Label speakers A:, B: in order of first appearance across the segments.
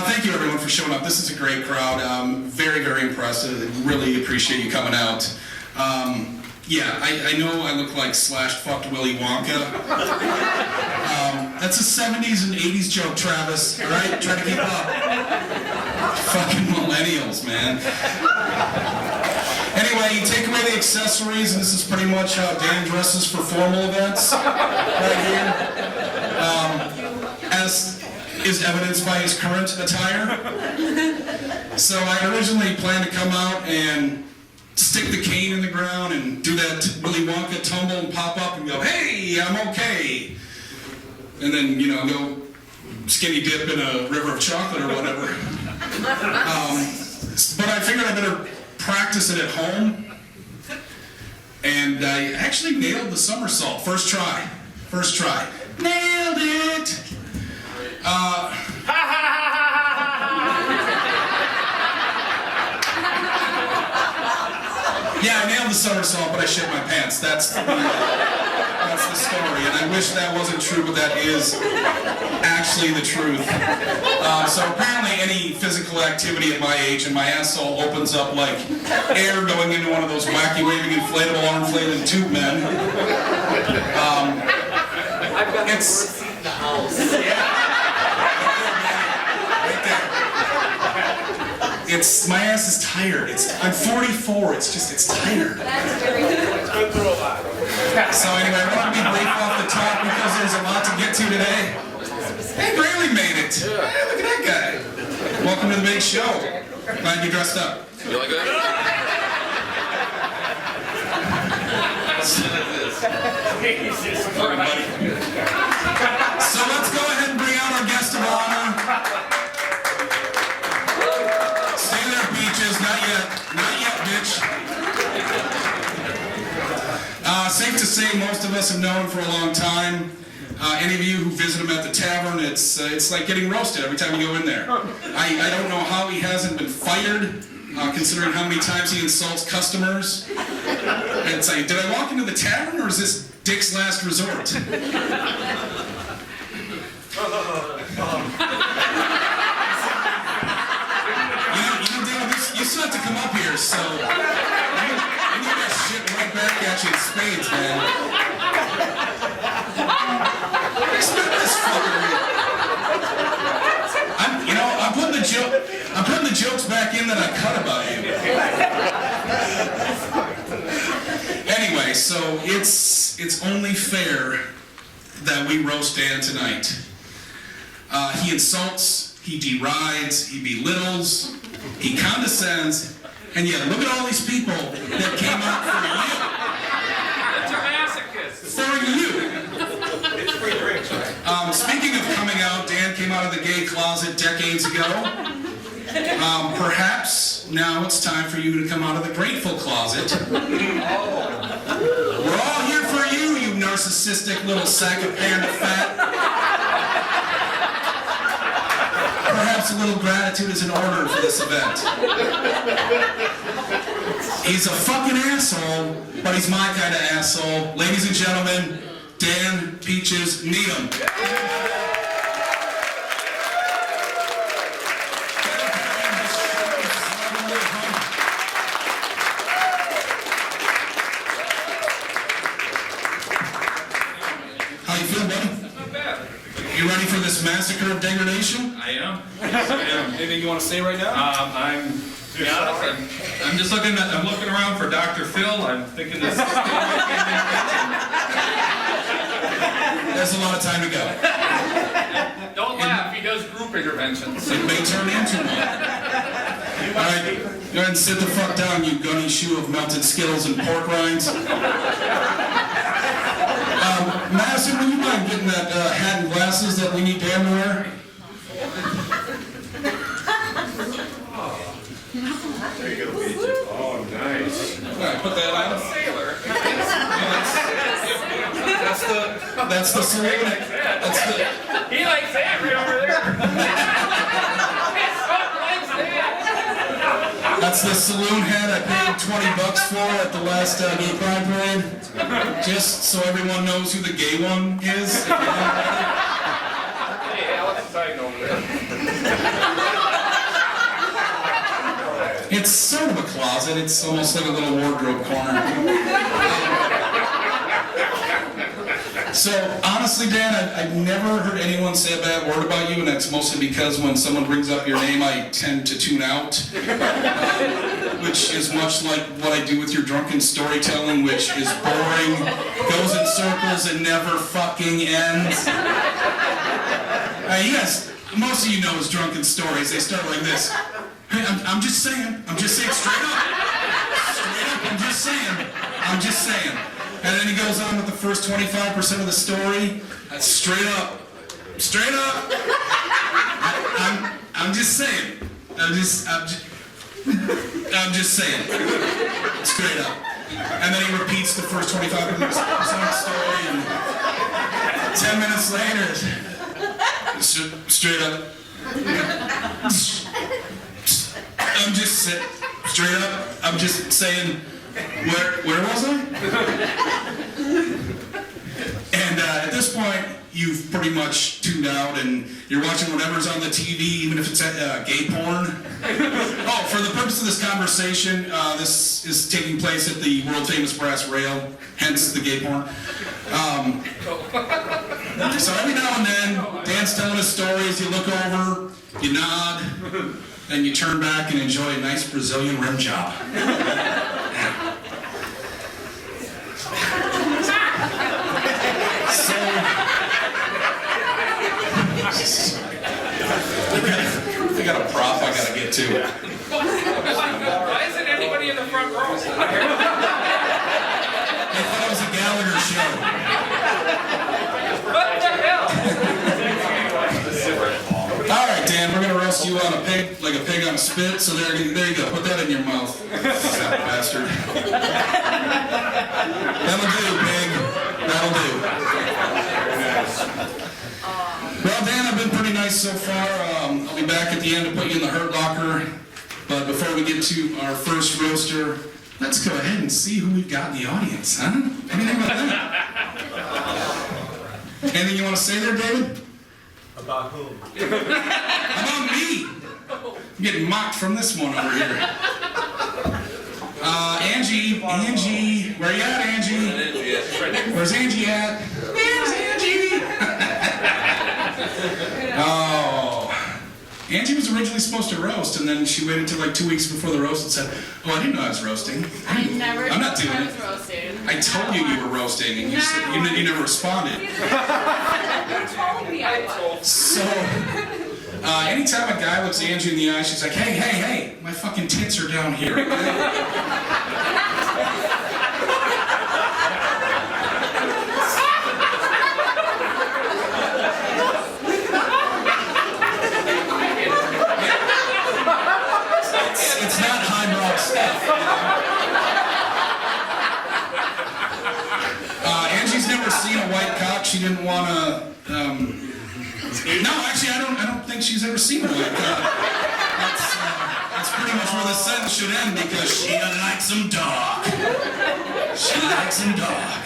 A: Thank you everyone for showing up. This is a great crowd. Very, very impressive. Really appreciate you coming out. Yeah, I know I look like /fucked Willy Wonka. That's a 70s and 80s joke, Travis. All right, try to keep up. Fucking millennials, man. Anyway, you take away the accessories, and this is pretty much how Dan dresses for formal events, right here. As is evidenced by his current attire. So I originally planned to come out and stick the cane in the ground and do that Willy Wonka tumble and pop up and go, hey, I'm okay. And then, you know, go skinny dip in a river of chocolate or whatever. But I figured I better practice it at home. And I actually nailed the somersault. First try. Nailed it! Yeah, I nailed the somersault, but I shit my pants. That's the story, and I wish that wasn't true, but that is actually the truth. So apparently any physical activity at my age and my asshole opens up like air going into one of those wacky waving inflatable arm flailing tube men.
B: I've got the worst seat in the house.
A: Yeah. My ass is tired. I'm 44. It's tired.
B: That's very good.
A: So anyway, I want to be brief off the top because there's a lot to get to today. Hey, Graley made it. Hey, look at that guy. Welcome to the big show. Glad you dressed up.
C: You like that?
A: All right, buddy. So let's go ahead and bring out our guest of honor. Not yet, bitch. Safe to say most of us have known him for a long time. Any of you who visit him at the tavern, it's like getting roasted every time you go in there. I don't know how he hasn't been fired, considering how many times he insults customers. It's like, did I walk into the tavern or is this Dick's last resort? You still have to come up here, so I need that shit right back at you in spades, man. Spit this fuckery. I'm putting the jokes back in that I cut about you. Anyway, so it's only fair that we roast Dan tonight. He insults, he derides, he belittles, he condescends, and yet look at all these people that came out for you. For you.
D: It's free drinks, right?
A: Speaking of coming out, Dan came out of the gay closet decades ago. Perhaps now it's time for you to come out of the grateful closet. We're all here for you, you narcissistic little sack of panda fat. Perhaps a little gratitude is in order for this event. He's a fucking asshole, but he's my kind of asshole. Ladies and gentlemen, Dan Peaches Needham. How you feeling, buddy?
D: Not bad.
A: You ready for this massacre of degradation?
D: I am. Anything you want to say right now? To be honest, I'm just looking around for Dr. Phil. I'm thinking this.
A: There's a lot of time to go.
D: Don't laugh. He does group interventions.
A: It may turn into one. All right, go ahead and sit the fuck down, you gunny shoe of melted Skittles and pork rinds. Madison, would you mind getting that hat and glasses that we need Dan to wear?
D: There you go, Peaches. Oh, nice.
A: All right, put that on.
D: Sailor.
A: That's the saloon. That's the.
D: He likes Avery over there.
A: That's That's the saloon head I paid $20 for at the last gay pride parade. Just so everyone knows who the gay one is.
B: Hey, Alex is hiding over there.
A: It's sort of a closet. It's almost like a little wardrobe corner. So, honestly, Dan, I've never heard anyone say a bad word about you, and that's mostly because when someone brings up your name, I tend to tune out. Which is much like what I do with your drunken storytelling, which is boring, goes in circles, and never fucking ends. You guys, most of you know his drunken stories. They start like this. Hey, I'm just saying straight up, I'm just saying. And then he goes on with the first 25% of the story. Straight up. I'm just saying. I'm just saying. Straight up. And then he repeats the first 25% of the story, and 10 minutes later, straight up. I'm just saying. Straight up. I'm just saying. Where was I? And at this point, you've pretty much tuned out and you're watching whatever's on the TV, even if it's gay porn. Oh, for the purpose of this conversation, this is taking place at the world-famous Brass Rail, hence the gay porn. So every now and then, Dan's telling us stories, you look over, you nod, then you turn back and enjoy a nice Brazilian rim job. I got a prop I gotta get to.
B: Why isn't anybody in the front row?
A: I thought it was a Gallagher show.
B: What the hell?
A: All right, Dan, we're gonna roast you on a pig, like a pig on a spit. So there you go. Put that in your mouth, fat bastard. That'll do, pig. That'll do. Well, Dan, I've been pretty nice so far. I'll be back at the end to put you in the hurt locker. But before we get to our first roaster, let's go ahead and see who we've got in the audience, huh? Anything about that? Anything you want to say there, David?
C: About whom?
A: About me. I'm getting mocked from this one over here. Angie, where you at, Angie? Where's Angie at? Where's Angie? Oh, Angie was originally supposed to roast, and then she waited till like 2 weeks before the roast and said, "Oh, I didn't know I was roasting."
E: I'm not doing
A: it.
E: Roasting.
A: I told you you were roasting, and you said you never responded.
E: You told me I was.
A: So, anytime a guy looks Angie in the eye, she's like, "Hey, my fucking tits are down here." It's not highbrow stuff. Angie's never seen a white cock. She didn't want to. No, actually, I don't think she's ever seen a white cock. That's pretty much where the sentence should end because she likes some dog. She likes some dog.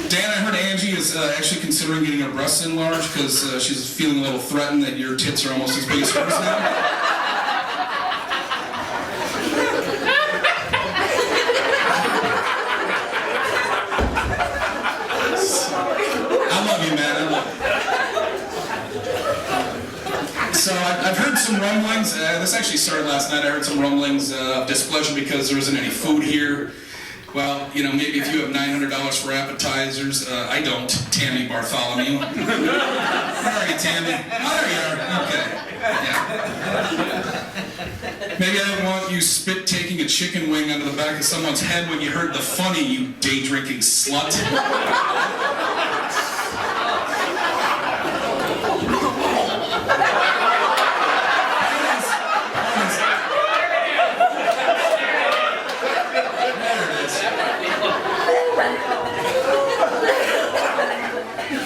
A: Dan, I heard Angie is actually considering getting her breasts enlarged because she's feeling a little threatened that your tits are almost as big as hers now. I love you, man. I love you. So I've heard some rumblings. This actually started last night. I heard some rumblings of displeasure because there wasn't any food here. Well, maybe if you have $900 for appetizers, I don't. Tammy Bartholomew. Where are you, Tammy? Oh, there you are. Okay. Yeah. Maybe I don't want you spit-taking a chicken wing under the back of someone's head when you heard the funny, you day-drinking slut.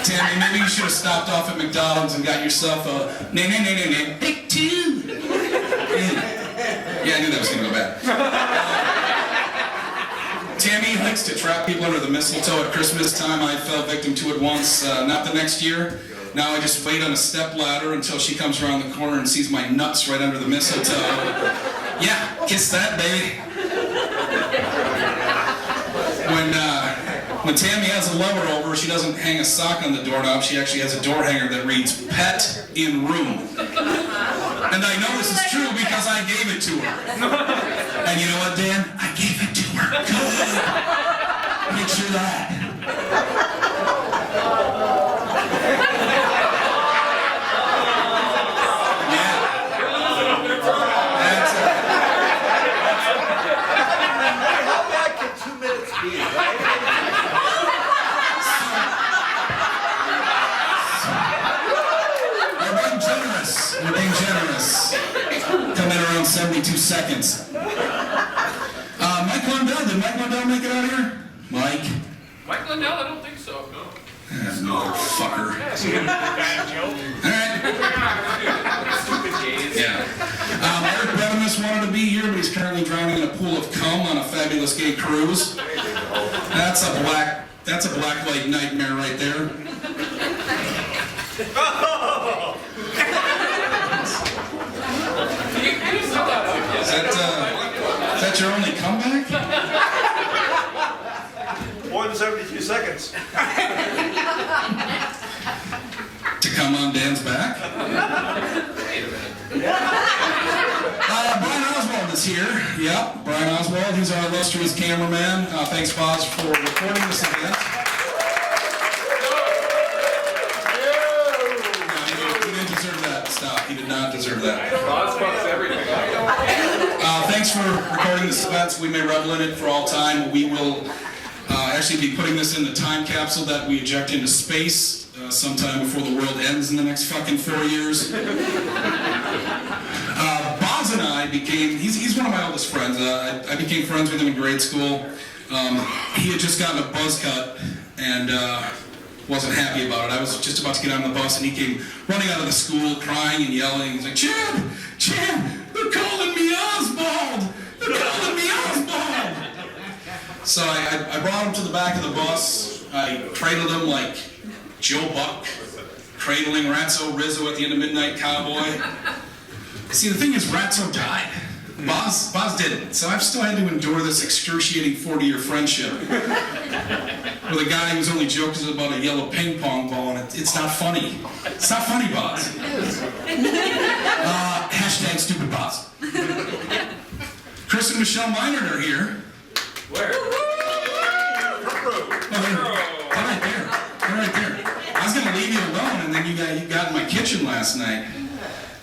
A: Tammy, maybe you should have stopped off at McDonald's and got yourself a Big Two. likes to trap people under the mistletoe at Christmas time. I fell victim to it once, not the next year. Now I just wait on a step ladder until she comes around the corner and sees my nuts right under the mistletoe. Yeah, kiss that, baby. When Tammy has a lover over, she doesn't hang a sock on the doorknob. She actually has a door hanger that reads, "Pet in room." And I know this is true because I gave it to her. And you know what, Dan? I gave it to her. Good. Picture that.
C: How bad can 2 minutes be, right?
A: We're being generous. Come in around 72 seconds. Mike Lundell, did Mike Lundell make it out of here? Mike?
B: Mike Lindell, I don't think so. No.
A: Motherfucker.
B: Bad joke.
A: Alright.
B: Stupid gays.
A: Yeah. Eric Bevemus wanted to be here, but he's currently drowning in a pool of cum on a fabulous gay cruise. That's a black light nightmare right there. Is that your only comeback?
C: More than 72 seconds.
A: To come on Dan's back? Bryan Oswald is here. Yep, Bryan Oswald. He's our illustrious cameraman. Thanks, Boz, for recording this event. He didn't deserve that. Stop. He did not deserve that.
B: Boz fucks everything.
A: Thanks for recording this event so we may revel in it for all time. We will actually be putting this in the time capsule that we eject into space sometime before the world ends in the next fucking 4 years. Boz and I became, he's one of my oldest friends. I became friends with him in grade school. He had just gotten a buzz cut and wasn't happy about it. I was just about to get on the bus and he came running out of the school crying and yelling. He's like, Chad, they're calling me Oswald! They're calling me Oswald! So I brought him to the back of the bus. I cradled him like Joe Buck, cradling Ratso Rizzo at the end of Midnight Cowboy. See, the thing is, Ratso died. Boz didn't. So I've still had to endure this excruciating 40-year friendship with a guy whose only joke is about a yellow ping pong ball, and it's not funny. It's not funny, Boz. Hashtag stupid Boz. Chris and Michelle Minard are here.
B: Where?
A: They're right there. They're right there. I was gonna leave you alone, and then you got in my kitchen last night.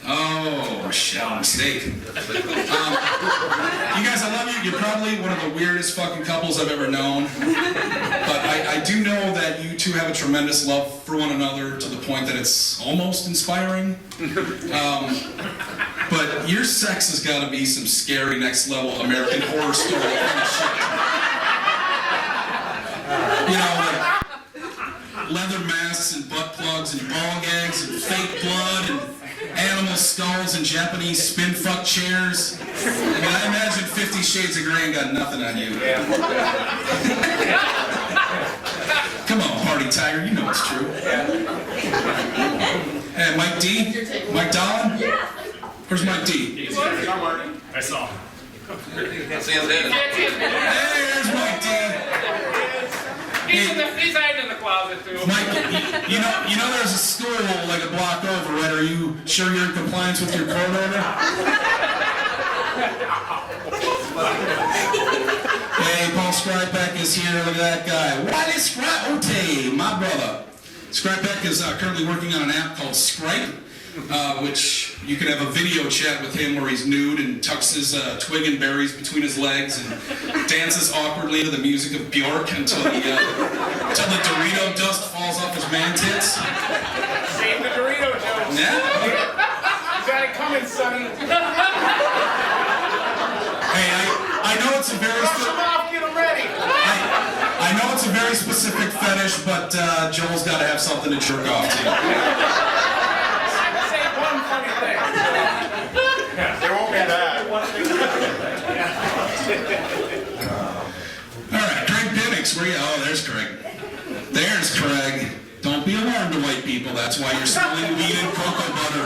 A: Oh, Michelle, mistake. You guys, I love you. You're probably one of the weirdest fucking couples I've ever known. But I do know that you two have a tremendous love for one another to the point that it's almost inspiring. But your sex has got to be some scary next level American Horror Story kind of shit. You know, like leather masks and butt plugs and ball gags and fake blood and animal skulls and Japanese spin fuck chairs. I mean, I imagine 50 Shades of Grey ain't got nothing on you. Come on, party tiger, you know it's true. Hey, Mike D? Mike Dolan? Where's Mike D?
D: I saw him.
B: Can't see his head.
A: Hey, there's Mike D.
B: He's hiding in the closet too.
A: Mike, you know there's a school like a block over, right? Are you sure you're in compliance with your court order? Hey, Paul Skrypek is here. Look at that guy. Wiley Skrypek, my brother. Skrypek is currently working on an app called Skrype, which you can have a video chat with him where he's nude and tucks his twig and berries between his legs and dances awkwardly to the music of Bjork until the Dorito dust falls off his man tits.
B: Save the Dorito joke.
A: Yeah.
B: You got it coming, sonny.
A: Hey, I know it's a very
B: Brush him off, get him ready.
A: I know it's a very specific fetish, but Joel's got to have something to jerk off to.
B: Say one funny thing.
C: There won't be that.
A: All right, Greg Phoenix, where you? Oh, there's Craig. There's Craig. Don't be alarmed to white people. That's why you're smelling weed and cocoa butter.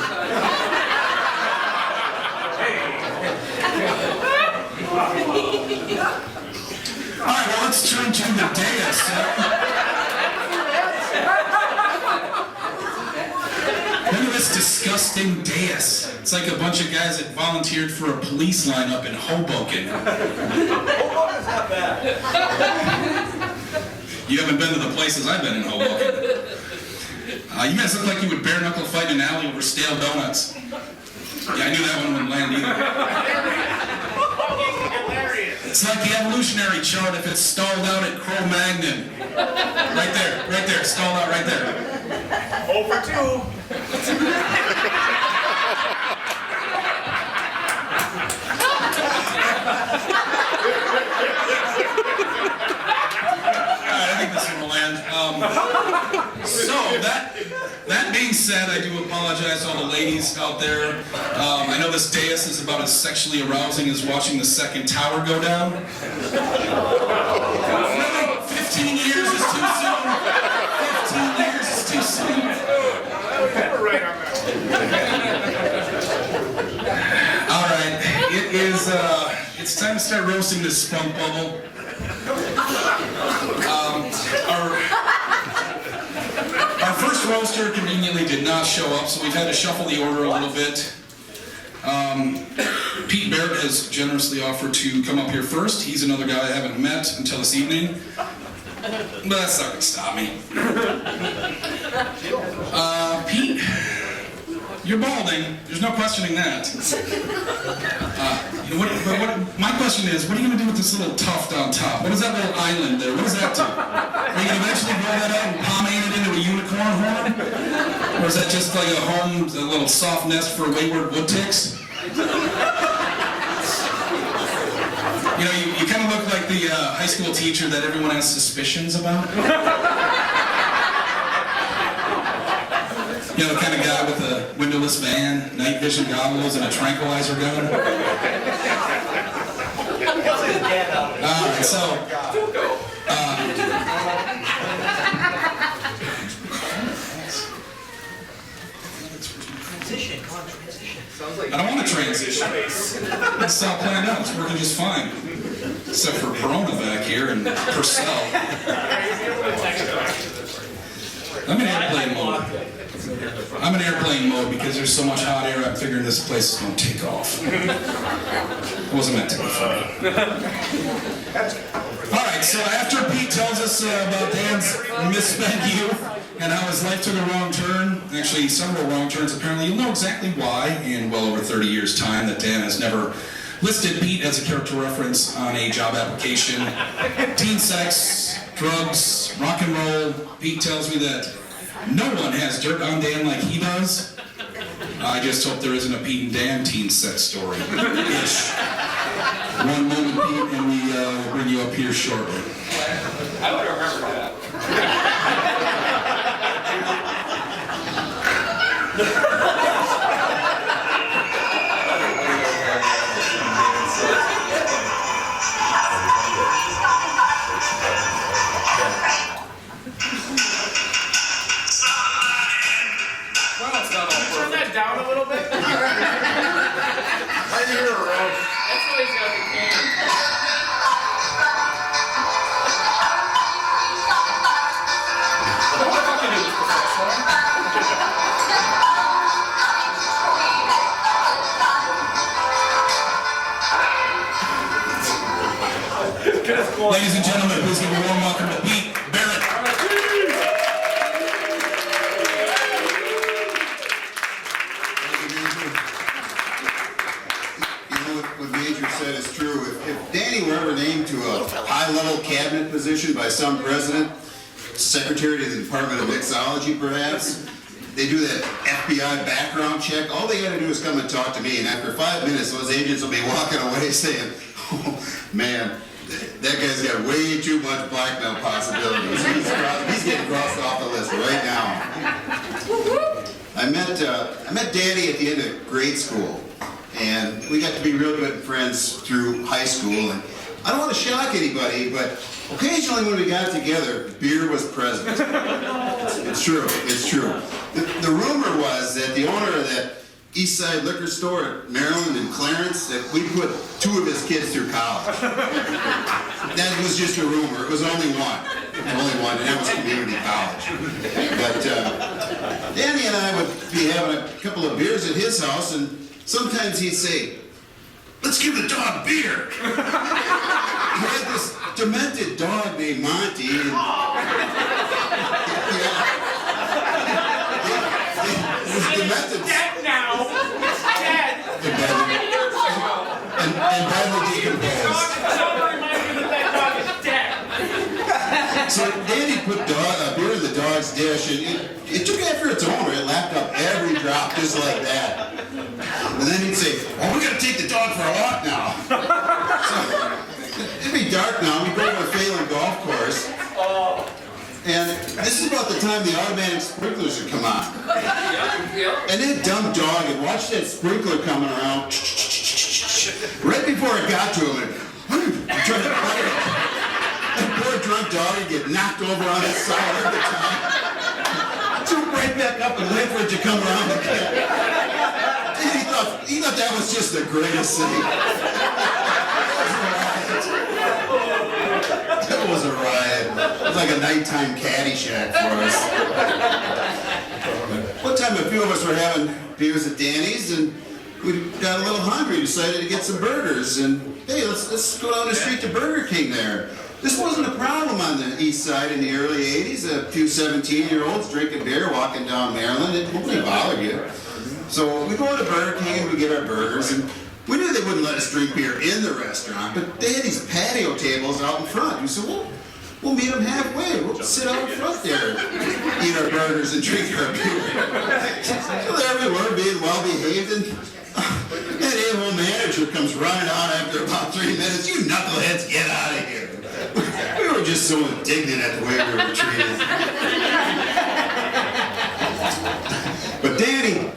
A: All right, well, let's turn to the dais. Look at this disgusting dais. It's like a bunch of guys that volunteered for a police lineup in Hoboken.
C: Hoboken's not bad.
A: You haven't been to the places I've been in Hoboken. You guys look like you would bare knuckle fight in an alley over stale donuts. Yeah, I knew that one wouldn't land either. It's like the evolutionary chart if it's stalled out at Cro-Magnon. Right there, stalled out right there.
C: Over 2.
A: I think this one will land. So that being said, I do apologize to all the ladies out there. I know this dais is about as sexually arousing as watching the second tower go down. 15 years is too soon. 15 years is too soon.
B: Right on that.
A: All right, it is. It's time to start roasting this spunk bubble. Our first roaster conveniently did not show up, so we've had to shuffle the order a little bit. Pete Barrett has generously offered to come up here first. He's another guy I haven't met until this evening, but that's not going to stop me. Pete, you're balding. There's no questioning that. My question is, what are you going to do with this little tuft on top? What is that little island there? What does that do? Are you going to eventually grow that out and pomade it into a unicorn horn? Or is that just like a little soft nest for wayward wood ticks? You know, you kind of look like the high school teacher that everyone has suspicions about. You know, the kind of guy with a windowless van, night vision goggles, and a tranquilizer gun. Alright, so... I don't want to transition. It's all planned out. It's working just fine. Except for Perona back here and Purcell. I'm in airplane mode. I'm in airplane mode because there's so much hot air, I'm figuring this place is going to take off. It wasn't meant to be funny. Alright, so after Pete tells us about Dan's misspent youth and how his life took a wrong turn, actually several wrong turns apparently, you'll know exactly why in well over 30 years' time that Dan has never listed Pete as a character reference on a job application. Teen sex, drugs, rock and roll. Pete tells me that no one has dirt on Dan like he does. I just hope there isn't a Pete and Dan teen sex story. Ish. One moment, Pete, and we will bring you up here shortly.
B: I would remember that. Turn that down a little bit.
C: I hear a roast.
B: That's why he's got the can. What the fuck you do this professional?
A: Ladies and gentlemen, please give a warm welcome to Pete Barrett.
F: What Major said is true. If Danny were ever named to a high-level cabinet position by some president, secretary to the Department of Mixology perhaps, they do that FBI background check. All they gotta do is come and talk to me, and after 5 minutes, those agents will be walking away saying, oh, man, that guy's got way too much blackmail possibilities. He's getting crossed off the list right now. I met Danny at the end of grade school, and we got to be real good friends through high school. And I don't want to shock anybody, but occasionally when we got together, beer was present. It's true, it's true. The rumor was that the owner of that East Side liquor store at Maryland and Clarence, that we put 2 of his kids through college. That was just a rumor. It was only one, and that was community college. But Danny and I would be having a couple of beers at his house, and sometimes he'd say, "Let's give the dog beer." He had this demented dog named Monty. And, he was demented.
B: Dead now. It's dead.
F: And badly decomposed.
B: Someone remind me that dog is dead.
F: So Danny put beer in the dog's dish, and it took after its owner. It lapped up every drop just like that. And then he'd say, "Oh, we gotta take the dog for a walk now." So it'd be dark now. We'd go to a Phelan golf course. And this is about the time the automatic sprinklers would come on. And that dumb dog had watched that sprinkler coming around. Right before it got to him, and tried to fight it. That poor drunk dog would get knocked over on its side every time. Jump right back up and wait for it to come around again. He thought that was just the greatest thing. That was a riot. It was like a nighttime Caddyshack for us. One time a few of us were having beers at Danny's, and we got a little hungry, decided to get some burgers, and hey, let's go down the street to Burger King there. This wasn't a problem on the east side in the early 80s. A few 17-year-olds drinking beer, walking down Maryland, it wouldn't bother you. So we go to Burger King and we get our burgers, and we knew they wouldn't let us drink beer in the restaurant, but they had these patio tables out in front. We said, well, we'll meet them halfway. We'll sit out in front there, eat our burgers and drink our beer. So there we were, being well behaved, and that a-hole manager comes running out after about 3 minutes. "You knuckleheads, get out of here." We were just so indignant at the way we were treated. But Danny,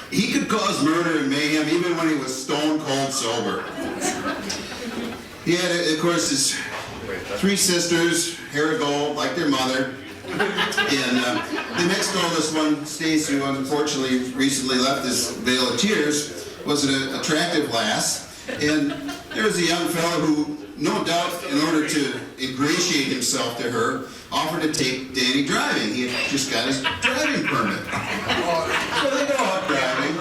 F: he could cause murder and mayhem even when he was stone cold sober. He had, of course, his 3 sisters, hair of gold, like their mother. And the next oldest one, Stacy, who unfortunately recently left this vale of tears, was an attractive lass. And there was a young fellow who, no doubt, in order to ingratiate himself to her, offered to take Danny driving. He had just got his driving permit. So they go out driving.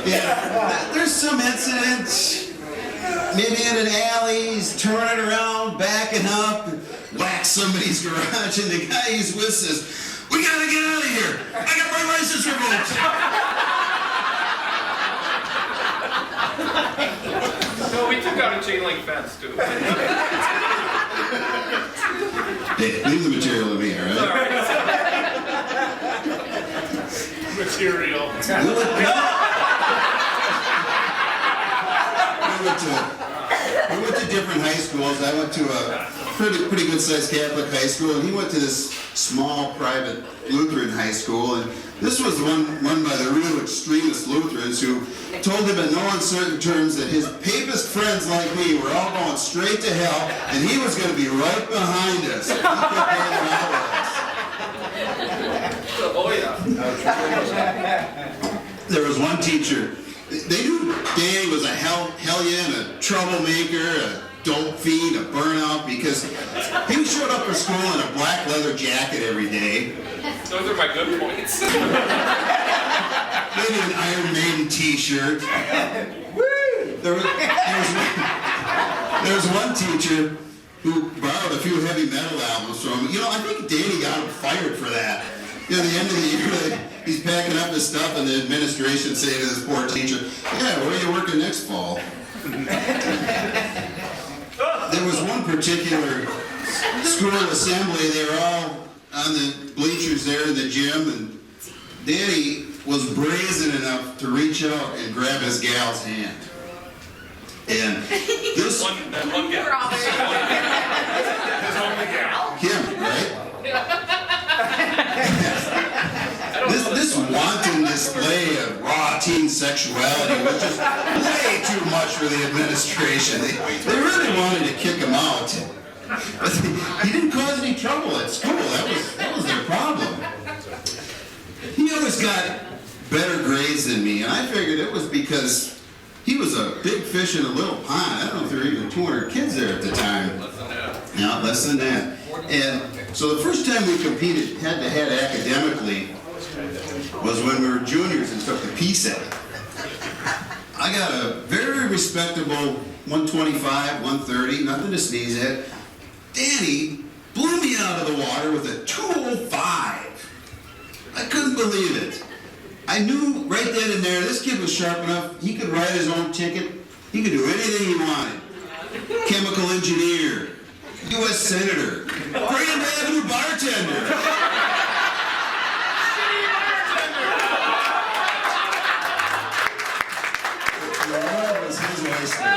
F: Yeah, there's some incident, maybe in an alley, he's turning around, backing up, whacks somebody's garage, and the guy he's with says, "We gotta get out of here. I got my license revoked."
B: No, we took out a chain link fence too.
F: Hey, leave the material to me, all right?
C: Material.
F: We went to different high schools. I went to a pretty good-sized Catholic high school, and he went to this small private Lutheran high school, and this was one run by the real extremist Lutherans who told him in no uncertain terms that his papist friends like me were all going straight to hell, and he was going to be right behind us. If he kept hanging out with us.
B: Oh yeah.
F: There was one teacher. They knew Danny was a hellion, a troublemaker, a dope fiend, a burnout, because he showed up for school in a black leather jacket every day.
B: Those are my good points.
F: Maybe an Iron Maiden t-shirt. There was one teacher who borrowed a few heavy metal albums from him. You know, I think Danny got him fired for that. You know, at the end of the year, he's packing up his stuff, and the administration saying to this poor teacher, "Yeah, where are you working next fall?" There was one particular school assembly. They were all on the bleachers there in the gym, and Danny was brazen enough to reach out and grab his gal's hand. And this
B: That one guy.
F: Kim, right? This wanton display of raw teen sexuality was just way too much for the administration. They really wanted to kick him out. But he didn't cause any trouble at school. That was their problem. He always got better grades than me, and I figured it was because he was a big fish in a little pond. I don't know if there were even 200 kids there at the time. Less than that. Yeah, less than that. And so the first time we competed head-to-head academically was when we were juniors and took the PSAT. I got a very respectable 125, 130, nothing to sneeze at. Danny blew me out of the water with a 205. I couldn't believe it. I knew right then and there, this kid was sharp enough, he could write his own ticket, he could do anything he wanted. Chemical engineer, U.S. Senator, Grand Avenue bartender. That was his oyster.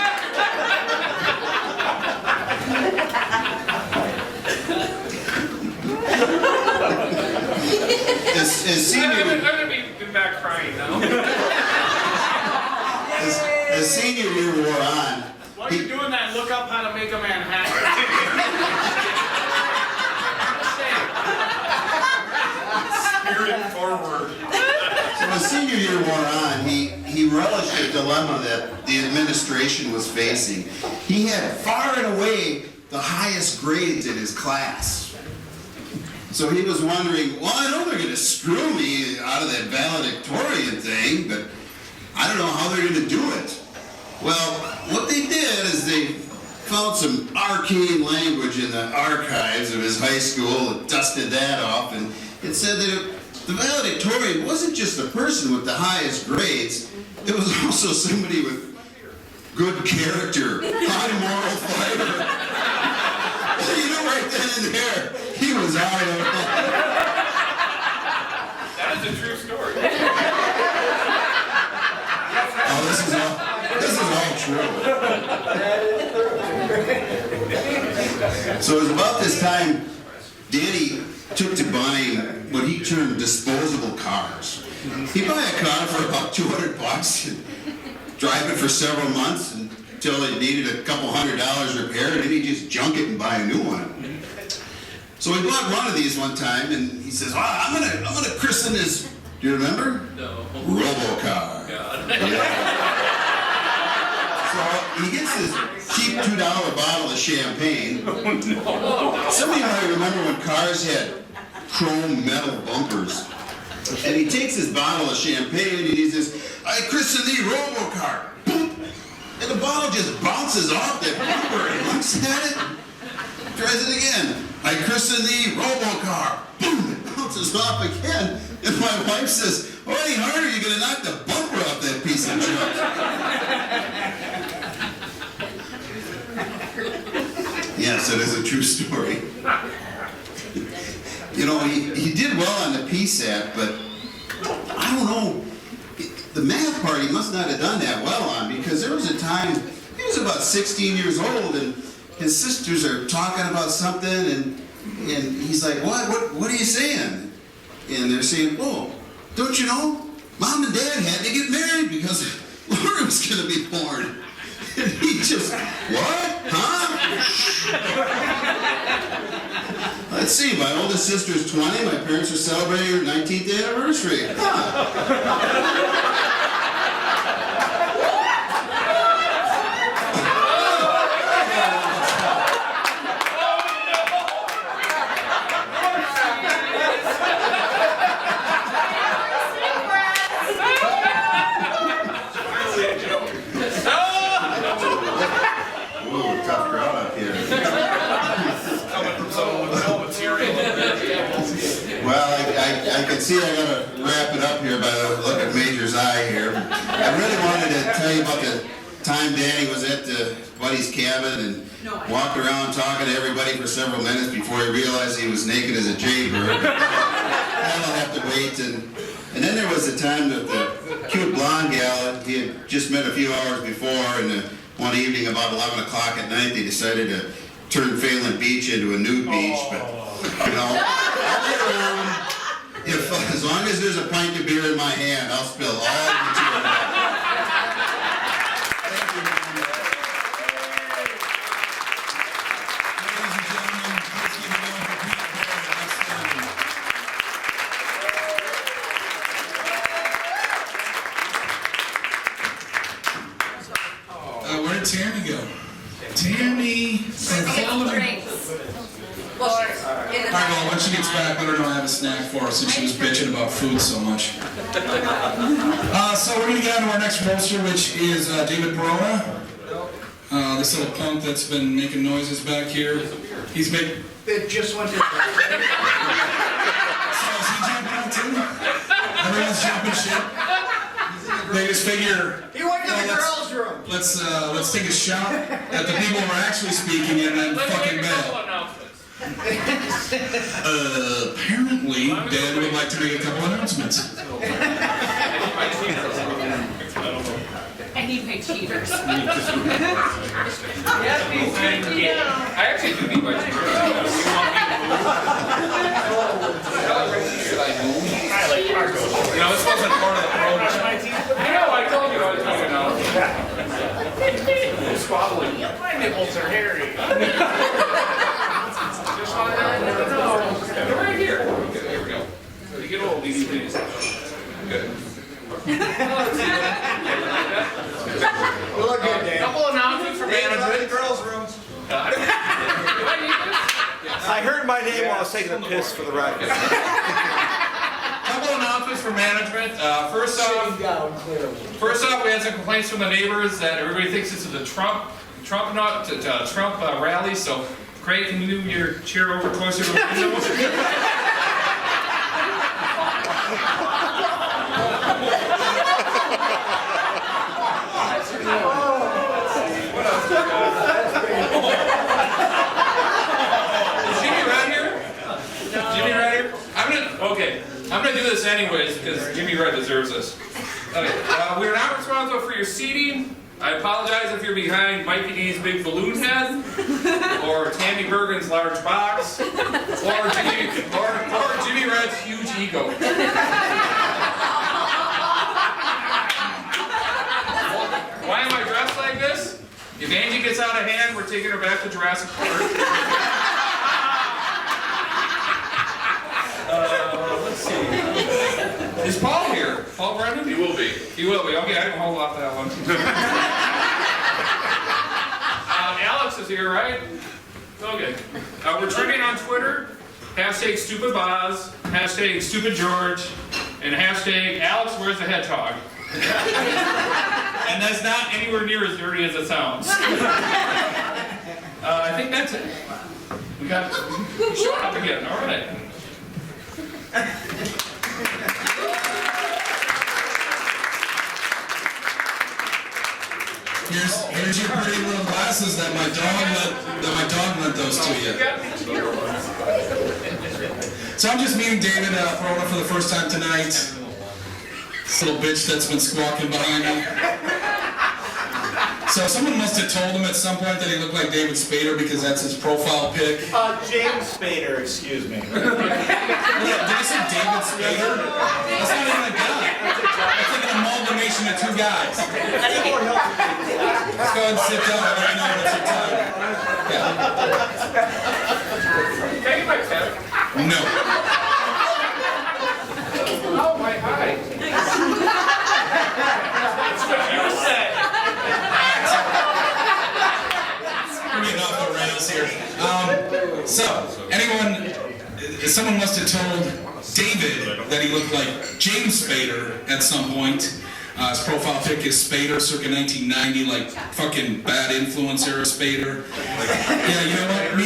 F: As senior,
B: I'm gonna be back crying now.
F: as senior year wore on,
C: While you're doing that, look up how to make a Manhattan.
B: Spirit forward.
F: so as senior year wore on, he relished the dilemma that the administration was facing. He had far and away the highest grades in his class. So he was wondering, well, I know they're going to screw me out of that valedictorian thing, but I don't know how they're going to do it. Well, what they did is they found some arcane language in the archives of his high school and dusted that off, and it said that the valedictorian wasn't just the person with the highest grades, it was also somebody with good character, high moral fiber. You know, right then and there, he was out of it.
B: That is a true story.
F: Oh, this is all true. So it was about this time Danny took to buying what he termed disposable cars. He'd buy a car for about $200 and drive it for several months until it needed a couple $100 repaired, and then he'd just junk it and buy a new one. So he bought one of these one time, and he says, "Well, I'm gonna christen this." Do you remember?
D: No.
F: Robocar.
D: God.
F: Yeah. So he gets this cheap $2 bottle of champagne. Some of you might remember when cars had chrome metal bumpers. And he takes his bottle of champagne and he says, "I christen thee Robocar." Boom! And the bottle just bounces off that bumper. He looks at it, tries it again. "I christen thee Robocar." Boom! It bounces off again. And my wife says, "Oh, any harder, you're going to knock the bumper off that piece of junk." Yes, it is a true story. You know, he did well on the PSAT, but I don't know, the math part he must not have done that well on, because there was a time, he was about 16 years old, and his sisters are talking about something, and he's like, what are you saying? And they're saying, "Oh, don't you know, Mom and Dad had to get married because Laura was going to be born." And he just, "What? Huh?" Let's see, my oldest sister's 20, my parents are celebrating her 19th anniversary. Huh. Ooh, tough crowd up here.
B: Coming from someone with no material.
F: Well, I can see I gotta wrap it up here by the look at Major's eye here. I really wanted to tell you about the time Danny was at Buddy's cabin and walked around talking to everybody for several minutes before he realized he was naked as a jaybird. That'll have to wait. And then there was the time that the cute blonde gal he had just met a few hours before, and one evening about 11 o'clock at night they decided to turn Phelan Beach into a nude beach. But, you know, If, as long as there's a pint of beer in my hand, I'll spill all of the tea.
A: Ladies and gentlemen, please keep it going for Pete Barrett. Outstanding. Where did Tammy go? Tammy, follow me.
E: Drinks. Well, she's in the
A: All right, well, when she gets back, let her know I have a snack for her since she was bitching about food so much. So we're going to get on to our next roaster, which is David Perona. This little punk that's been making noises back here. He's making...
C: It just went to.
A: So is he jumping out too? Everyone's jumping shit. They just figure...
C: He went to the
A: Well,
C: girls' room.
A: Let's take a shot at the people who are actually speaking and then
B: Let's
A: fucking
B: make a couple
A: bail.
B: announcements.
A: Apparently, Dad would like to make a couple announcements.
E: And he picked cheaters.
B: I actually do need my cheaters. You know, this wasn't part of the program. I know, I told you I was going to know. Squabbling.
C: My nipples are hairy.
B: Just wanted to know. They're right here. Okay, here we go. So you get old, these things. Good.
C: You look good, Dan.
B: Couple announcements for management.
C: girls' rooms.
B: Do I need this?
G: I heard my name while I was taking a piss for the record.
B: Couple announcements for management. First off, we had some complaints from the neighbors that everybody thinks this is a Trump rally. So, Craig, can you move your chair over closer to the window? I'm gonna do this anyways because Jimmy Red deserves this. Okay, we're not responsible for your seating. I apologize if you're behind Mikey D's big balloon head, or Tammy Bergen's large box, or Jimmy Red's huge ego. Why am I dressed like this? If Angie gets out of hand, we're taking her back to Jurassic Park. Let's see. Is Paul here? Paul Brennan? He will be. He will be. Okay, I can hold off that one. Alex is here, right? Okay. We're trending on Twitter. Hashtag StupidBoz, hashtag StupidGeorge, and hashtag Alex Where's the Hedgehog. And that's not anywhere near as dirty as it sounds. I think that's it. We showed up again. All right.
A: Here's your pretty little glasses that my dog lent those to you. So I'm just meeting David Perona for the first time tonight. This little bitch that's been squawking behind me. So someone must have told him at some point that he looked like David Spader because that's his profile pic.
G: James Spader, excuse me.
A: Did I say David Spader? That's not even a guy. That's like an amalgamation of two guys. Let's go ahead and sit down. I already know it's your time. Yeah.
B: Take my pen.
A: No.
B: Oh, my eye. That's what you said.
A: We're getting off the rails here. Someone must have told David that he looked like James Spader at some point. His profile pic is Spader, circa 1990, like fucking bad influence era Spader. Yeah, you know what?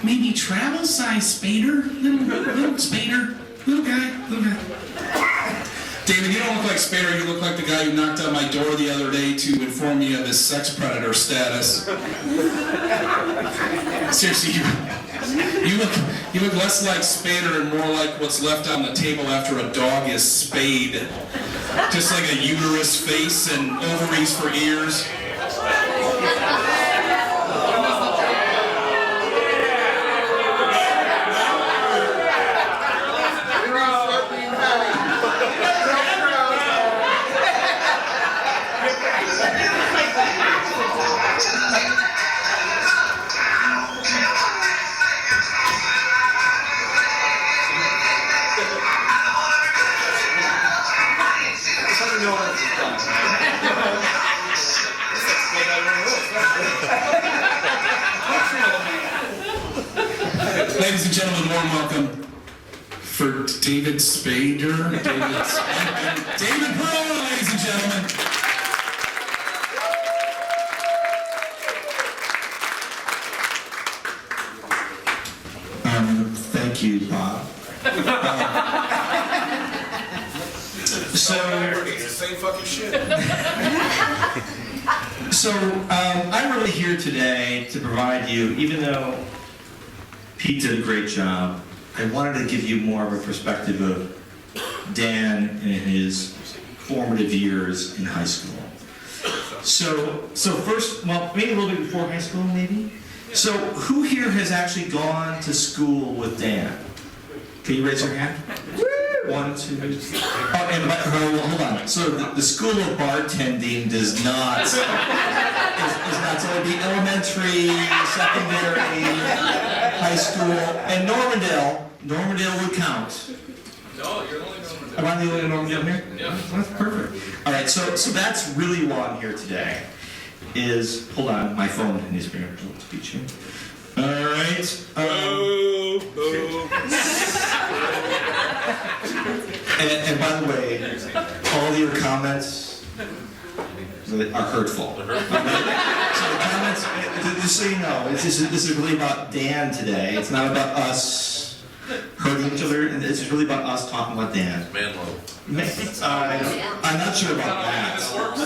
A: Maybe travel size Spader, little Spader, little guy. David, you don't look like Spader. You look like the guy who knocked on my door the other day to inform me of his sex predator status. Seriously, you look less like Spader and more like what's left on the table after a dog is spayed. Just like a uterus face and ovaries for ears. Ladies and gentlemen, warm welcome for David Spader. David Perona, ladies and gentlemen.
H: Thank you, Bob.
C: It's the same fucking shit.
H: I'm really here today to provide you, even though Pete did a great job, I wanted to give you more of a perspective of Dan and his formative years in high school. So first, well, maybe a little bit before high school, maybe? So who here has actually gone to school with Dan? Can you raise your hand? 1, 2. Oh, and hold on. So the School of Bartending does not is not so it'd be elementary, secondary, high school, and Normandale would count.
B: No, you're the only one.
H: Am I the only Normandale here?
B: Yeah.
H: That's perfect. All right, so that's really why I'm here today. Hold on, my phone needs to be able to speech here. All right. And by the way, all your comments are hurtful. So the comments, just so you know, this is really about Dan today. It's not about us hurting each other. It's really about us talking about Dan.
B: Man love.
H: I'm not sure about that.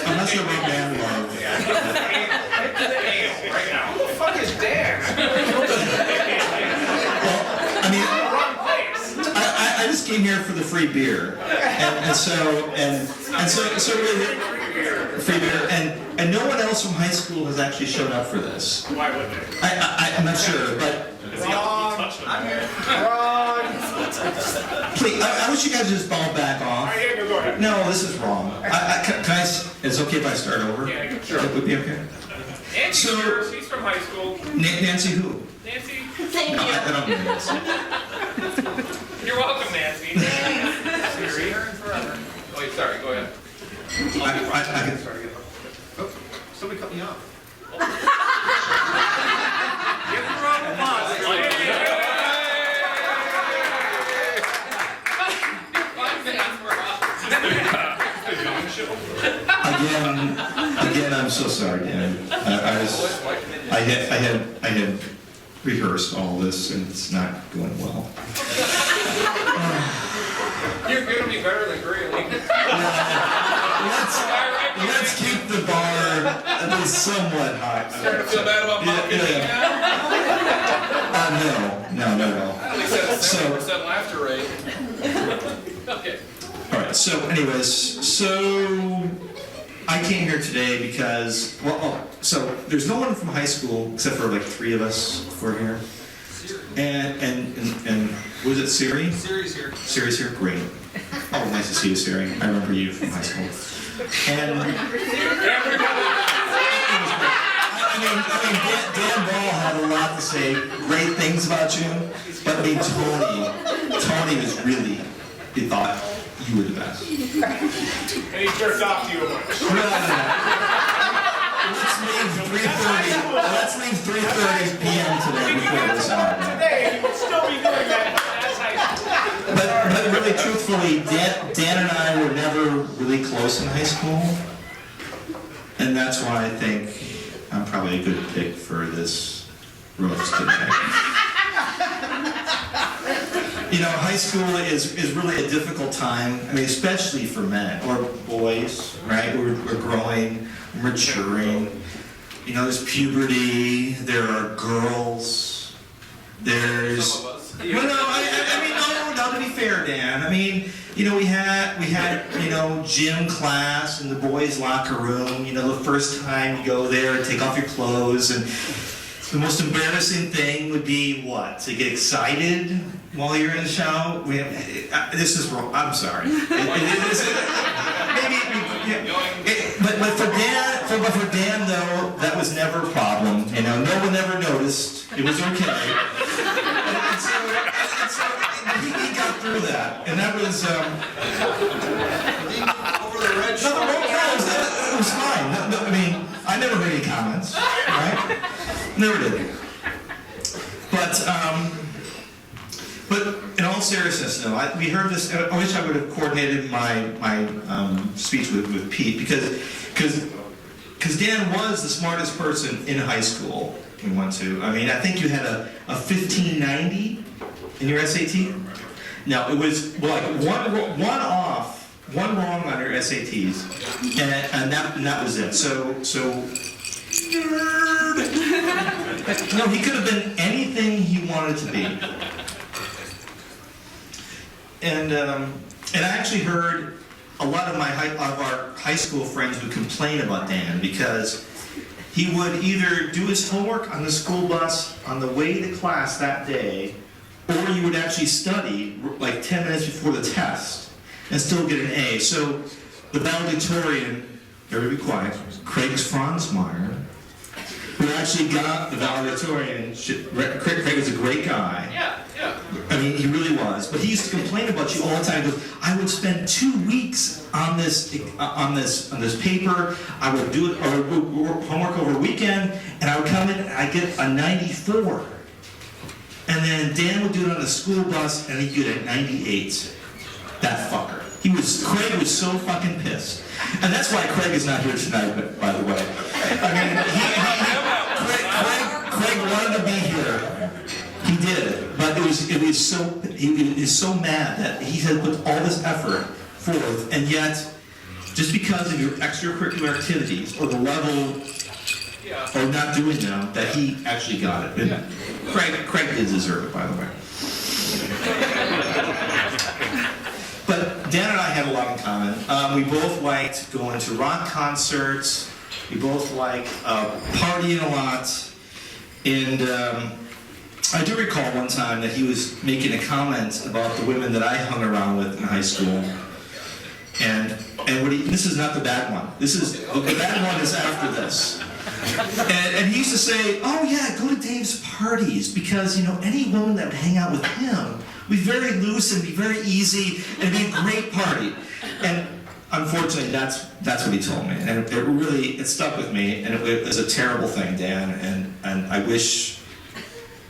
H: I'm not sure about man love.
C: Right now. Who the fuck is Dan?
H: Well, I mean, I just came here for the free beer, and so really free beer, and no one else from high school has actually showed up for this.
C: Why would they?
H: I'm not sure, but please, I wish you guys would just fall back off.
C: Go ahead.
H: No, this is wrong. Can I? Is it okay if I start over?
C: Yeah, sure.
H: That would be okay.
B: Nancy's
H: So-
B: here. She's from high school.
H: Nancy who?
B: Nancy.
E: Thank
H: No,
E: you.
H: I don't know Nancy.
B: You're welcome, Nancy. Siri. Oh, wait, sorry. Go ahead.
H: I can.
C: Somebody cut me off.
B: Give her a round of applause.
H: Again, I'm so sorry, Dan. I had rehearsed all this, and it's not going well.
B: You're gonna be better than Graley.
H: Let's keep the bar at least somewhat high.
B: Starting to feel bad about mocking me now?
H: No.
B: At least at a 70% laughter rate. Okay.
H: All right. So, anyways, I came here today because so there's no one from high school except for like 3 of us who are here. And was it Siri?
D: Siri's here.
H: Siri's here? Great. Oh, nice to see you, Siri. I remember you from high school. And Dan Ball had a lot to say, great things about you, but I mean, Tony was really, he thought you were the best.
C: And he jerked off to you a bunch.
H: Let's leave 3:30 p.m. today before this out.
C: Today, he would still be doing that. That's high school.
H: But really, truthfully, Dan and I were never really close in high school, and that's why I think I'm probably a good pick for this roast today. You know, high school is really a difficult time. I mean, especially for men or boys, right? We're growing, maturing. You know, there's puberty. There are girls. There's.
B: Some of us.
H: Well, no, I mean, no. To be fair, Dan. I mean, you know, we had gym class in the boys' locker room. You know, the first time you go there, take off your clothes, and the most embarrassing thing would be what? To get excited while you're in the shower. This is wrong. I'm sorry. But for Dan though, that was never a problem. You know, no one ever noticed. It was okay. And so he got through that, and that was.
C: Over the red
H: It was fine. No, I mean, I never heard any comments, right? Never did. But But in all seriousness, no, we heard this. I wish I would have coordinated my speech with Pete because Dan was the smartest person in high school we went to. I mean, I think you had a 1590 in your SAT. No, it was like one wrong on your SATs, and that was it. So nerd. No, he could have been anything he wanted to be. And I actually heard a lot of our high school friends would complain about Dan because he would either do his homework on the school bus on the way to class that day, or you would actually study like 10 minutes before the test and still get an A. So the valedictorian, everybody be quiet, Craig Franzmeyer, who actually got the valedictorian. Craig was a great guy.
B: Yeah.
H: I mean, he really was. But he used to complain about you all the time. He goes, I would spend 2 weeks on this paper. I would do it, or would homework over a weekend, and I would come in and I'd get a 94. And then Dan would do it on the school bus, and he'd get a 98. That fucker. Craig was so fucking pissed. And that's why Craig is not here tonight, by the way. I mean, Craig wanted to be here. He did, but he was so mad that he had put all this effort forth, and yet, just because of your extracurricular activities or the level or not doing them, that he actually got it. And Craig did deserve it, by the way. But Dan and I had a lot in common. We both liked going to rock concerts. We both liked partying a lot. And I do recall one time that he was making a comment about the women that I hung around with in high school. And this is not the bad one. The bad one is after this. And he used to say, oh yeah, go to Dave's parties, because any woman that would hang out with him would be very loose and be very easy and be a great party. And unfortunately, that's what he told me, and it stuck with me, and it was a terrible thing, Dan, and I wish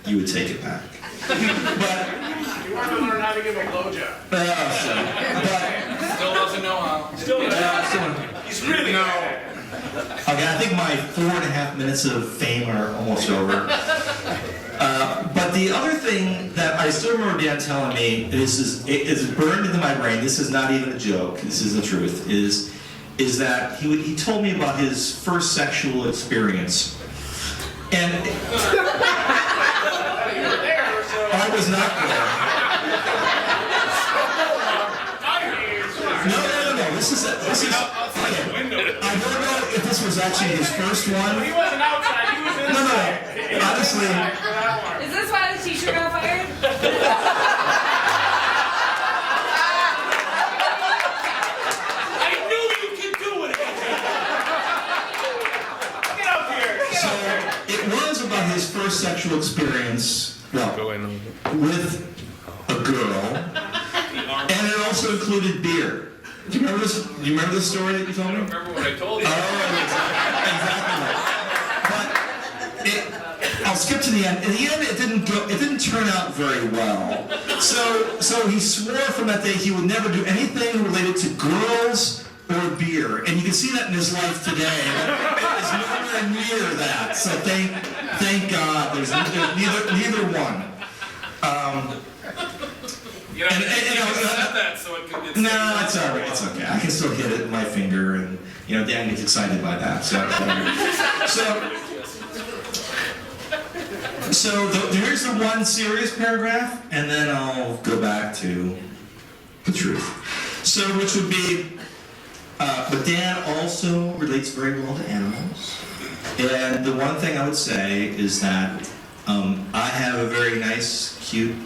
H: you would take it back. But
C: You want to learn how to give a blowjob.
B: Still doesn't know how.
C: He's really bad.
H: Okay, I think my 4.5 minutes of fame are almost over. But the other thing that I still remember Dan telling me, is burned into my brain, this is not even a joke, this is the truth, is that he told me about his first sexual experience. And I was not there. No. This is okay. I don't know if this was actually his first one.
C: He wasn't outside, he was inside.
H: No. Honestly.
E: Is this why the teacher got fired?
C: I knew you could do it. Get up here.
H: So it was about his first sexual experience, with a girl, and it also included beer. Do you remember this? Do you remember this story that you told me?
B: I don't remember what I told you.
H: Exactly. But I'll skip to the end. In the end, it didn't turn out very well. So he swore from that day he would never do anything related to girls or beer, and you can see that in his life today. It's nowhere near that. So thank God there's neither one.
B: You said that so it could get.
H: No, it's all right. It's okay. I can still hit it with my finger, and Dan gets excited by that. So here's the one serious paragraph, and then I'll go back to the truth. So, which would be, but Dan also relates very well to animals. And the one thing I would say is that I have a very nice, cute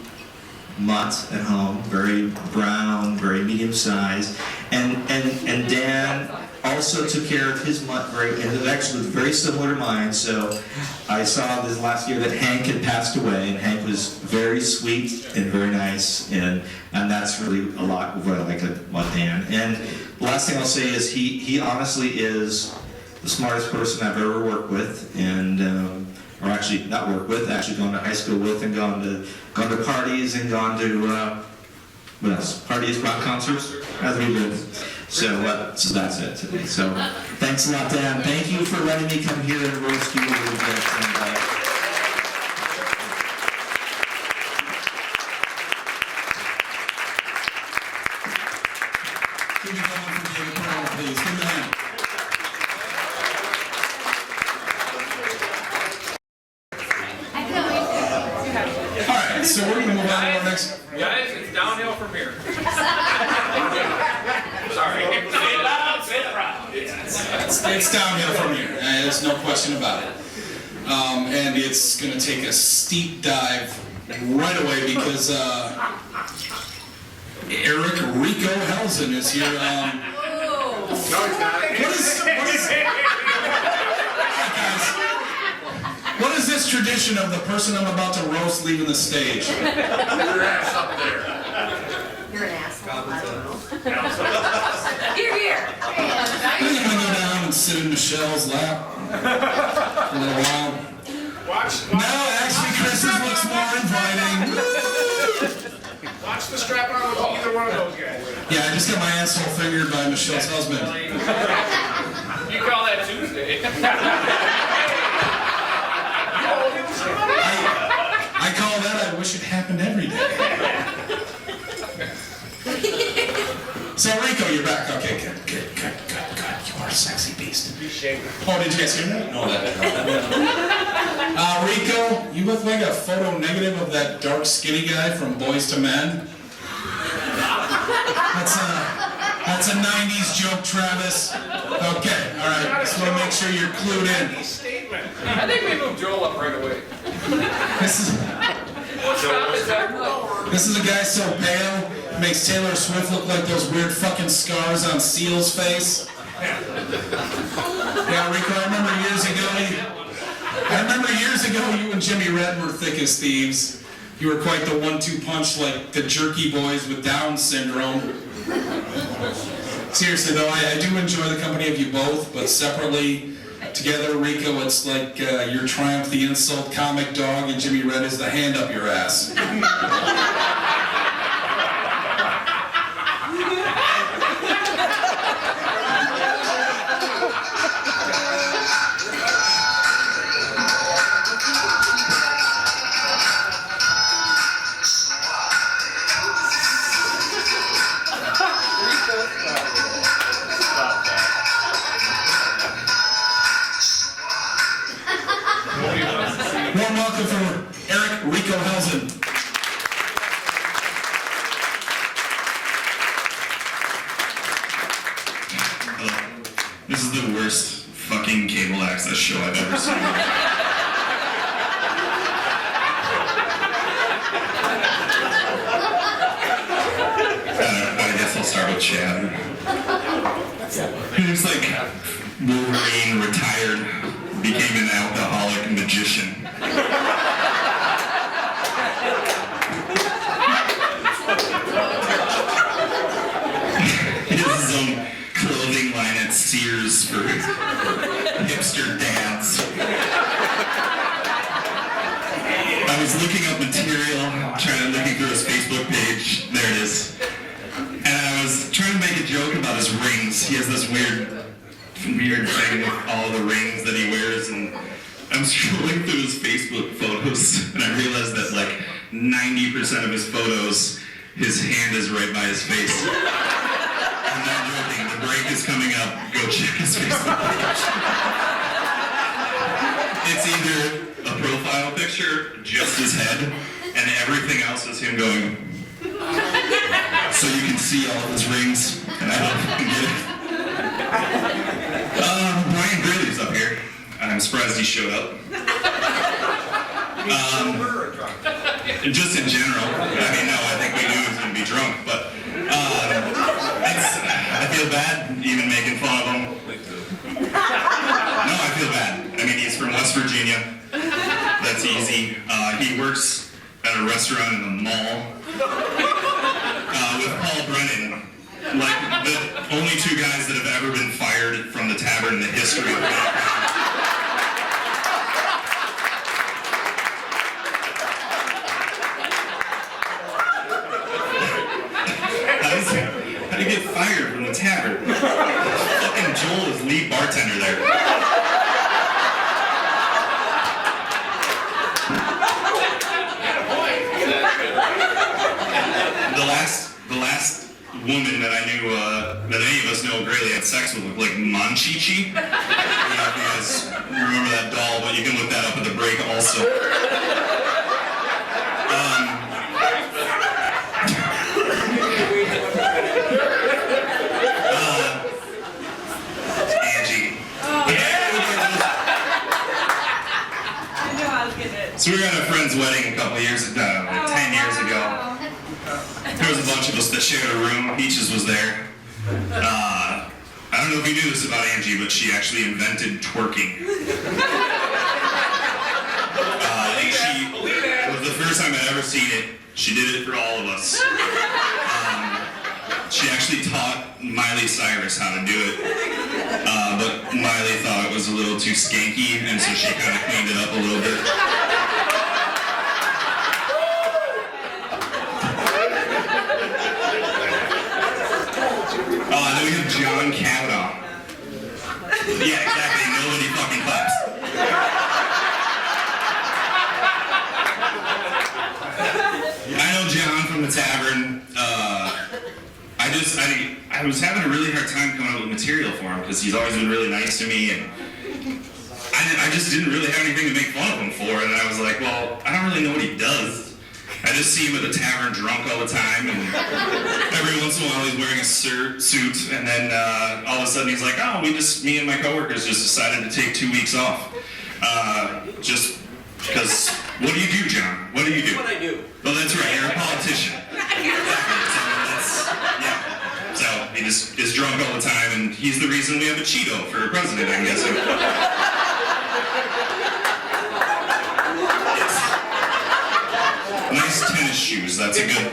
H: mutt at home, very brown, very medium sized, and Dan also took care of his mutt and it actually was very similar to mine. So I saw this last year that Hank had passed away, and Hank was very sweet and very nice, and that's really a lot of what I like about Dan. And the last thing I'll say is he honestly is the smartest person I've ever worked with, and or actually not work with, actually gone to high school with, and gone to parties and gone to what else? Parties, rock concerts, as we do. So that's it today. So thanks a lot, Dan. Thank you for letting me come here and roast you a little bit. And,
A: Give me one for David Perona, please. Give me a hand. All right, so we're going to move on to our next.
B: Guys, it's downhill from here. Sorry.
A: It's downhill from here. There's no question about it. And it's going to take a steep dive right away because Eric Rico Hellzen is here. What is this tradition of the person I'm about to roast leaving the stage?
E: You're an asshole. I don't know. Here.
A: I'm going to go down and sit in Michelle's lap for a little while. No, actually, Chris's looks more inviting.
C: Watch the strap on with either one of those guys.
A: Yeah, I just got my asshole fingered by Michelle's husband.
B: You call that Tuesday.
A: I call that I wish it happened every day. So Rico, you're back. Okay, good. You are a sexy beast. Oh, did you guys hear that? No, that. Rico, you look like a photo negative of that dark skinny guy from Boys to Men. That's a 90s joke, Travis. Okay, all right. Just want to make sure you're clued in.
B: I think we moved Joel up right away.
A: This is a guy so pale, makes Taylor Swift look like those weird fucking scars on Seal's face. Yeah, Rico, I remember years ago you and Jimmy Redden were thick as thieves. You were quite the 1-2 punch like the jerky boys with Down syndrome. Seriously though, I do enjoy the company of you both, but separately, together, Rico, it's like you're Triumph the Insult comic dog and Jimmy Red is the hand up your ass. Warm welcome for Eric Rico Hellzen.
I: This is the worst fucking cable access show I've ever seen. I guess I'll start with Chad. He was like Wolverine, retired, became an alcoholic magician. He has his own clothing line at Sears for hipster dads. I was looking up material, looking through his Facebook page. There it is. And I was trying to make a joke about his rings. He has this weird thing with all the rings that he wears, and I'm scrolling through his Facebook photos, and I realized that like 90% of his photos, his hand is right by his face. I'm not joking. The break is coming up. Go check his Facebook page. It's either a profile picture, just his head, and everything else is him going. So you can see all of his rings, and I don't fucking get it. Bryan Graley's up here. I'm surprised he showed up. Just in general. I mean, no, I think we knew he was going to be drunk, but I feel bad even making fun of him. No, I feel bad. I mean, he's from West Virginia. That's easy. He works at a restaurant in the mall with Paul Brennan. Like the only two guys that have ever been fired from the tavern in the history of mankind. How'd he get fired from the tavern? Fucking Joel is lead bartender there. The last woman that I knew, that any of us know Graley had sex with looked like Monchichi. I don't know if you guys remember that doll, but you can look that up at the break also. Angie. So we were at a friend's wedding a couple years ago, like 10 years ago. There was a bunch of us that shared a room. Peaches was there. I don't know if you knew this about Angie, but she actually invented twerking. It was the first time I'd ever seen it. She did it for all of us. She actually taught Miley Cyrus how to do it. But Miley thought it was a little too skanky, and so she kind of cleaned it up a little bit. Then we have John Kavanagh. Yeah, exactly. Nobody fucking claps. I know John from the tavern. I was having a really hard time coming up with material for him because he's always been really nice to me, and I just didn't really have anything to make fun of him for. And I was like, well, I don't really know what he does. I just see him at the tavern drunk all the time, and every once in a while he's wearing a suit, and then all of a sudden he's like, oh, me and my coworkers just decided to take 2 weeks off. Just because, what do you do, John? What do you do?
C: What I do.
I: Well, that's right, you're a politician. So he just is drunk all the time, and he's the reason we have a Cheeto for president, I'm guessing. Nice tennis shoes. That's a good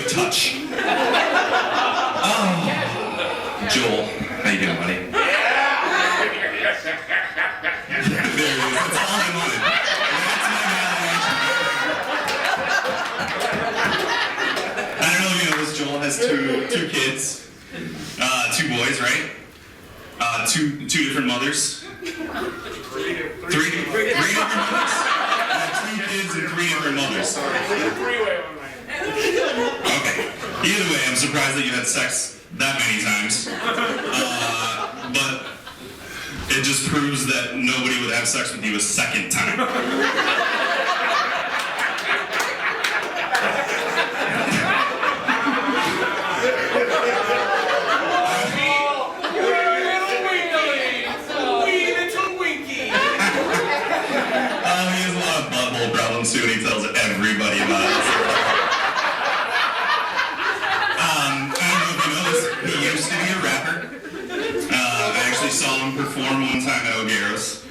I: touch. Oh, Joel, how you doing, buddy? There it is. That's all I wanted. That's my validation. I don't know if you know this. Joel has two kids, 2 boys, right? Two different mothers. Three different mothers. 2 kids and 3 different mothers. Okay. Either way, I'm surprised that you had sex that many times. But it just proves that nobody would have sex with you a second time. Too, and he tells everybody about it. I don't know if you know this, he used to be a rapper. I actually saw him perform one time at O'Gara's.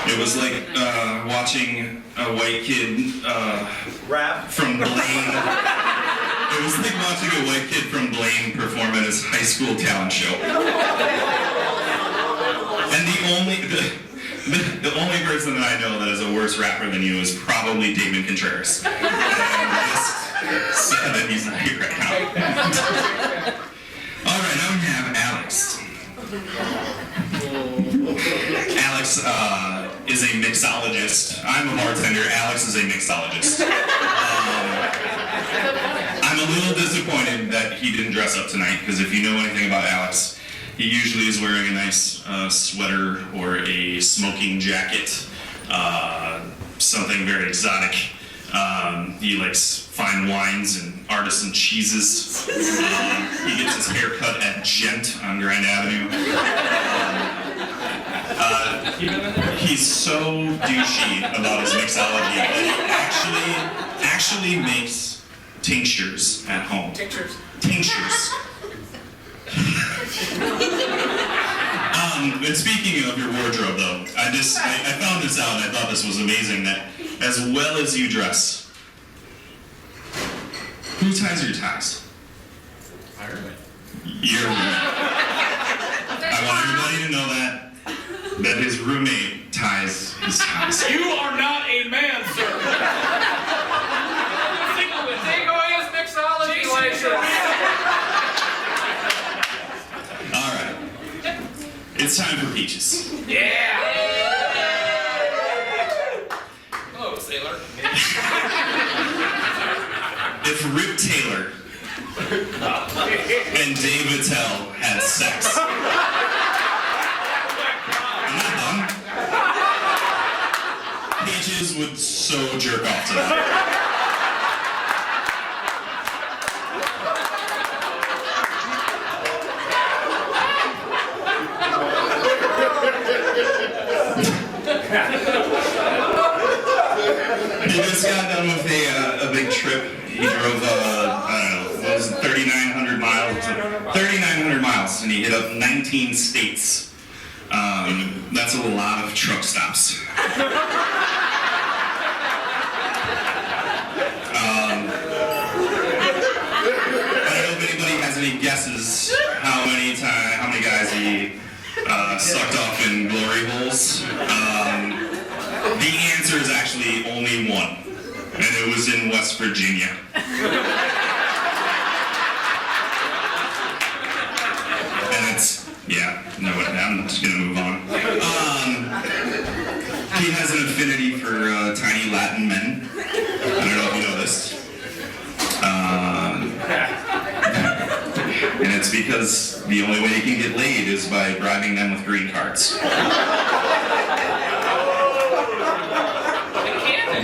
I: It was like watching a white kid
G: Rap
I: from Blaine. It was like watching a white kid from Blaine perform at his high school talent show. And the only person that I know that is a worse rapper than you is probably Damon Contreras. And I'm just sad that he's not here right now. All right, now we have Alex. Alex is a mixologist. I'm a bartender. Alex is a mixologist. I'm a little disappointed that he didn't dress up tonight, because if you know anything about Alex, he usually is wearing a nice sweater or a smoking jacket, something very exotic. He likes fine wines and artisan cheeses. He gets his hair cut at Gent on Grand Avenue. He's so douchey about his mixology that he actually makes tinctures at home. Tinctures. And speaking of your wardrobe, though, I found this out and I thought this was amazing, that as well as you dress, who ties your ties?
D: My roommate.
I: Your roommate. I want everybody to know that his roommate ties his ties.
B: You are not a man, sir. Take away his mixology license.
I: It's time for Peaches.
B: Yeah! Hello, sailor.
I: If Rip Taylor and Dave Attell had sex. I'm not done. Peaches would so jerk off to that. He just got done with a big trip. He drove, I don't know, what was it, 3,900 miles? 3,900 miles, and he hit up 19 states. That's a lot of truck stops. I don't know if anybody has any guesses how many guys he sucked off in glory holes. The answer is actually only one, and it was in West Virginia. And it's, I'm just gonna move on. He has an affinity for tiny Latin men. I don't know if you know this. And it's because the only way he can get laid is by bribing them with green cards.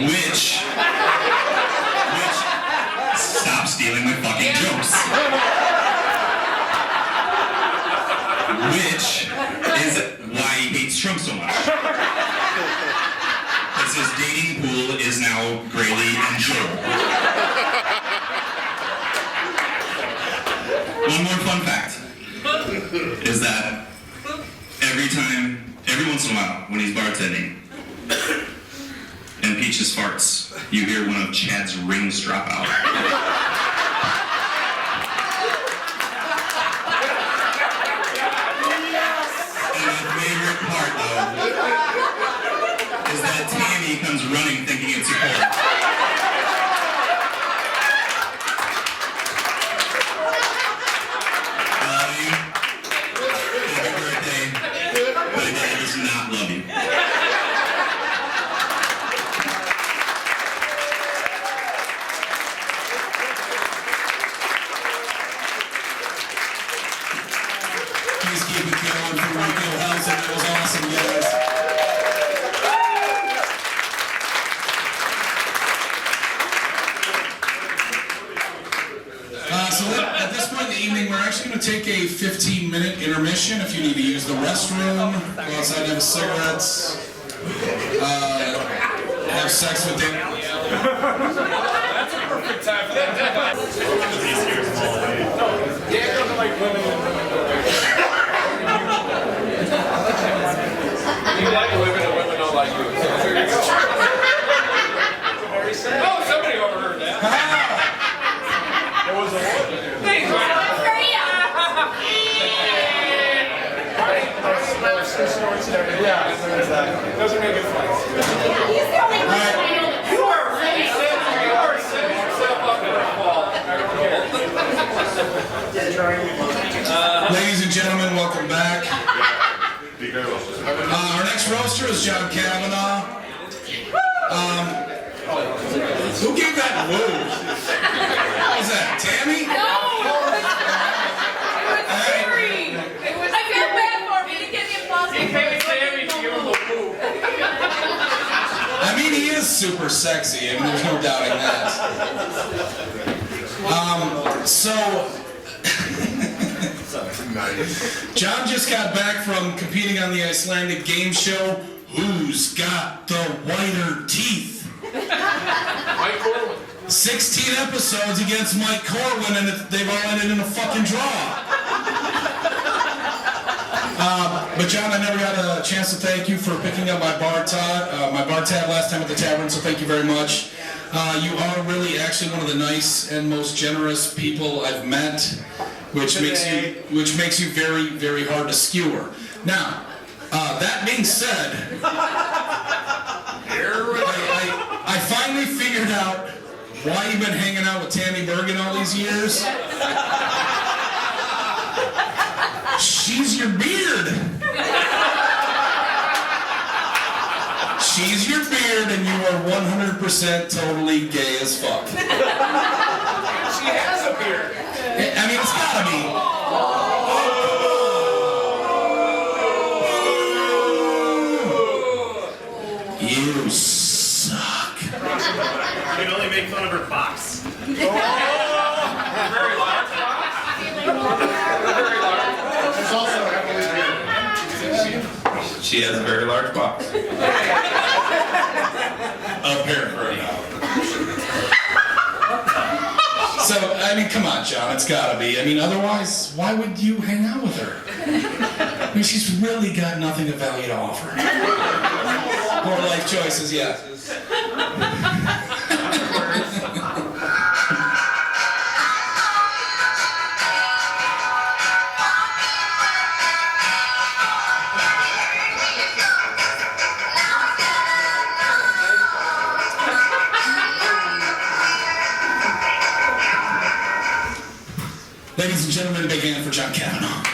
I: Which, stop stealing my fucking jokes. Which is why he hates Trump so much. Because his dating pool is now Graley and Joel. One more fun fact is that every once in a while when he's bartending, and Peaches farts, you hear one of Chad's rings drop out. And my favorite part, though, is that Tammy comes running thinking it's a cold. I love you. Happy birthday. My dad does not love you.
A: Please keep it going for Rico Hellzen. That was awesome, guys. At this point in the evening, we're actually going to take a 15-minute intermission. If you need to use the restroom, go outside and have cigarettes, have sex with them.
B: That's a perfect time for that. Yeah, it doesn't like women. You like women and women don't like you. Oh, somebody overheard that. It was a woman. Thanks, man. Yeah, exactly. Those are good flights. You are really setting yourself up in a fall.
A: Ladies and gentlemen, welcome back. Our next roaster is John Kavanagh. Who gave that woo? What was that, Tammy?
E: No! It was Terry! I feel bad for me to get him positive.
B: He paid Tammy to give him the woo.
A: I mean, he is super sexy, and there's no doubting that. John just got back from competing on the Icelandic game show, Who's Got the Whiter Teeth?
B: Mike Corwin.
A: 16 episodes against Mike Corwin, and they've all ended in a fucking draw. But John, I never got a chance to thank you for picking up my bar tab last time at the tavern, so thank you very much. You are really actually one of the nice and most generous people I've met, which makes you very, very hard to skewer. Now, that being said, I finally figured out why you've been hanging out with Tammy Bergen all these years. She's your beard. She's your beard, and you are 100% totally gay as fuck.
B: She has a beard.
A: I mean, it's gotta be. You suck.
C: You can only make fun of her box.
B: Very large box. Very large.
C: She's also heavily
D: She has a very large box.
A: Up here for an hour. So, I mean, come on, John, it's gotta be. I mean, otherwise, why would you hang out with her? I mean, she's really got nothing of value to offer. Poor life choices, yeah. Ladies and gentlemen, big hand for John Kavanagh.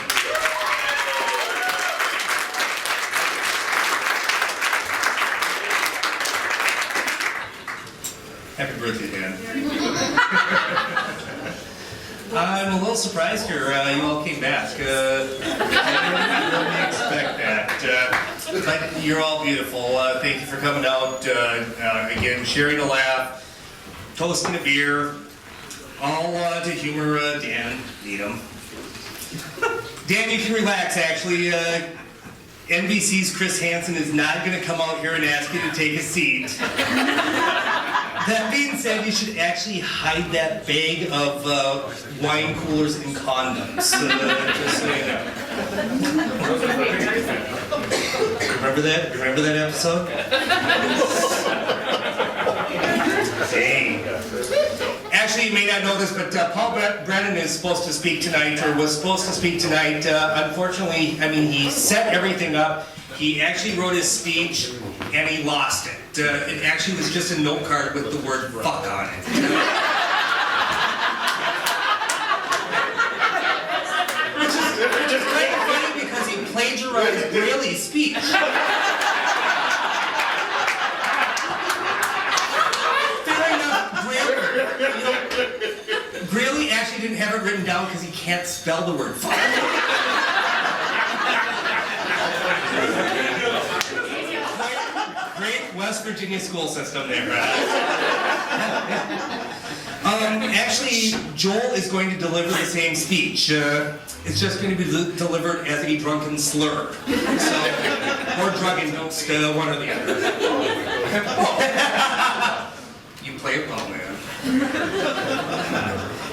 H: Happy birthday, Dan.
J: I'm a little surprised you all came back. I didn't really expect that. But you're all beautiful. Thank you for coming out. Again, sharing a laugh, toasting a beer, all to humor Dan, Needham. Dan, you can relax, actually. NBC's Chris Hansen is not going to come out here and ask you to take a seat. That being said, you should actually hide that bag of wine coolers and condoms. Just so you know. Remember that? Remember that episode? Hey. Actually, you may not know this, but Paul Brennan is supposed to speak tonight, or was supposed to speak tonight. Unfortunately, I mean, he set everything up. He actually wrote his speech, and he lost it. It actually was just a note card with the word fuck on it. Which is kind of funny because he plagiarized Graley's speech. Graley actually didn't have it written down because he can't spell the word fuck. Great West Virginia school system there. Actually, Joel is going to deliver the same speech. It's just going to be delivered as a drunken slur. So, or drug-induced, one or the other. You play it well, man.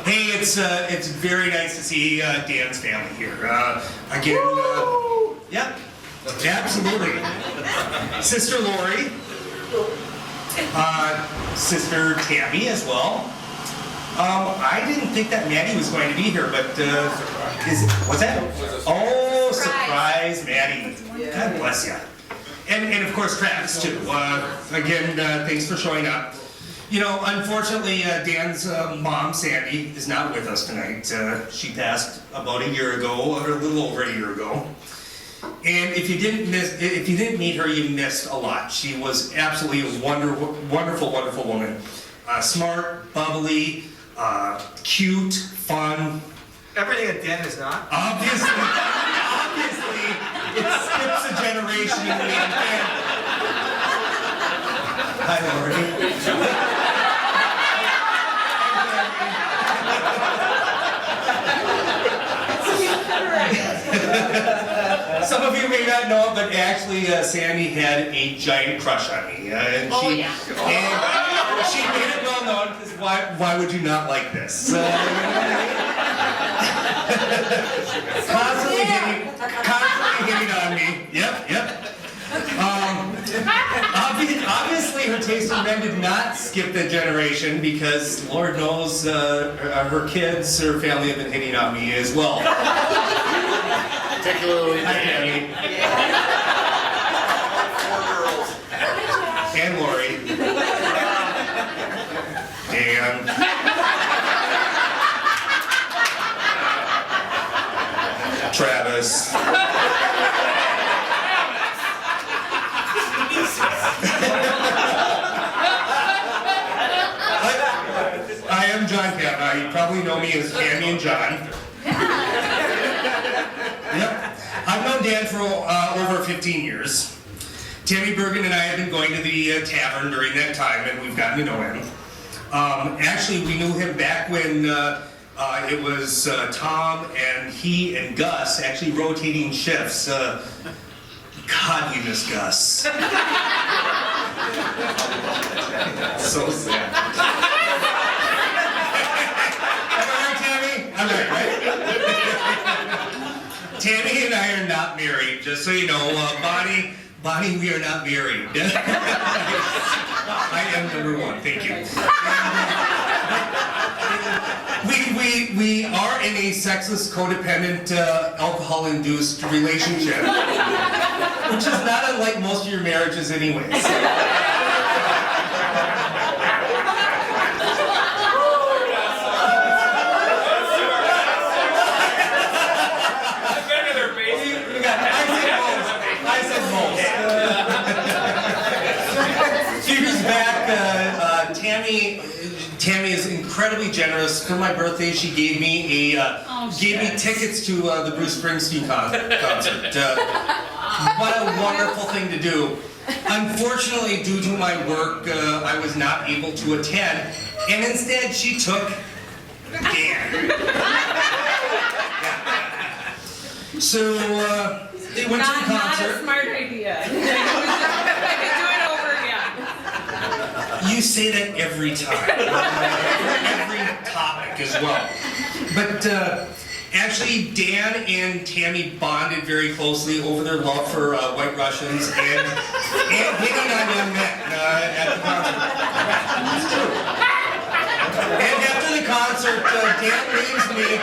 J: Hey, it's very nice to see Dan's family here. Again, yeah, absolutely. Sister Lori, Sister Tammy as well. I didn't think that Maddie was going to be here, but what's that? Oh, surprise, Maddie. God bless you. And of course, Travis too. Again, thanks for showing up. You know, unfortunately, Dan's mom, Sandy, is not with us tonight. She passed about a year ago, or a little over a year ago. And if you didn't meet her, you missed a lot. She was absolutely a wonderful, wonderful woman. Smart, bubbly, cute, fun.
G: Everything that Dan is not.
H: Obviously, it skips a generation in the main family. Hi, Lori. Some of you may not know it, but actually Sandy had a giant crush on me. And she made it well known, because why would you not like this? Constantly hitting on me. Yep. Obviously her taste in men did not skip the generation, because Lord knows her kids, her family have been hitting on me as well.
C: particularly
H: Danny.
C: 4 girls.
H: And Lori. Dan.
J: Travis. I am John Kavanagh. You probably know me as Tammy and John. Yep. I've known Dan for over 15 years. Tammy Bergen and I have been going to the tavern during that time, and we've gotten to know him. Actually, we knew him back when it was Tom and he and Gus actually rotating shifts. God, we miss Gus. So sad. Am I right, Tammy? I'm right, right? Tammy and I are not married, just so you know. Bonnie, we are not married. I am number one, thank you. We are in a sexless, codependent, alcohol-induced relationship, which is not unlike most of your marriages anyways. I said most. Years back, Tammy is incredibly generous. For my birthday, she gave me tickets to the Bruce Springsteen concert. What a wonderful thing to do. Unfortunately, due to my work, I was not able to attend, and instead she took Dan. So they went to the concert.
E: Not a smart idea. I could do it over again.
J: You say that every time, every topic as well. But actually, Dan and Tammy bonded very closely over their love for White Russians and hitting on young men at the concert. It's true. And after the concert, Dan leaves me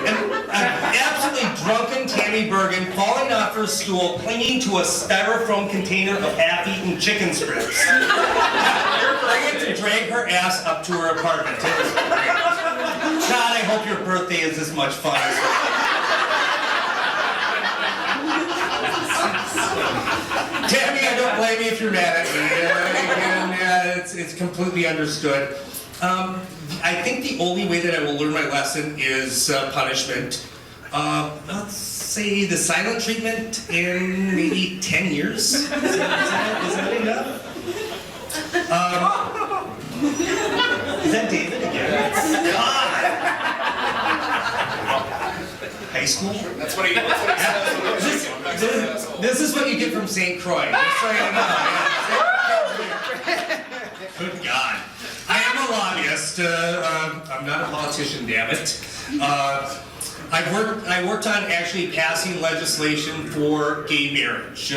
J: and an absolutely drunken Tammy Bergen falling off her stool, clinging to a styrofoam container of half-eaten chicken strips. I get to drag her ass up to her apartment. It was great. God, I hope your birthday is as much fun as mine. Tammy, I don't blame you if you're mad at me. It's completely understood. I think the only way that I will learn my lesson is punishment. Let's say the silent treatment in maybe 10 years. Is that enough? Is that David again? God! High school?
B: That's what he says.
J: This is what you get from St. Croix. Just so you know. Good God. I am a lobbyist. I'm not a politician, damn it. I worked on actually passing legislation for gay marriage.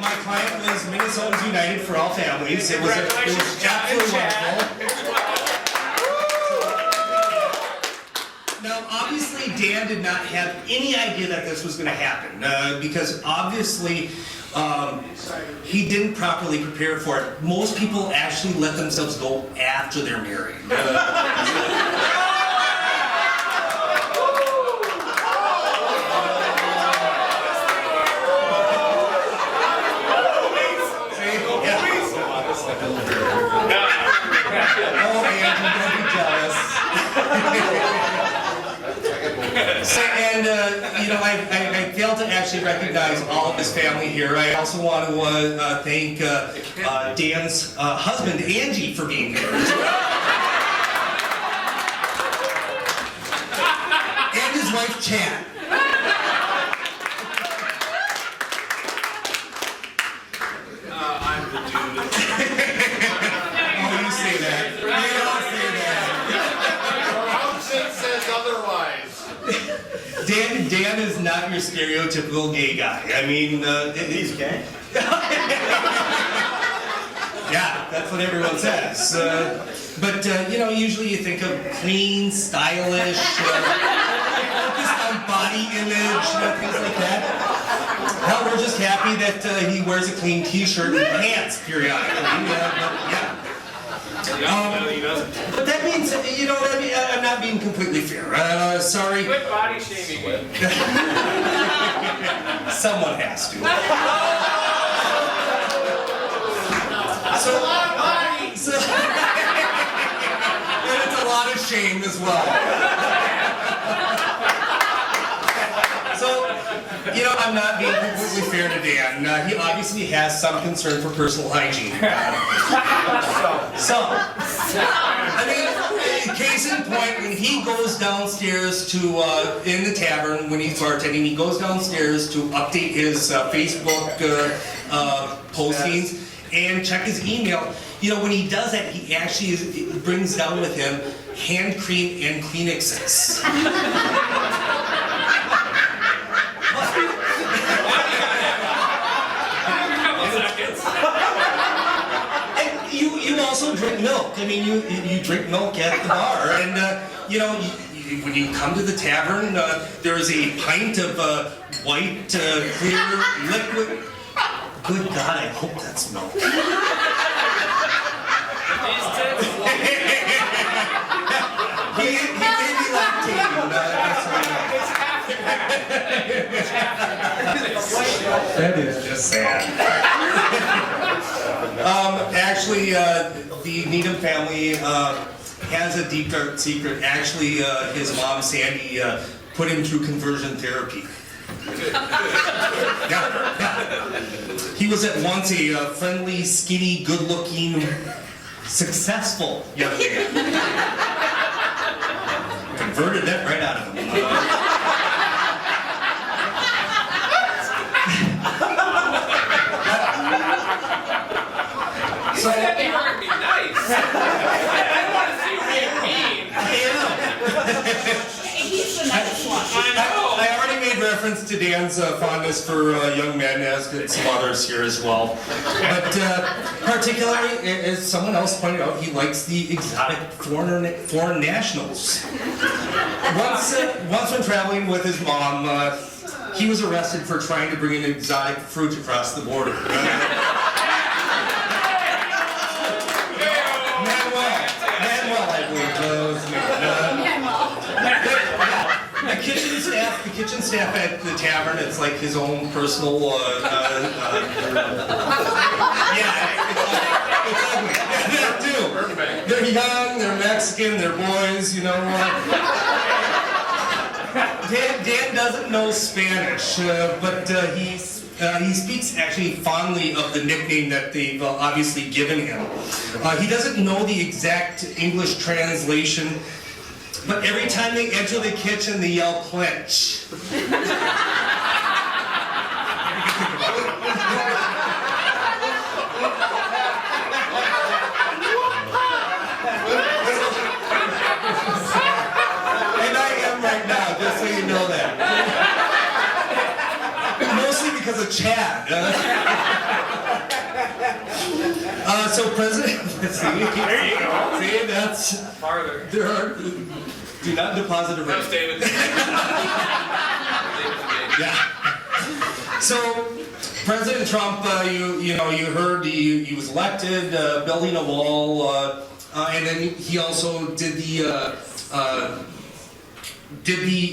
J: My client was Minnesotans United for All Families. It was absolutely wonderful. Now, obviously, Dan did not have any idea that this was going to happen because obviously he didn't properly prepare for it. Most people actually let themselves go after they're married. Oh, Andrew, don't be jealous. And I failed to actually recognize all of his family here. I also want to thank Dan's husband, Angie, for being here. And his wife, Chad.
C: I'm the dude.
J: Oh, you say that. You all say that.
C: Hellzen says otherwise.
J: Dan is not your stereotypical gay guy. I mean,
G: He's gay.
J: yeah, that's what everyone says. But usually you think of clean, stylish, focused on body image, things like that. Hell, we're just happy that he wears a clean T-shirt and pants periodically. Yeah.
C: No, he doesn't.
J: But that means, I'm not being completely fair. Sorry.
B: Quit body shaming me.
J: Someone has to. So, and it's a lot of shame as well. So, I'm not being completely fair to Dan. He obviously has some concern for personal hygiene. Case in point, when he goes downstairs to, in the tavern, when he's bartending, he goes downstairs to update his Facebook postings and check his email. When he does that, he actually brings down with him hand cream and Kleenexes. You also drink milk. You drink milk at the bar, and when you come to the tavern, there is a pint of white, clear liquid. Good God, I hope that's milk. He may be lactating. That is just sad. Actually, the Needham family has a deep dark secret. Actually, his mom, Sandy, put him through conversion therapy. Yeah. He was at once a friendly, skinny, good-looking, successful young man. Converted that right out of him.
B: So that be hurt me nice. I don't want to see you being mean.
E: He's the nice one.
J: I already made reference to Dan's fondness for young men, as did some others here as well. But particularly, as someone else pointed out, he likes the exotic foreign nationals. Once when traveling with his mom, he was arrested for trying to bring an exotic fruit across the border. The kitchen staff at the tavern, it's like his own personal, yeah, it's ugly. Yeah, they do. They're young, they're Mexican, they're boys, Dan doesn't know Spanish, but he speaks actually fondly of the nickname that they've obviously given him. He doesn't know the exact English translation, but every time they enter the kitchen, they yell, "Clench." And I am right now, just so you know that. Mostly because of Chad. So President, see, there you go. See, that's
B: Farther.
J: there are. Do not deposit a
B: That was
J: ring.
B: David.
J: Yeah. So, President Trump, you heard he was elected, building a wall, and then he also did the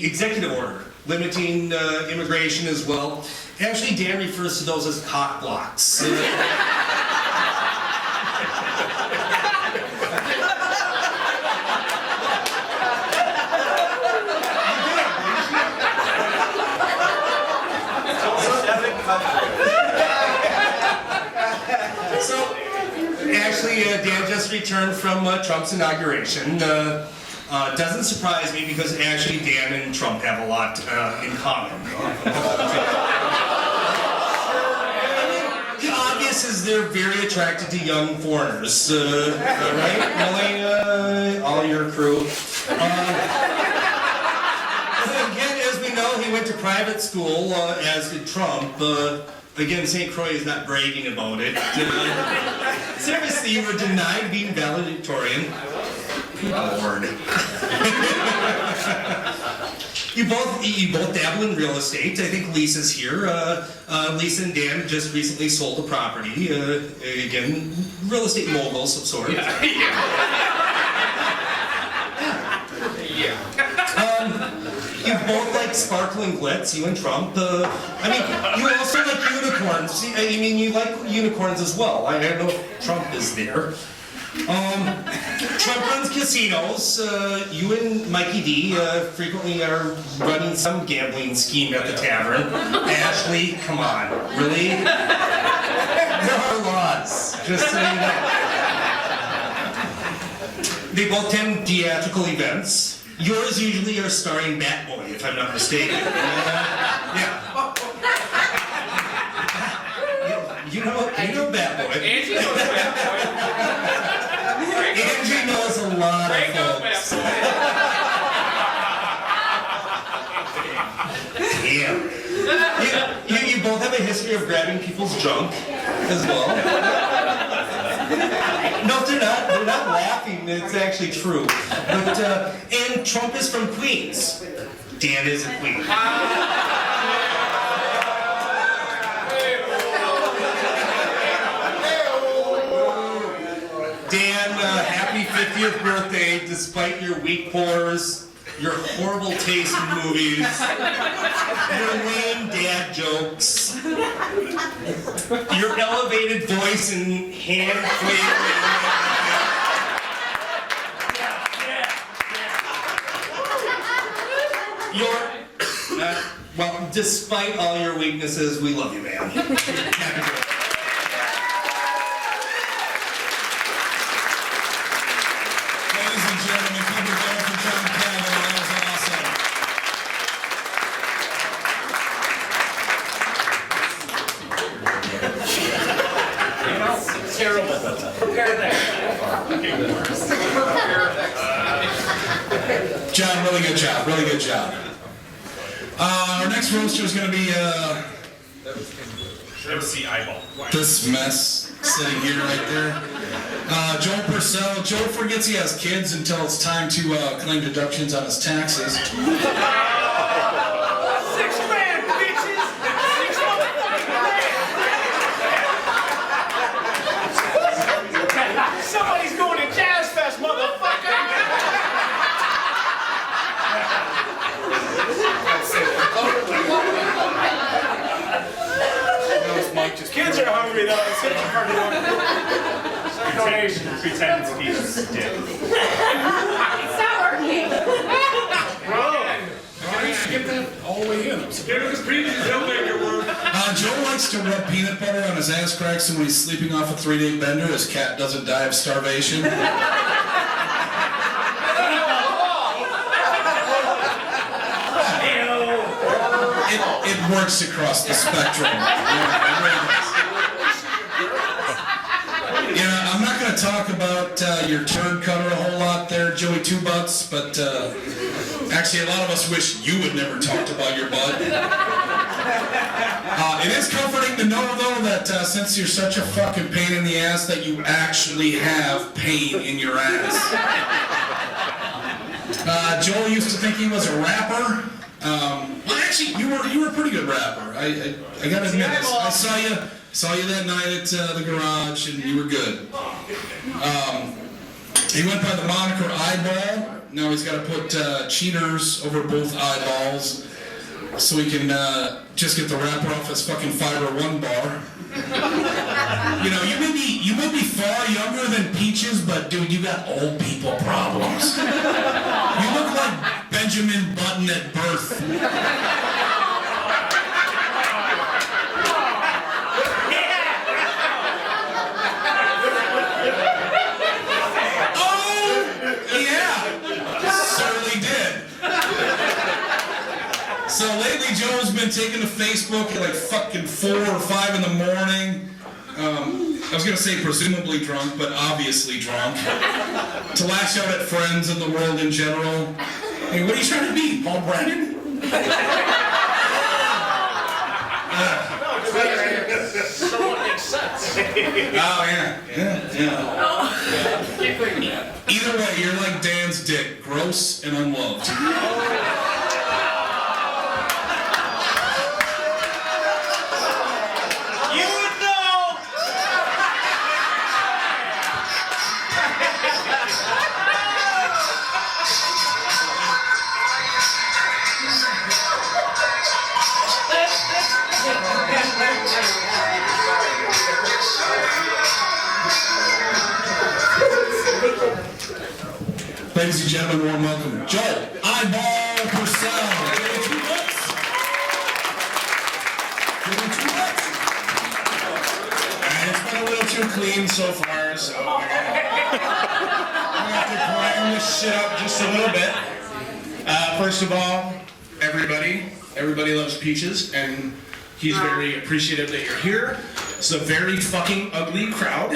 J: executive order limiting immigration as well. Actually, Dan refers to those as cock blocks. Actually, Dan just returned from Trump's inauguration. Doesn't surprise me because actually Dan and Trump have a lot in common. The obvious is they're very attracted to young foreigners, right? Melania, all your crew. Again, as we know, he went to private school, as did Trump. Again, St. Croix is not bragging about it. Seriously, you were denied being valedictorian. Lord. You both dabble in real estate. I think Lisa's here. Lisa and Dan just recently sold a property. Again, real estate moguls of sorts. You both like sparkling glitz, you and Trump. I mean, you also like unicorns. I mean, you like unicorns as well. I don't know if Trump is there. Trump runs casinos. You and Mikey D frequently are running some gambling scheme at the tavern. Ashley, come on, really? There are laws, just so you know. They both attend theatrical events. Yours usually are starring Batboy, if I'm not mistaken. Yeah. You know Batboy.
B: Angie knows Batboy.
J: Angie knows a lot of folks. Damn. You both have a history of grabbing people's junk as well. No, they're not. They're not laughing. It's actually true. But and Trump is from Queens. Dan is a Queen. Dan, happy 50th birthday, despite your weak pores, your horrible taste in movies, your lame dad jokes, your elevated voice and hand flailing. Well, despite all your weaknesses, we love you, man. Happy birthday.
A: Ladies and gentlemen, keep it going for John Kavanagh. That was awesome.
C: Terrible.
A: John, really good job. Really good job. Our next roaster is going to be
C: MC Eyeball.
A: this mess sitting here right there. Joe Purcell. Joe forgets he has kids until it's time to claim deductions on his taxes.
C: 6 grand, bitches! 6 motherfucking Somebody's going to Jazz Fest, motherfucker! Kids are hungry though. It's such a party. Donations. Pretend it's dead.
E: It's not working.
A: Get that all the way in. Joe likes to rub peanut butter on his ass cracks, so when he's sleeping off a 3-day bender, his cat doesn't die of starvation. It works across the spectrum. Yeah, I'm not going to talk about your turd cutter a whole lot there, Joey Two Butts, but actually a lot of us wish you had never talked about your butt. It is comforting to know, though, that since you're such a fucking pain in the ass, that you actually have pain in your ass. Joel used to think he was a rapper. Well, actually, you were a pretty good rapper. I gotta admit this. I saw you that night at the garage, and you were good. He went by the moniker Eyeball. Now he's got to put cheaters over both eyeballs, so he can just get the wrapper off his fucking Fiber One bar. You know, you may be far younger than Peaches, but dude, you got old people problems. You look like Benjamin Button at birth. Oh, yeah, certainly did. So lately, Joe's been taking to Facebook at like fucking 4 or 5 in the morning. I was gonna say presumably drunk, but obviously drunk, to lash out at friends and the world in general. Hey, what are you trying to be, Paul Brennan?
C: Someone makes sense.
A: Oh yeah. Either way, you're like Dan's dick, gross and unloved. Ladies and gentlemen, warm welcome, Joel Eyeball Purcell. Give him 2 bucks. Give him 2 bucks. Alright, it's been a little too clean so far, so I'm gonna have to grind this shit up just a little bit. First of all, everybody loves Peaches, and he's very appreciative that you're here. It's a very fucking ugly crowd.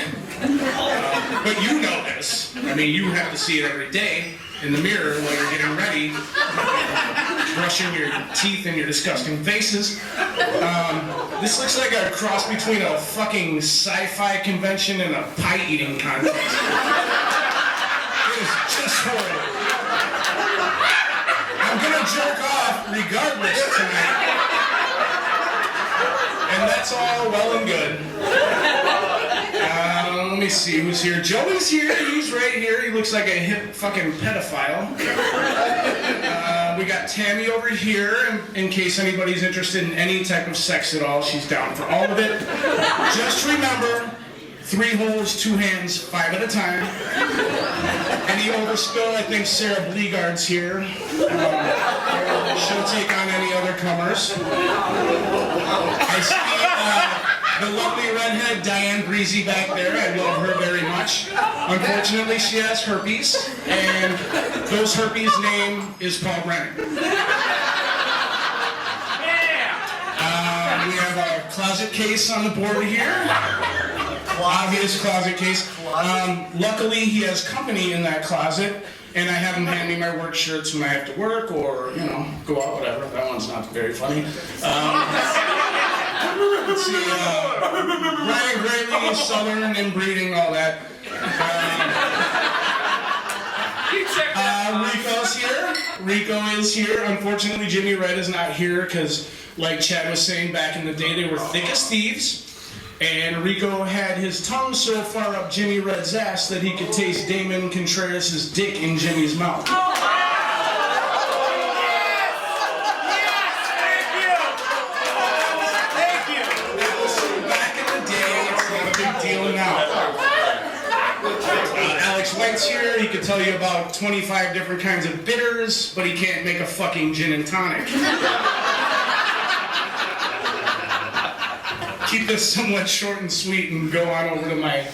A: But you know this. I mean, you have to see it every day in the mirror while you're getting ready, brushing your teeth and your disgusting faces. This looks like a cross between a fucking sci-fi convention and a pie eating contest. It is just horrible. I'm gonna jerk off regardless tonight. And that's all well and good. Let me see who's here. Joey's here. He's right here. He looks like a hip fucking pedophile. We got Tammy over here. In case anybody's interested in any type of sex at all, she's down for all of it. Just remember, 3 holes, 2 hands, 5 at a time. Any overspill, I think Sarah Bleegard's here. She'll take on any other comers. I see the lovely redhead Diane Breezy back there. I love her very much. Unfortunately, she has herpes, and those herpes' name is Paul Brennan. We have a closet case on the board here. Obvious closet case. Luckily, he has company in that closet, and I have him hand me my work shirts when I have to work or, you know, go out, whatever. That one's not very funny. Let's see, Bryan Graley, Southern inbreeding, all that. Rico's here. Rico is here. Unfortunately, Jimmy Red is not here because, like Chad was saying, back in the day, they were thick as thieves. And Rico had his tongue so far up Jimmy Red's ass that he could taste Damon Contreras' dick in Jimmy's mouth. Alex White's here. He could tell you about 25 different kinds of bitters, but he can't make a fucking gin and tonic. Keep this somewhat short and sweet and go on over to my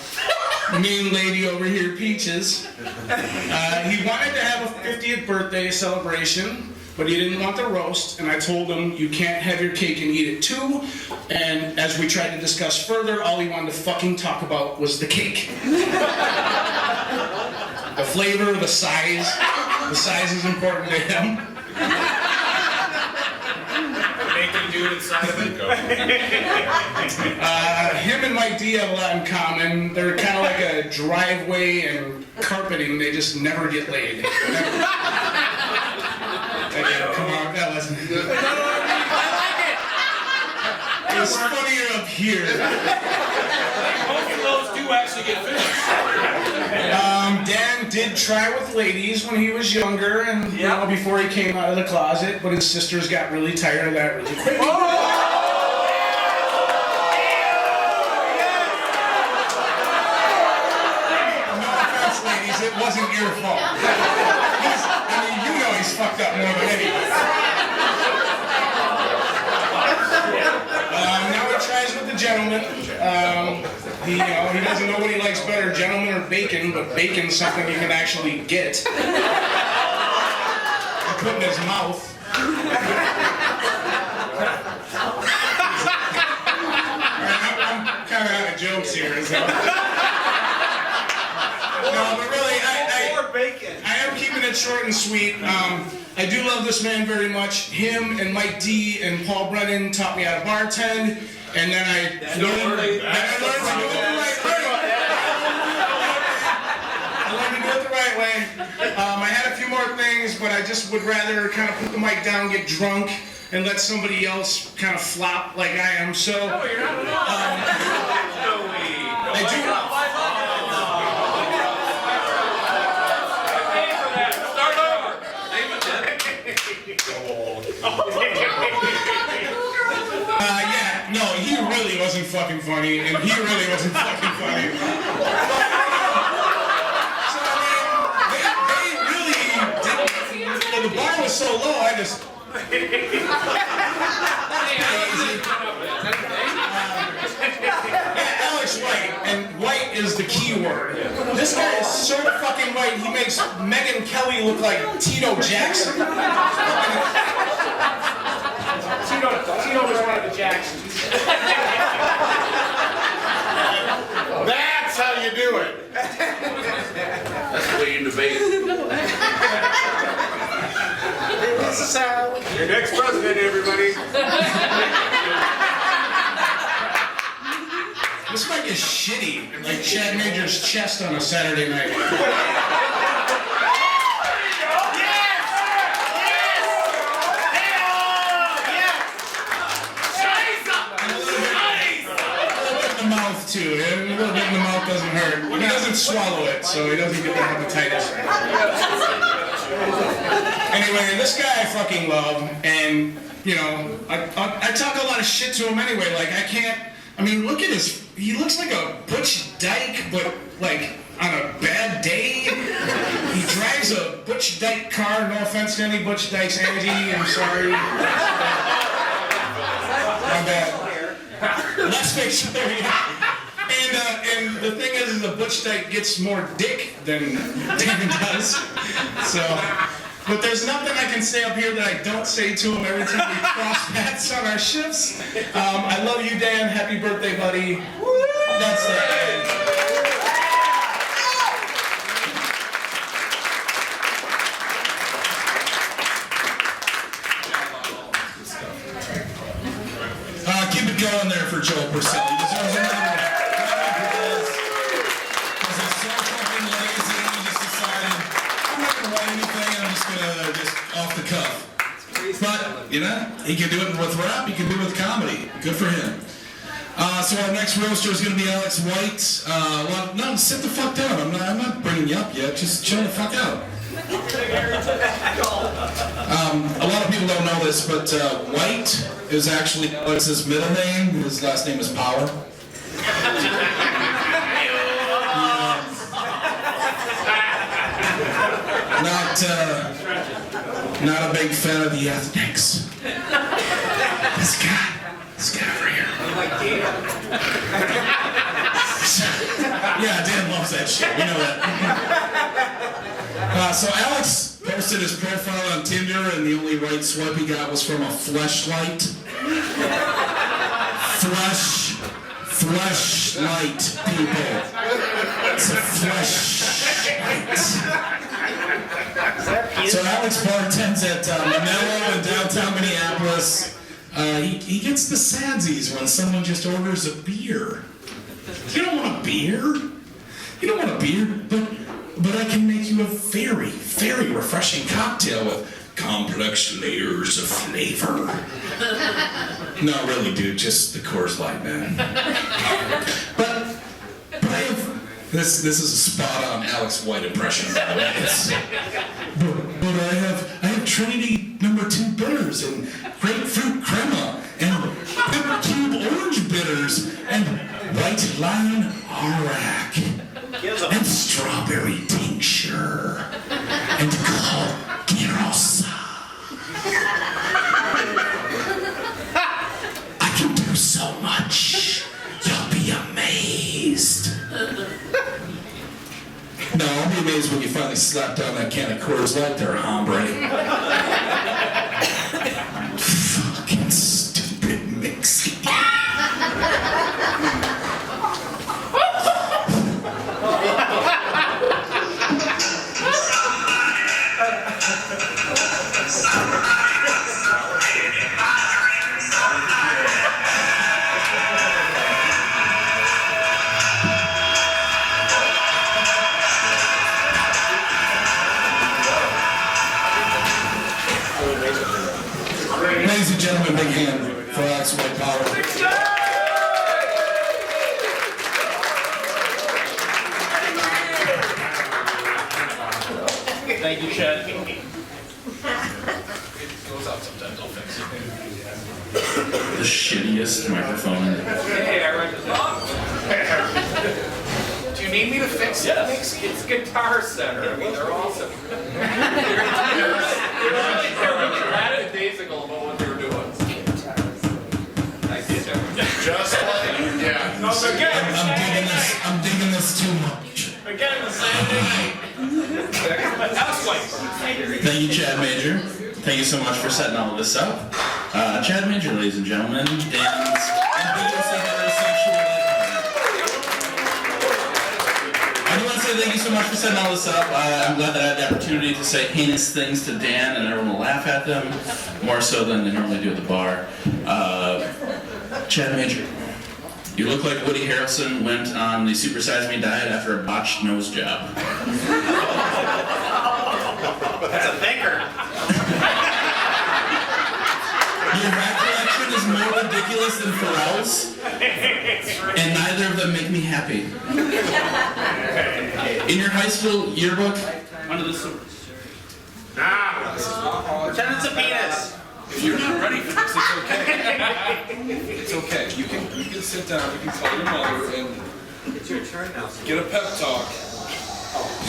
A: main lady over here, Peaches. He wanted to have a 50th birthday celebration, but he didn't want the roast, and I told him you can't have your cake and eat it too. And as we tried to discuss further, all he wanted to fucking talk about was the cake. The flavor, the size. The size is important to him.
B: Naked dude inside of it.
A: Him and Mike D have a lot in common. They're kind of like a driveway and carpeting. They just never get laid. Never. Come on, that wasn't good. It was funnier up here.
C: Both of those do actually get finished.
A: Dan did try with ladies when he was younger and you know, before he came out of the closet, but his sisters got really tired of that really quick. No offense, ladies, it wasn't your fault. I mean, you know he's fucked up more than anybody. Now he tries with the gentleman. He doesn't know what he likes better, gentleman or bacon, but bacon's something you can actually get. And put in his mouth. I'm kind of out of jokes here, so. No, but really, I am keeping it short and sweet. I do love this man very much. Him and Mike D and Paul Brennan taught me how to bartend, and then I learned to do it the right way. I had a few more things, but I just would rather kind of put the mic down, get drunk, and let somebody else kind of flop like I am. So,
B: No, you're not at all.
A: I do. No, he really wasn't fucking funny, and he really wasn't fucking funny. So, I mean, they really
C: was so low, I just. Alex White, and white is the key word. This guy is so fucking white, he makes Megyn Kelly look like Tito Jackson.
G: Tito was one of the Jacksons.
C: That's how you do it.
B: That's the way you debate.
G: Your next president, everybody.
C: This mic is shitty, like Chad Major's chest on a Saturday night. Mouth too. A little bit in the mouth doesn't hurt. He doesn't swallow it, so he doesn't get the hepatitis. Anyway, this guy I fucking love, and you know, I talk a lot of shit to him anyway. Like I mean, look at his. He looks like a Butch Dyke, but like on a bad day. He drives a Butch Dyke car. No offense to any Butch Dykes, Angie. I'm sorry. My bad. Let's make sure. And the thing is the Butch Dyke gets more dick than Dan does. So, but there's nothing I can say up here that I don't say to him every time we cross paths on our shifts. I love you, Dan. Happy birthday, buddy. That's it. Keep it going there for Joel Purcell. He deserves another one. Because he's so fucking lazy, he just decided, I'm not going to write anything, I'm just going to just off the cuff. But, you know, he can do it with rap, he can do it with comedy. Good for him. So our next roaster is going to be Alex White. Well, no, sit the fuck down. I'm not bringing you up yet. Just chill the fuck out. A lot of people don't know this, but White is actually Alex's middle name. His last name is Power. Not a big fan of the ethnics. This guy over here. Yeah, Dan loves that shit. We know that. So Alex posted his profile on Tinder, and the only right swipe he got was from a fleshlight. Fleshlight, people. It's a fleshlight. So Alex bartends at Manila in downtown Minneapolis. He gets the sadsies when someone just orders a beer. You don't want a beer. You don't want a beer, but I can make you a very, very refreshing cocktail with complex layers of flavor. No, really, dude, just the Coors Light, man. But I have this is a spot-on Alex White impression. But I have Trinity #2 bitters and grapefruit crema and pepper cube orange bitters and white lion arak and strawberry tincture and Girosa. I can do so much. You'll be amazed. No, I'll be amazed when you finally slap down that can of Coors Light there, hombre. Fucking stupid Mexican. Ladies and gentlemen, big hand for Alex White Power. Thank you, Chad.
B: It goes out sometimes, I'll fix it.
I: The shittiest microphone.
B: Hey, I read this off. Do you need me to fix it? Yes. It's Guitar Center. I mean, they're awesome. really lackadaisical about what they were doing.
K: Just like, yeah.
G: No, but again,
C: I'm digging this too much.
G: again, the Saturday night. Housewife.
C: Thank you, Chad Major. Thank you so much for setting all of this up. Chad Major, ladies and gentlemen, Dan's ambiguously heterosexual. I do want to say thank you so much for setting all this up. I'm glad that I had the opportunity to say heinous things to Dan and everyone will laugh at them, more so than they normally do at the bar. Chad Major, you look like Woody Harrelson went on the Super Size Me diet after a botched nose job.
J: That's a thinker.
C: Your rap collection is more ridiculous than Pharrell's, and neither of them make me happy. In your high school yearbook,
B: Under the super.
J: Pretend it's a penis.
D: If you're not ready for this, it's okay. It's okay. You can sit down, you can call your mother and get a pep talk.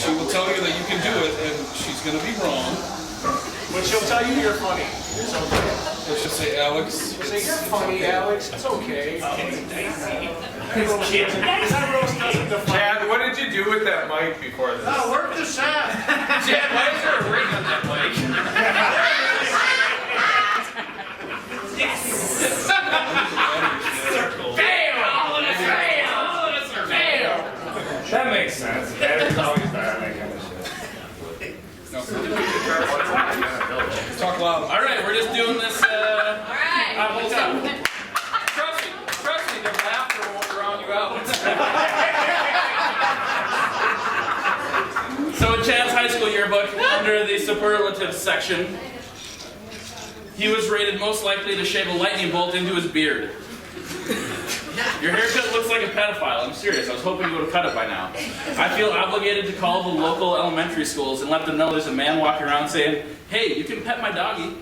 D: She will tell you that you can do it, and she's gonna be wrong.
G: But she'll tell you you're funny. It's okay.
D: Or she'll say, Alex,
G: She'll say you're funny, Alex. It's okay. That roast doesn't define.
B: Chad, what did you do with that mic before this?
G: Oh, work the shot.
B: Chad, why is there a ring on that mic? That makes sense. That is always bad, that kind of shit.
D: talk loud.
B: All right, we're just doing this.
E: All right.
B: Off the top. Trust me, the laughter won't drown you out. So in Chad's high school yearbook, under the superlatives section, he was rated most likely to shave a lightning bolt into his beard. Your haircut looks like a pedophile. I'm serious. I was hoping you would have cut it by now. I feel obligated to call the local elementary schools and let them know there's a man walking around saying, "Hey, you can pet my doggy."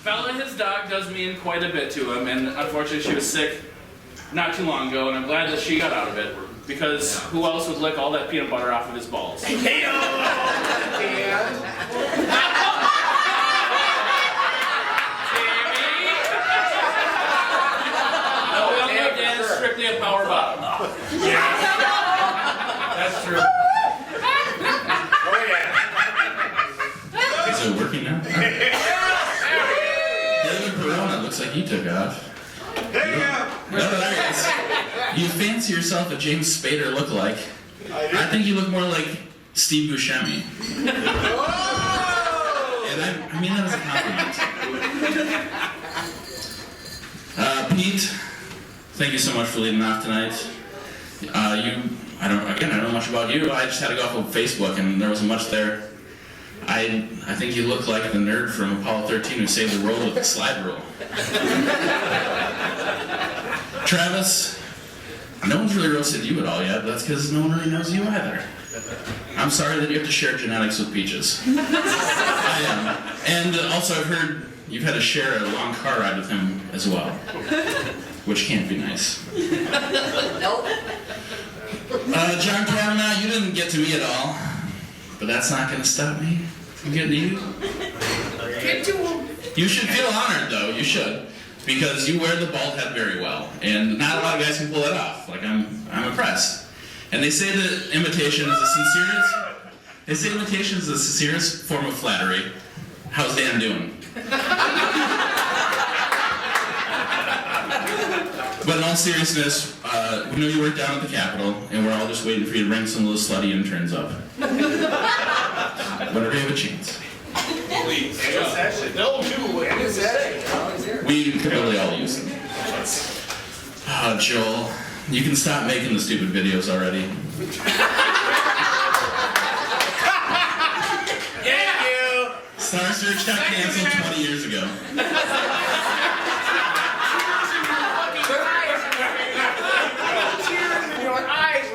B: Bella, his dog, does mean quite a bit to him, and unfortunately she was sick not too long ago, and I'm glad that she got out of it, because who else would lick all that peanut butter off of his balls? No, we all know Dan is strictly a power bottom. Yeah. That's true.
J: Oh yeah.
C: Is it working now? David Perona, looks like he took off. No, there he is. You fancy yourself a James Spader lookalike. I think you look more like Steve Buscemi. And I mean that as a compliment. Pete, thank you so much for leading off tonight. I don't know much about you. I just had to go off of Facebook and there wasn't much there. I think you look like the nerd from Apollo 13 who saved the world with the slide rule. Travis, no one's really roasted you at all yet, but that's because no one really knows you either. I'm sorry that you have to share genetics with Peaches. I am. And also I've heard you've had to share a long car ride with him as well, which can't be nice.
E: Nope.
C: John Kavanagh, you didn't get to me at all, but that's not going to stop me from getting to you.
E: Get to him.
C: You should feel honored, though. You should, because you wear the bald head very well, and not a lot of guys can pull it off. Like I'm impressed. And they say that imitation is the sincerest form of flattery. How's Dan doing? But in all seriousness, we know you work down at the Capitol, and we're all just waiting for you to bring some little slutty interns up. Whenever you have a chance.
D: Please.
G: No,
C: We could really all use them. Oh, Joel, you can stop making the stupid videos already.
J: Thank you.
C: Star Search got canceled 20 years ago.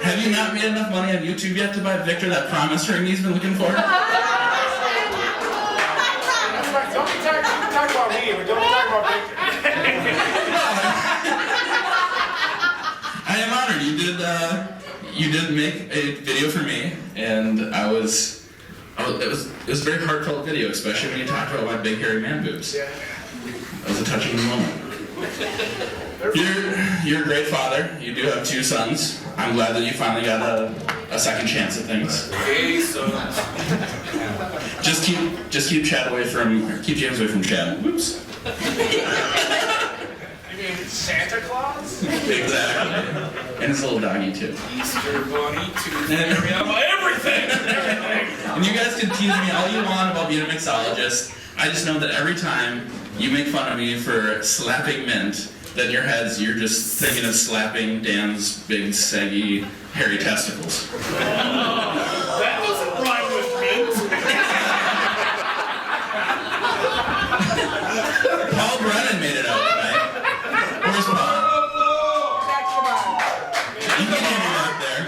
C: Have you not made enough money on YouTube yet to buy Victor that promise ring he's been looking for?
G: Don't talk about me, but don't talk about Victor.
C: I am honored. You
I: you did make a video for me, and it was a very heartfelt video, especially when you talked about my big hairy man boobs. Yeah. That was a touching moment. You're a great father. You do have 2 sons. I'm glad that you finally got a second chance at things.
B: Hey, sons.
I: Just keep James away from Chad. Whoops.
G: You mean Santa Claus?
I: Exactly. And his little doggy too.
B: Easter bunny, tooth fairy, I'm everything.
I: And you guys can tease me all you want about being a mixologist. I just know that every time you make fun of me for slapping mint, that in your heads you're just thinking of slapping Dan's big, saggy, hairy testicles.
G: That doesn't rhyme with mint.
I: Paul Brennan made it out tonight. Where's Paul? You can hear me out there.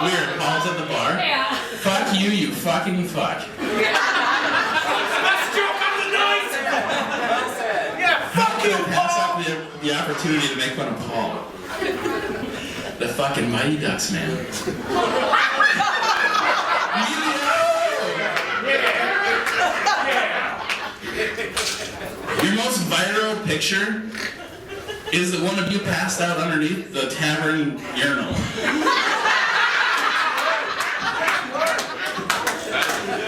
I: Weird. Paul's at the bar.
E: Yeah.
I: Fuck you, you fucking fuck.
G: Best joke of the night. Yeah, fuck you,
I: Pass
G: Paul.
I: up the opportunity to make fun of Paul. The fucking Mighty Ducks, man. Your most viral picture is the one of you passed out underneath the tavern urinal.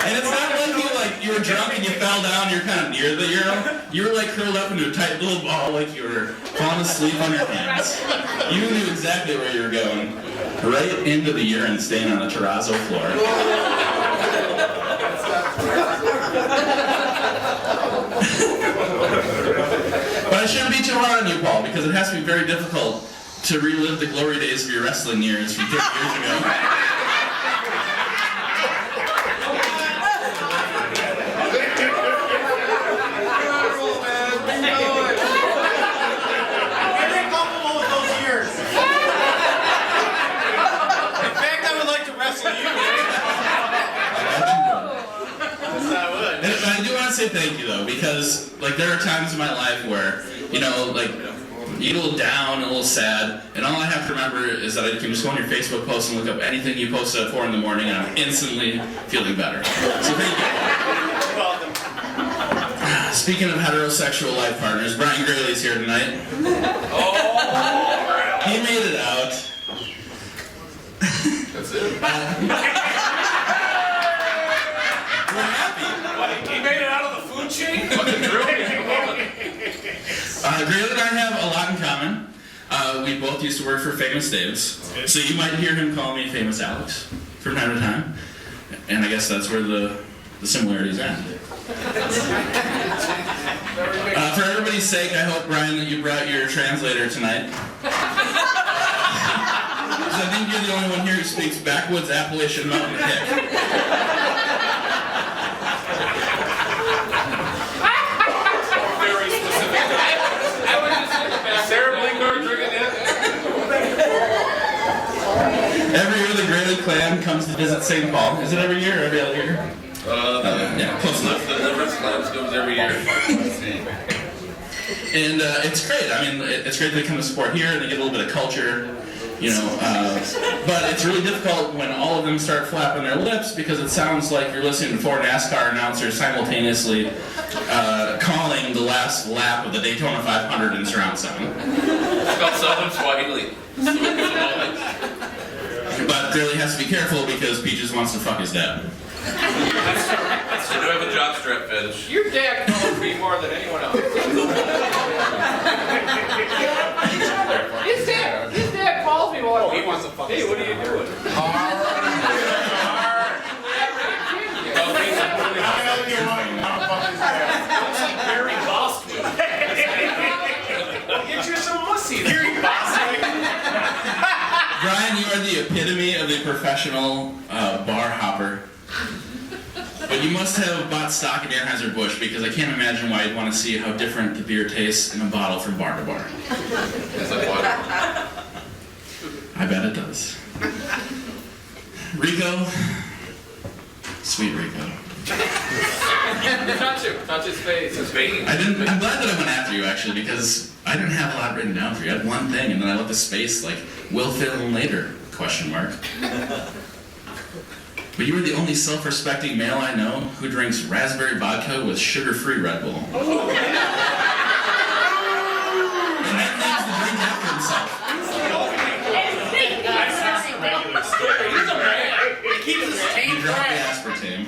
I: And it's not like you were drunk and you fell down, you're kind of near the urinal. You were like curled up into a tight little ball like you were falling asleep on your hands. You knew exactly where you were going. Right into the urine stain on the terrazzo floor. But I shouldn't be too hard on you, Paul, because it has to be very difficult to relive the glory days of your wrestling years from 30 years ago. Thank you though, because like there are times in my life where, you know, like you get a little down, a little sad, and all I have to remember is that I can just go on your Facebook post and look up anything you posted at 4 in the morning, and I'm instantly feeling better. So thank you. Speaking of heterosexual life partners, Bryan Graley's here tonight.
B: Oh,
I: he made it out.
B: that's it.
I: We're happy.
B: He made it out of the food chain? Fucking drill me.
I: Graley and I have a lot in common. We both used to work for Famous Dave's, so you might hear him call me Famous Alex from time to time, and I guess that's where the similarities end. For everybody's sake, I hope, Bryan, that you brought your translator tonight. Because I think you're the only one here who speaks backwoods Appalachian Mountain Hick.
B: Very specific. I was just Sarah Blinkard drinking it.
I: Every year the Graley clan comes to visit St. Paul. Is it every year or every other year? Yeah, close enough.
B: The Ritz Clams goes every year.
I: And it's great. I mean, it's great they come to support here and they get a little bit of culture, you know. But it's really difficult when all of them start flapping their lips because it sounds like you're listening to 4 NASCAR announcers simultaneously calling the last lap of the Daytona 500 in surround sound.
B: It's called Southern Swahili.
I: But Graley has to be careful because Peaches wants to fuck his dad.
B: That's true. I do have a jockstrap fetish. Your dad calls me more than anyone else. His dad calls me more. He wants to fuck. Hey, what are you doing?
G: It's like Barry Bostwick. Get you some mussy, Barry Bostwick.
I: Bryan, you are the epitome of the professional bar hopper. But you must have bought stock in Anheuser-Busch because I can't imagine why you'd want to see how different the beer tastes in a bottle from bar to bar.
B: It's like water.
I: I bet it does. Rico, sweet Rico.
B: Touch his face. His veins.
I: I'm glad that I went after you actually, because I didn't have a lot written down for you. I had one thing, and then I left a space like "will fill in later?" ? But you are the only self-respecting male I know who drinks raspberry vodka with sugar-free Red Bull. And that leaves the drink after himself.
B: He's a man. He keeps his
I: He
B: tank
I: dropped the
B: fresh.
I: aspartame.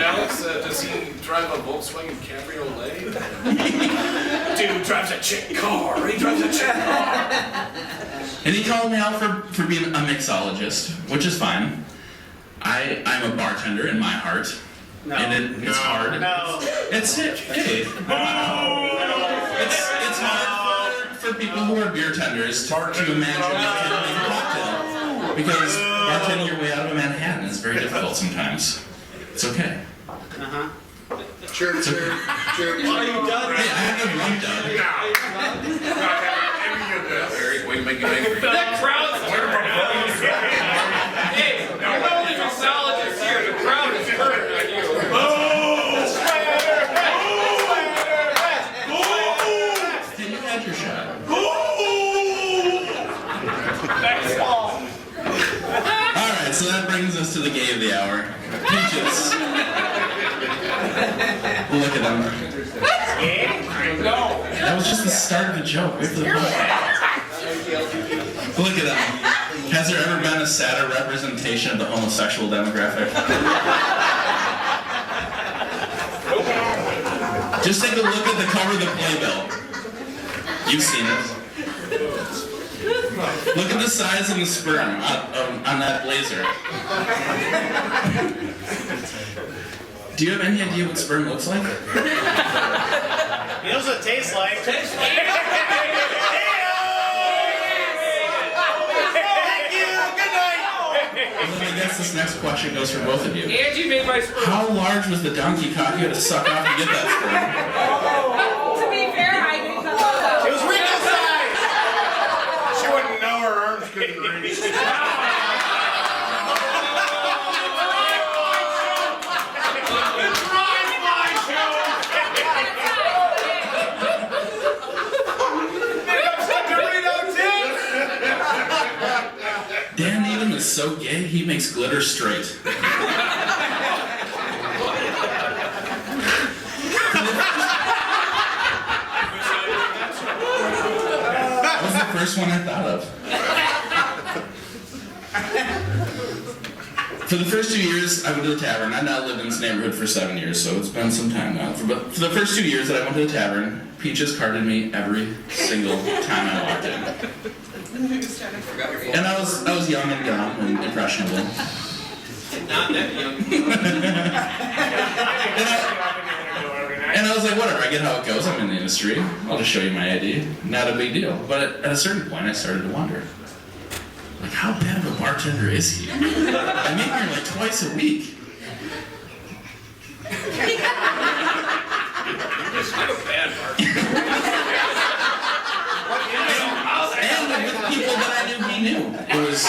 D: Alex, does he drive a Volkswagen Cabriolet? Dude drives a chick car. He drives a chick car.
I: And he called me out for being a mixologist, which is fine. I'm a bartender in my heart.
G: No.
I: And it's hard.
G: No.
I: It's hard for people who are beer tenders to imagine a cocktail. Because bartending your way out of a Manhattan is very difficult sometimes. It's okay.
K: Chirp, chirp, chirp.
G: Are you done?
I: Hey, I have one done.
D: Eric, way to make it angry.
B: That crowd's Hey, you're the only mixologist here. The crowd is hurting on you.
I: Hey, you had your shot. Alright, so that brings us to the gay of the hour. Peaches. Look at them.
B: No.
I: That was just the start of the joke. Wait for the Look at them. Has there ever been a sadder representation of the homosexual demographic? Just take a look at the cover of the playbill. You've seen it. Look at the size of the sperm on that blazer. Do you have any idea what sperm looks like?
G: He knows what it tastes like. Thank you. Good night.
I: Well, I guess this next question goes for both of you.
B: Angie made my sperm.
I: How large was the donkey cock you had to suck off to get that
E: To be fair, I didn't know that.
G: It was Rico's size.
K: She wouldn't know her arms couldn't reach.
I: sperm? Dan Needham is so gay, he makes glitter straight. That was the first one I thought of. For the first 2 years, I went to the tavern. I now lived in this neighborhood for 7 years, so it's been some time now. For the first 2 years that I went to the tavern, Peaches carded me every single time I walked in. And I was young and dumb and impressionable.
B: Not that young.
I: And I was like, whatever, I get how it goes. I'm in the industry. I'll just show you my ID. Not a big deal. But at a certain point, I started to wonder. Like, how bad of a bartender is he? I meet here like twice a week.
B: I'm a bad bartender.
I: And with people that I knew he knew. It was...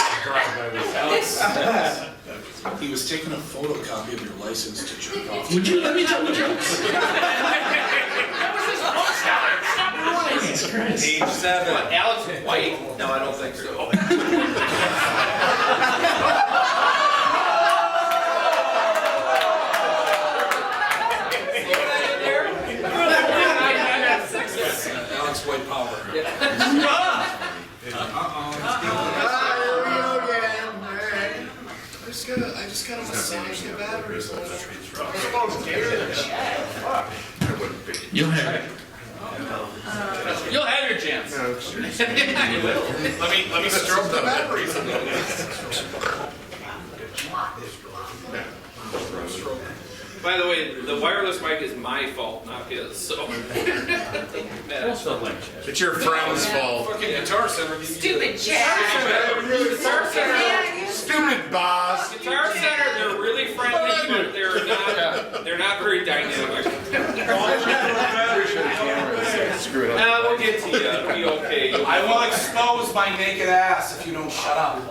K: He was taking a photocopy of your license to jerk off.
I: Would you let me tell the jokes? Jesus Christ.
J: Page 7.
B: What, Alex is white?
J: No, I don't think so.
D: Alex White Power. I just gotta massage the batteries.
I: You'll have it.
B: You'll have your chance.
D: Let me stroke the batteries.
B: By the way, the wireless mic is my fault, not his, so.
K: It's your friend's fault.
D: Fucking Guitar Center.
E: Stupid Chad.
B: Guitar Center,
K: Stupid boss.
B: Guitar Center, they're really friendly, but they're not very dynamic.
K: Screw it up.
B: We'll get to you, it'll be okay.
A: I will expose my naked ass if you don't shut up.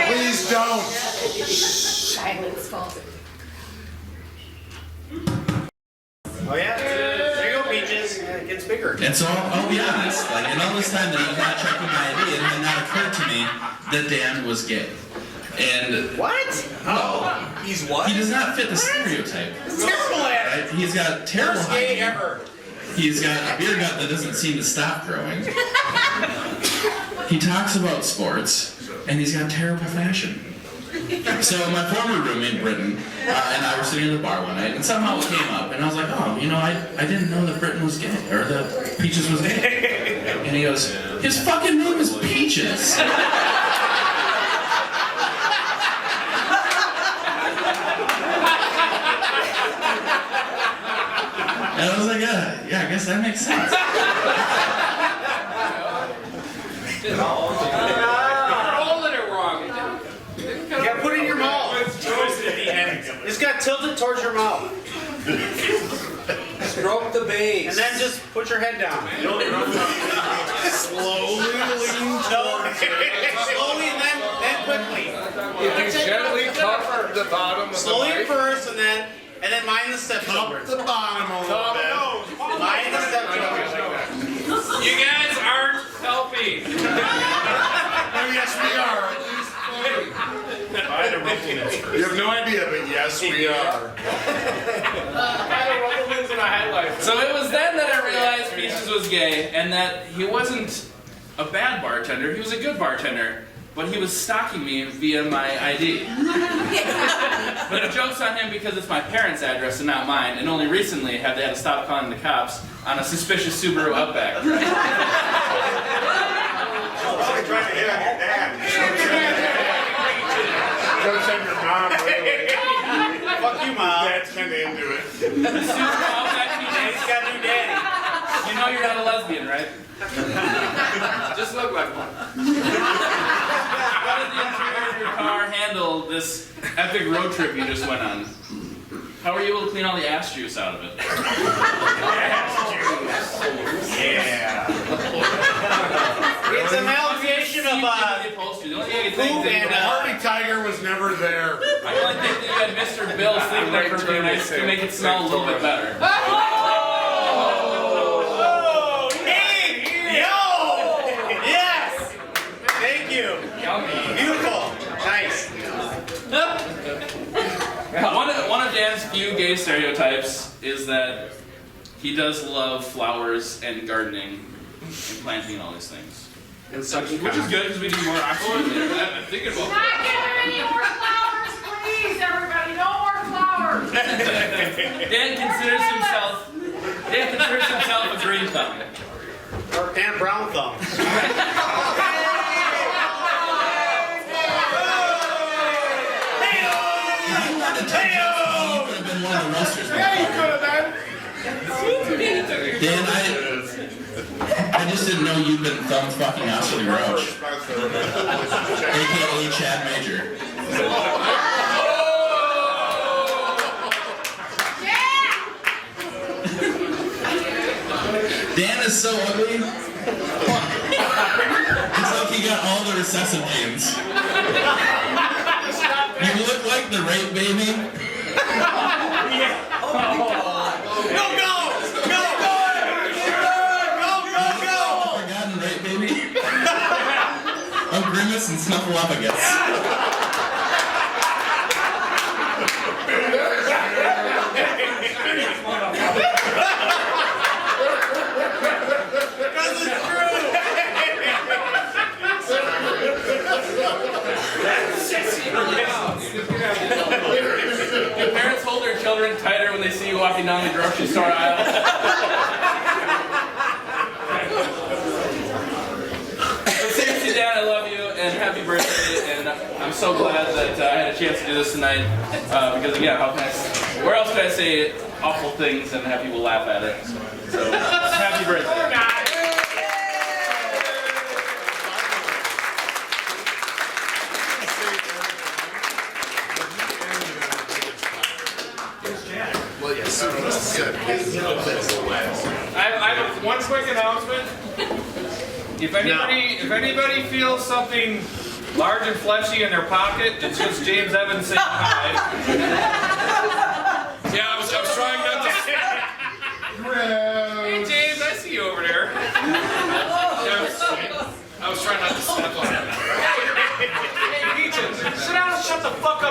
K: Please don't.
E: Silence falls.
G: Oh yeah? There you go, Peaches. Yeah, it gets bigger.
C: And so I'll be honest, like, in all this time that he's not checking my ID, it had not occurred to me that Dan was gay. And
G: What? Oh.
J: He's what?
C: he does not fit the stereotype.
G: Terrible at it.
C: Right? He's got terrible
G: Worst gay
C: hygiene.
G: ever.
C: He's got a beer gut that doesn't seem to stop growing. He talks about sports, and he's got terrible fashion. So my former roommate, Britton, and I were sitting in the bar one night, and somehow it came up, and I was like, oh, you know, I didn't know that Britton was gay, or that Peaches was gay. And he goes, his fucking name is Peaches. And I was like, yeah, I guess that makes sense.
B: You're holding it wrong.
G: You gotta put it in your mouth. Just gotta tilt it towards your mouth.
J: Stroke the base.
G: And then just put your head down.
K: Slowly lean
G: Slowly and then quickly.
D: If you gently cover the bottom of the
G: Slowly
D: mic.
G: at first and then mind the steps over.
K: the bottom a little bit.
G: Mind the steps over.
B: You guys aren't helping.
K: Oh, yes, we are. You have no idea, but yes, we are.
B: So it was then that I realized Peaches was gay, and that he wasn't a bad bartender, he was a good bartender, but he was stalking me via my ID. But the joke's on him because it's my parents' address and not mine, and only recently have they had to stop calling the cops on a suspicious Subaru Outback.
G: Probably trying to hit on your dad.
K: Don't send your mom, really.
G: Fuck you, Mom.
K: Dad's kind of into it.
B: Subaru Outback
G: Daddy's got a new daddy.
B: You know you're not a lesbian, right? Just look like one. How did the interior of your car handle this epic road trip you just went on? How were you able to clean all the ass juice out of it?
G: Yeah. It's an amalgamation of poop and
K: Harvey Tiger was never there.
B: I only think that you had Mr. Bill sleeping there for 2 nights to make it smell a little bit better.
G: Oh, hey, yo, yes, thank you.
B: Yummy.
G: Beautiful, nice.
B: One of Dan's few gay stereotypes is that he does love flowers and gardening and planting and all these things.
G: And sucking
B: Which is good because we need more oxygen. I've been thinking about
E: Not giving any more flowers, please, everybody. No more flowers.
B: Dan considers himself a green thumb.
G: And brown thumb.
C: Dan, I just didn't know you'd been thumb fucking us with a grouch. AKA Chad Major. Dan is so ugly. It's like he got all the recessive genes. You look like the rape baby. Forgotten rape baby. Oh, Grimace and Snuffleupagus.
B: Your parents hold their children tighter when they see you walking down the grocery store aisle. So seriously, Dan, I love you and happy birthday, and I'm so glad that I had a chance to do this tonight. Because again, where else could I say awful things and have people laugh at it? So happy birthday. I have one quick announcement. If anybody feels something large and fleshy in their pocket, it's just James Evans saying hi.
D: Yeah, I was trying not to.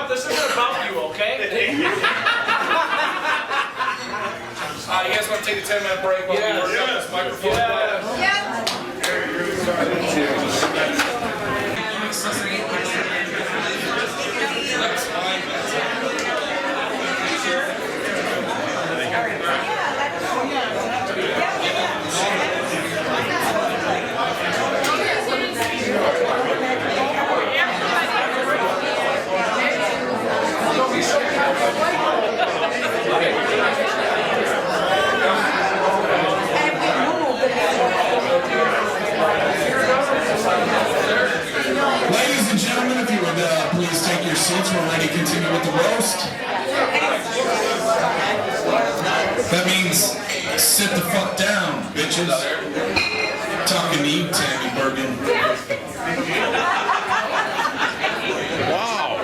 G: This isn't about you, okay?
D: You guys want to take a 10-minute break while we work on this microphone?
C: Ladies and gentlemen, if you would please take your seats, we're ready to continue with the roast. That means sit the fuck down, bitches. Talking to you, Tammy Bergen.
L: Wow.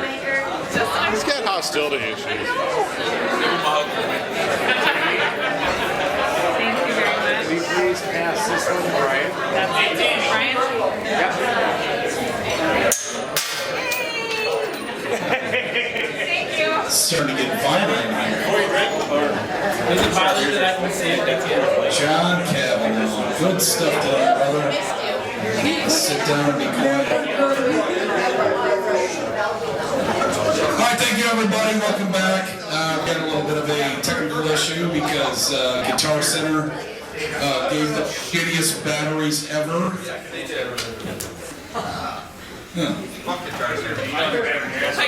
L: He's got hostility issues.
E: Thank you very much.
K: Will you please pass this one to Brian?
E: That's 18, Brian? Yep. Thank you.
C: Starting to get violent here.
G: Is it violent that I can see it? That's the other place.
C: John Kavanagh. Good stuff today, brother. Sit down and be quiet. Alright, thank you everybody. Welcome back. We had a little bit of a technical issue because Guitar Center gave the shittiest batteries ever. Yeah.
B: My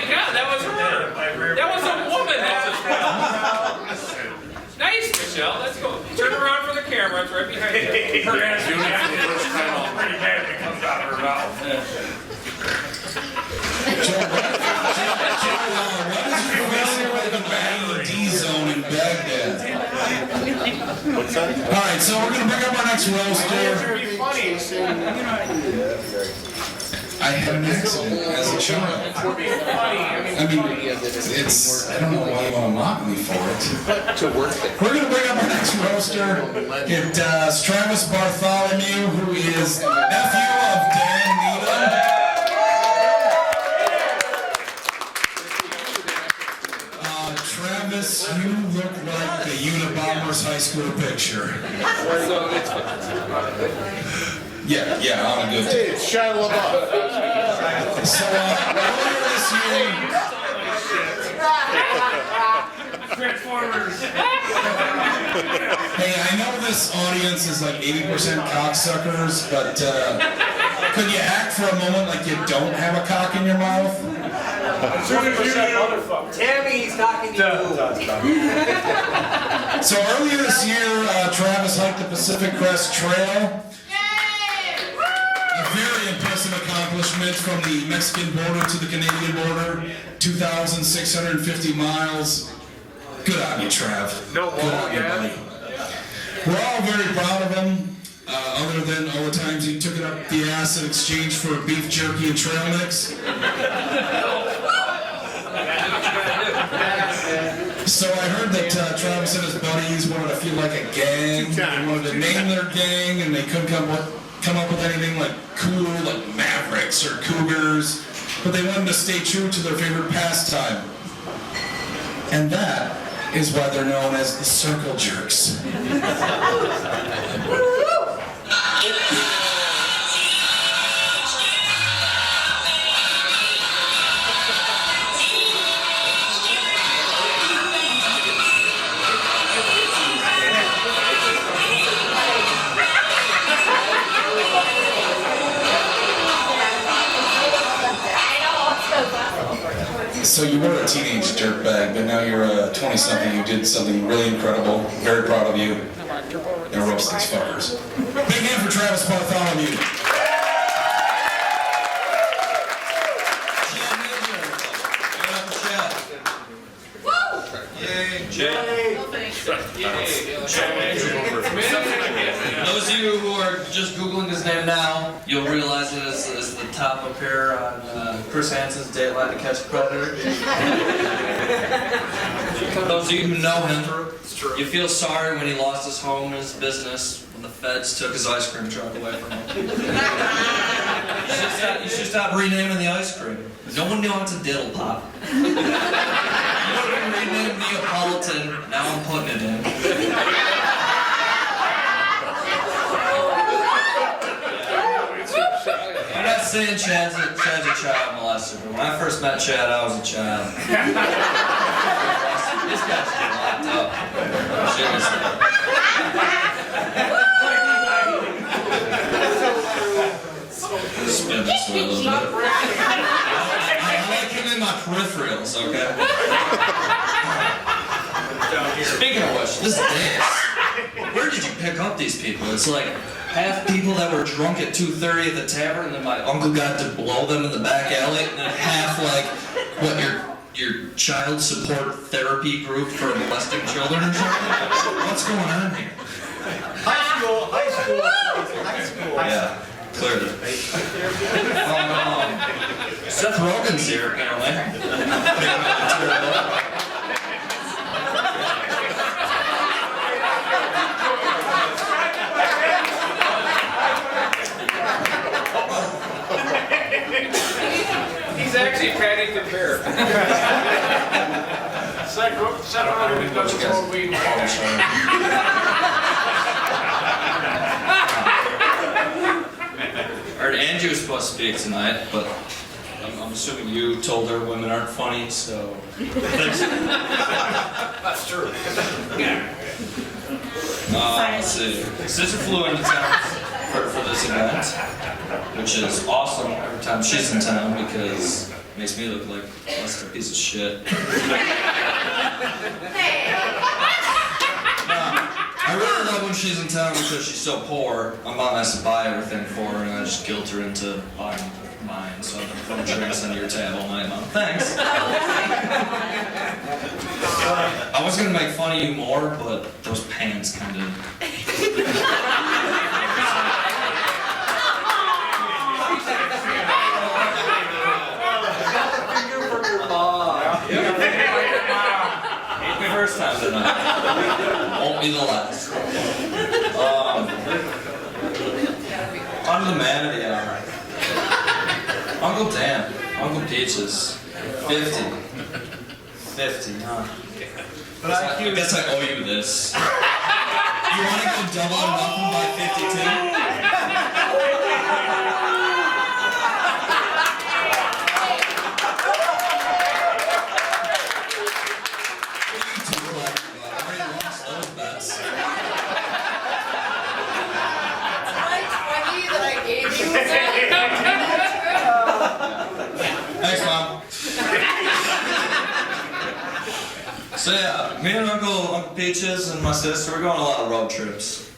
B: God, that was her. That was a woman. That's a nice, Michelle. Let's go. Turn around for the camera. It's right behind you. Her attitude is pretty bad if it comes out of her mouth.
C: D-zone in Baghdad. Alright, so we're going to bring up our next roaster. I had an accident as a child. I mean, it's, I don't know why you want to mock me for it. We're going to bring up our next roaster. It's Travis Bartholomew, who is nephew of Dan Needham. Travis, you look like the Unabomber's high school picture. Yeah, on a good day.
L: It's Shia LaBeouf.
C: So, earlier this year...
G: Transformers.
C: Hey, I know this audience is like 80% cocksuckers, but could you act for a moment like you don't have a cock in your mouth?
G: Tammy, he's talking to you.
C: So earlier this year, Travis hiked the Pacific Crest Trail. A very impressive accomplishment from the Mexican border to the Canadian border. 2,650 miles. Good on you, Trav.
D: No
C: Good on you, buddy. We're all very proud of him, other than all the times he took it up the ass in exchange for beef jerky and trail mix. So I heard that Travis and his buddies wanted to feel like a gang. They wanted to name their gang, and they couldn't come up with anything like cool, like Mavericks or Cougars, but they wanted to stay true to their favorite pastime. And that is why they're known as the Circle Jerks. So you were a teenage dirtbag, but now you're a 20-something. You did something really incredible. Very proud of you. And roast these fuckers. Big hand for Travis Bartholomew.
M: Those of you who are just Googling his name now, you'll realize it is the top up here on Chris Hansen's Dateline to Catch a Predator. Those of you who know him, you feel sorry when he lost his home and his business when the feds took his ice cream truck away from him. You should stop renaming the ice cream. No one wants a diddle pop. You renamed Neapolitan, now I'm putting it in. I'm not saying Chad's a child molester, but when I first met Chad, I was a child. This guy's getting locked up. Seriously. Spin this way a little bit. I like him in my peripherals, okay? Speaking of which, this dance. Where did you pick up these people? It's like half people that were drunk at 2:30 at the tavern, and then my uncle got to blow them in the back alley, and then half like what your child support therapy group for molesting children or something. What's going on here?
J: High school.
M: Yeah, clearly. Seth Rogen's here apparently.
B: He's actually Patty the Bear. Seth Rogen doesn't smoke weed.
M: Heard Angie was supposed to speak tonight, but I'm assuming you told her women aren't funny, so thanks.
B: That's true.
M: Let's see. Sister flew into town for this event, which is awesome every time she's in town because it makes me look like less of a piece of shit. I really love when she's in town because she's so poor. My mom has to buy everything for her, and I just guilt her into buying mine. So I've been putting drinks under your tab all night, Mom. Thanks. I was gonna make fun of you more, but those pants kind of. Ain't the first time tonight. Won't be the last. On to the man of the hour. Uncle Dan, Uncle Peaches, 50. 50, huh? But I guess I owe you this. You want to go double or nothing by 52? Thanks, Mom. So yeah, me and Uncle Peaches and my sister, we're going on a lot of road trips.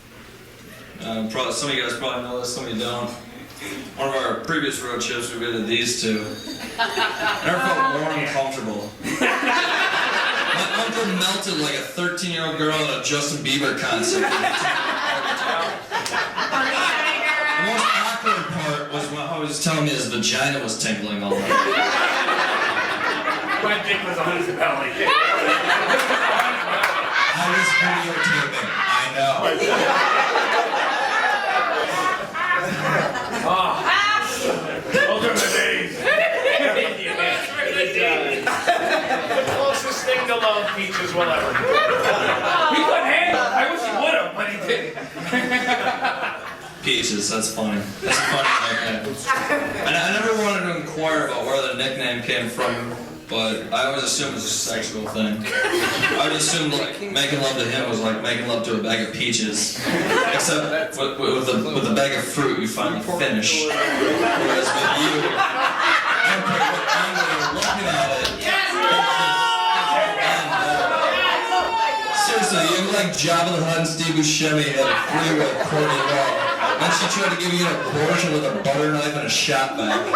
M: Probably, some of you guys probably know this, some of you don't. One of our previous road trips, we visited these two. I never felt more uncomfortable. My uncle melted like a 13-year-old girl at a Justin Bieber concert. The most awkward part was when he was telling me his vagina was tingling all night.
G: My dick was on his belly.
M: I was videotaping. I know.
G: Those are the days. The closest thing to love Peaches will ever do. He couldn't handle it. I wish he would have, but he didn't.
M: Peaches, that's funny. That's a funny nickname. And I never wanted to inquire about where the nickname came from, but I always assumed it was a sexual thing. I would assume like making love to him was like making love to a bag of peaches, except with the bag of fruit you finally finish. Whereas with you, I don't care what angle you're looking at it. Seriously, you're like Jabba the Hutt and Steve Buscemi at a freeway Courtney Love. Then she tried to give you an abortion with a butter knife and a shot bag.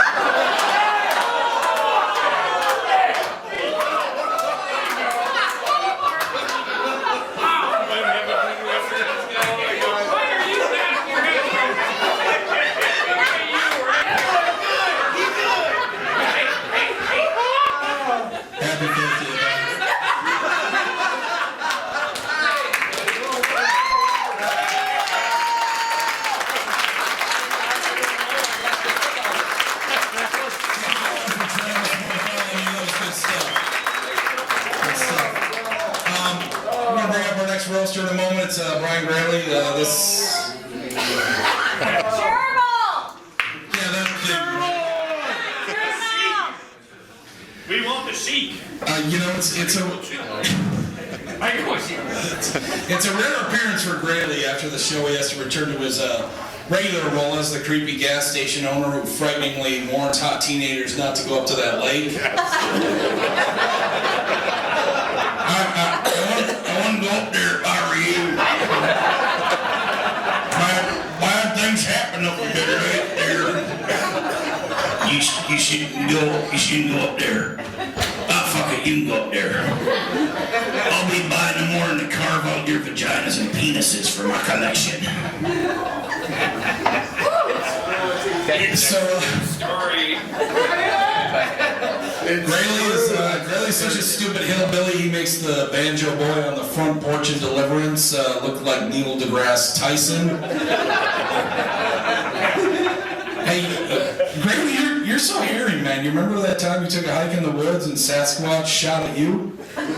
A: Bryan Graley. This.
E: Gerbil!
A: Yeah, that thing.
G: We want the sheik.
A: You know, it's a rare appearance for Graley. After the show, he has to return to his regular role as the creepy gas station owner who frighteningly warns hot teenagers not to go up to that lake. I want to go up there if I were you. Bad things happen up there right there. You shouldn't go up there. Ah, fuck it, you can go up there. I'll be by in the morning to carve out your vaginas and penises for my collection.
B: Story.
A: Graley's such a stupid hillbilly, he makes the banjo boy on the front porch in Deliverance look like Neil deGrasse Tyson. Hey, Graley, you're so hairy, man. You remember that time you took a hike in the woods and Sasquatch shot at you? Well,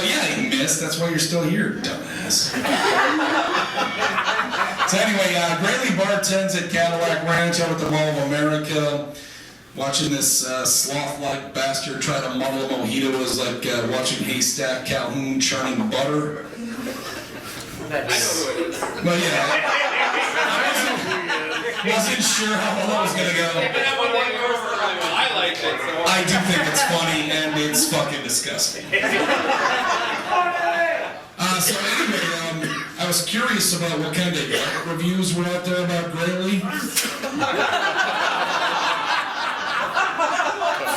A: yeah, he missed. That's why you're still here, dumbass. So anyway, Graley bartends at Cadillac Ranch out at the Mall of America. Watching this sloth-like bastard try to muddle a mojito is like watching Haystack Calhoun churning butter. Well, yeah. I wasn't sure how well that was going to go.
B: I liked it.
A: I do think it's funny, and it's fucking disgusting. So anyway, I was curious about what kind of reviews were out there about Graley.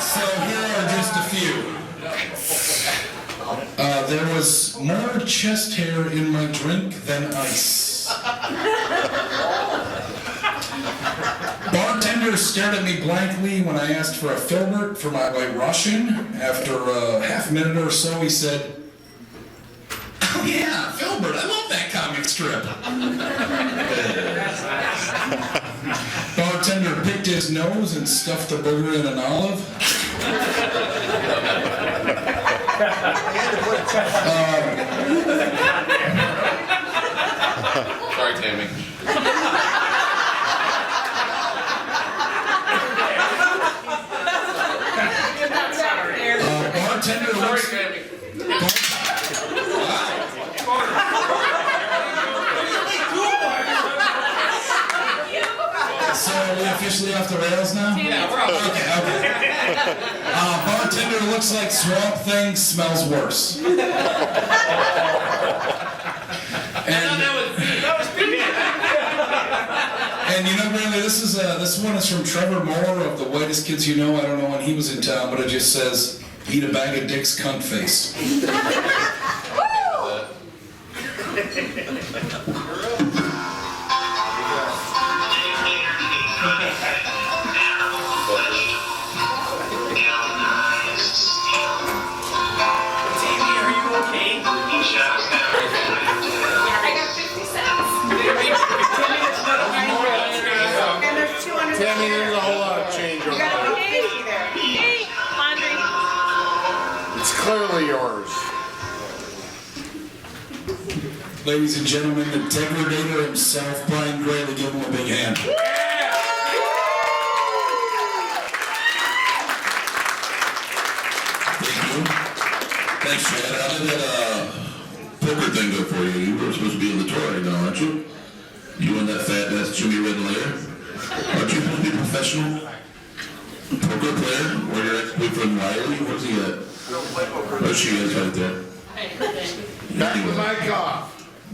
A: So here are just a few. There was more chest hair in my drink than ice. Bartender stared at me blankly when I asked for a filbert for my White Russian. After a half minute or so, he said, "Oh yeah, filbert, I love that comic strip." Bartender picked his nose and stuffed the booger in an olive.
B: Sorry, Tammy.
A: Bartender
B: Sorry,
A: looks...
B: Tammy.
A: So are we officially off the rails now?
B: Yeah, we're off.
A: Okay. Bartender looks like Swamp Thing, smells worse. And you know, really, this one is from Trevor Moore of The Whitest Kids You Know. I don't know when he was in town, but it just says, "Eat a bag of dicks, cunt face."
L: Tammy, there's a whole lot of change over there. It's clearly yours.
A: Ladies and gentlemen, the degradator himself, Bryan Graley, give him a big hand.
N: Thanks, Chad. How did that poker thing go for you? You were supposed to be in the tour right now, aren't you? You and that fat ass Jimmy Red Lair? Aren't you supposed to be a professional poker player? Or your ex-boyfriend Riley? Where's he at? Oh, she is right there.
L: Back with my cough.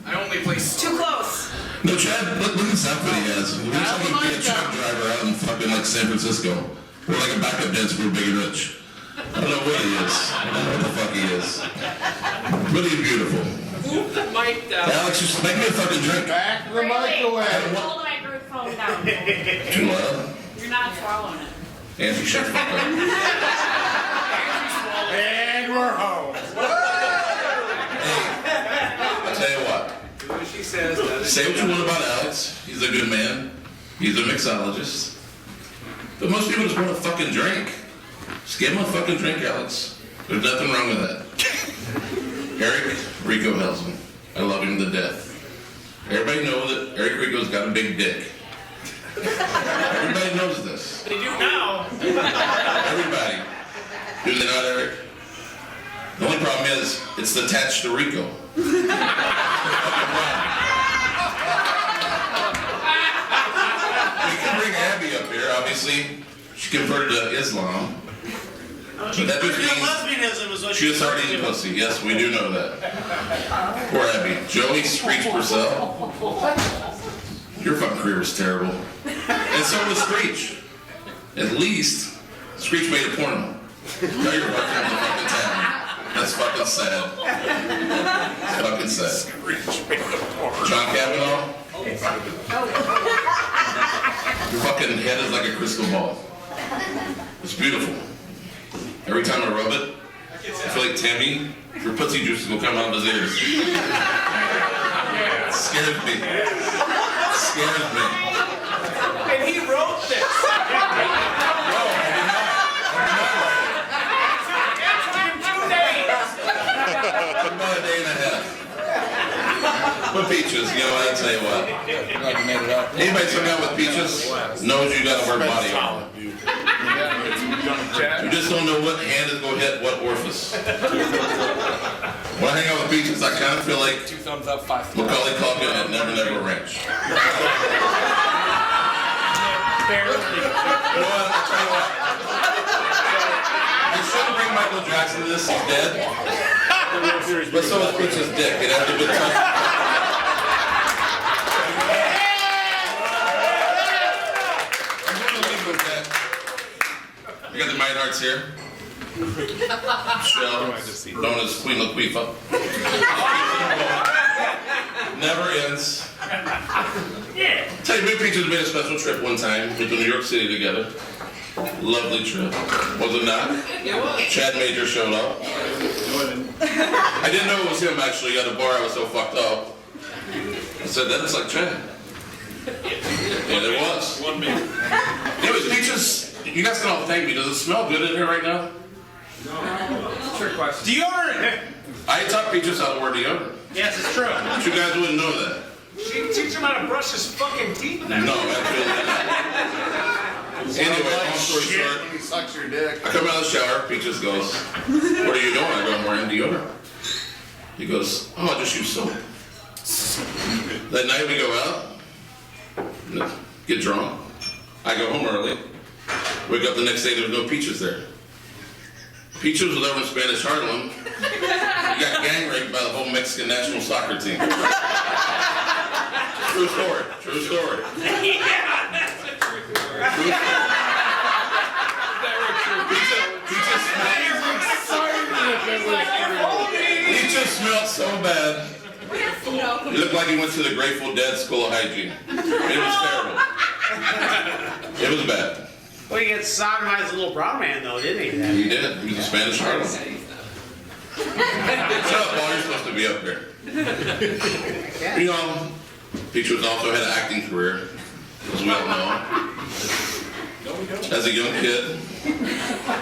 A: I only play...
E: Too close.
N: No, Chad, look at this outfit he has. He looks like he'd be a truck driver out in fucking like San Francisco. Or like a backup dancer for Big and Rich. I don't know what he is. I don't know what the fuck he is. Really beautiful.
B: Mike down.
N: Alex, just make me a fucking drink.
L: Back the mic away.
E: Hold my group phone down.
N: Too loud.
E: You're not swallowing it.
N: Andrew, shut the fuck up.
L: And we're home.
N: I'll tell you what.
B: She says
N: Say what you want about Alex. He's a good man. He's a mixologist. But most people just want a fucking drink. Just give him a fucking drink, Alex. There's nothing wrong with that. Eric, Rico Hellzen. I love him to death. Everybody knows that Eric Rico's got a big dick. Everybody knows this.
G: They do now.
N: Everybody. Do they not, Eric? The only problem is, it's attached to Rico. We can bring Abby up here, obviously. She converted to Islam. But that just means
L: lesbianism is what
N: she was already in pussy. Yes, we do know that. Poor Abby. Joey Screech Purcell. Your fucking career was terrible. And so was Screech. At least, Screech made a porno. Now you're working on the fucking town. That's fucking sad. It's fucking sad. John Kavanagh. Your fucking head is like a crystal ball. It's beautiful. Every time I rub it, I feel like Tammy, your pussy juices will come out of his ears. It scares me. It scares me.
G: And he wrote this.
N: No, I did not. About a day and a half. With Peaches, you know, I'll tell you what. Anybody hung out with Peaches knows you gotta wear body armor. You just don't know what hand is gonna hit what orifice. When I hang out with Peaches, I kind of feel like
D: 2 thumbs up, 5 thumbs
N: Macaulay Culkin at Never Never Ranch. You know what? I'll tell you what. You shouldn't bring Michael Jackson to this, he's dead. But so is Peach's dick. It has to be touched. I'm going to leave with that. We got the Meinhardts here. Michelle, known as Queen Laquifa. Never ends. Tell you, me and Peaches made a special trip one time. We went to New York City together. Lovely trip. Was it not? Chad Major showed up. I didn't know it was him actually at a bar. I was so fucked up. I said, that looks like Chad. And it was. Anyways, Peaches, you guys can all thank me. Does it smell good in here right now?
G: Trick question.
J: Deodorant!
N: I taught Peaches how to wear deodorant.
G: Yes, it's true.
N: But you guys wouldn't know that.
G: She teach him how to brush his fucking teeth now.
N: No, absolutely not. Anyway, long story short,
L: He sucks your dick.
N: I come out of the shower, Peaches goes, what are you doing? I go, I'm wearing deodorant. He goes, oh, I just use soap. That night we go out, get drunk. I go home early. Wake up the next day, there's no Peaches there. Peaches was over in Spanish Harlem. He got gang raped by the whole Mexican national soccer team. True story. True story. He just smelled so bad. He looked like he went to the Grateful Dead School of Hygiene. It was terrible. It was bad.
G: Well, he got sodomized a little brown man, though, didn't he?
N: He did. He was a Spanish Harlem. Shut up, Paul. You're supposed to be up here. You know, Peaches also had an acting career, as we all know. As a young kid,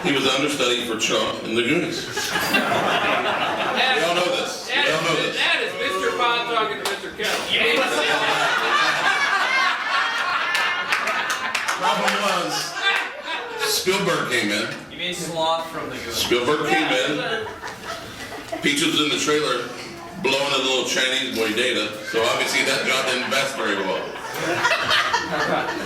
N: he was understudy for Chuck in the Goonies. We all know this. We all know this.
B: That is Mr. Bond talking to Mr. Kettle.
N: Problem was, Spielberg came in.
M: You mean Sloth from the Goonies?
N: Spielberg came in. Peaches was in the trailer blowing a little Chinese boy data, so obviously that job didn't invest very well.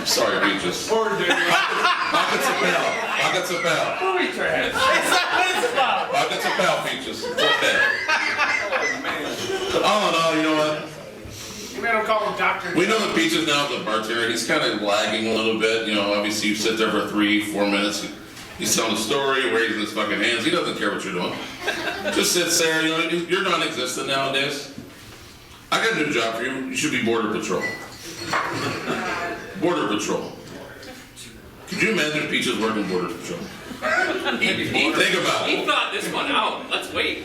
N: Sorry, Peaches. Pockets of pal. Pockets of pal.
G: Movie trash. It's not what it's about.
N: Pockets of pal, Peaches. It's okay. But all in all, you know what?
G: You may don't call him Dr.
N: We know that Peaches now is a bartender. He's kind of lagging a little bit. You know, obviously you sit there for 3-4 minutes. He's telling a story, raising his fucking hands. He doesn't care what you're doing. Just sits there. You know, you're non-existent nowadays. I got a new job for you. You should be Border Patrol. Border Patrol. Could you imagine Peaches working Border Patrol? Think about it.
B: He thought this one out. Let's wait.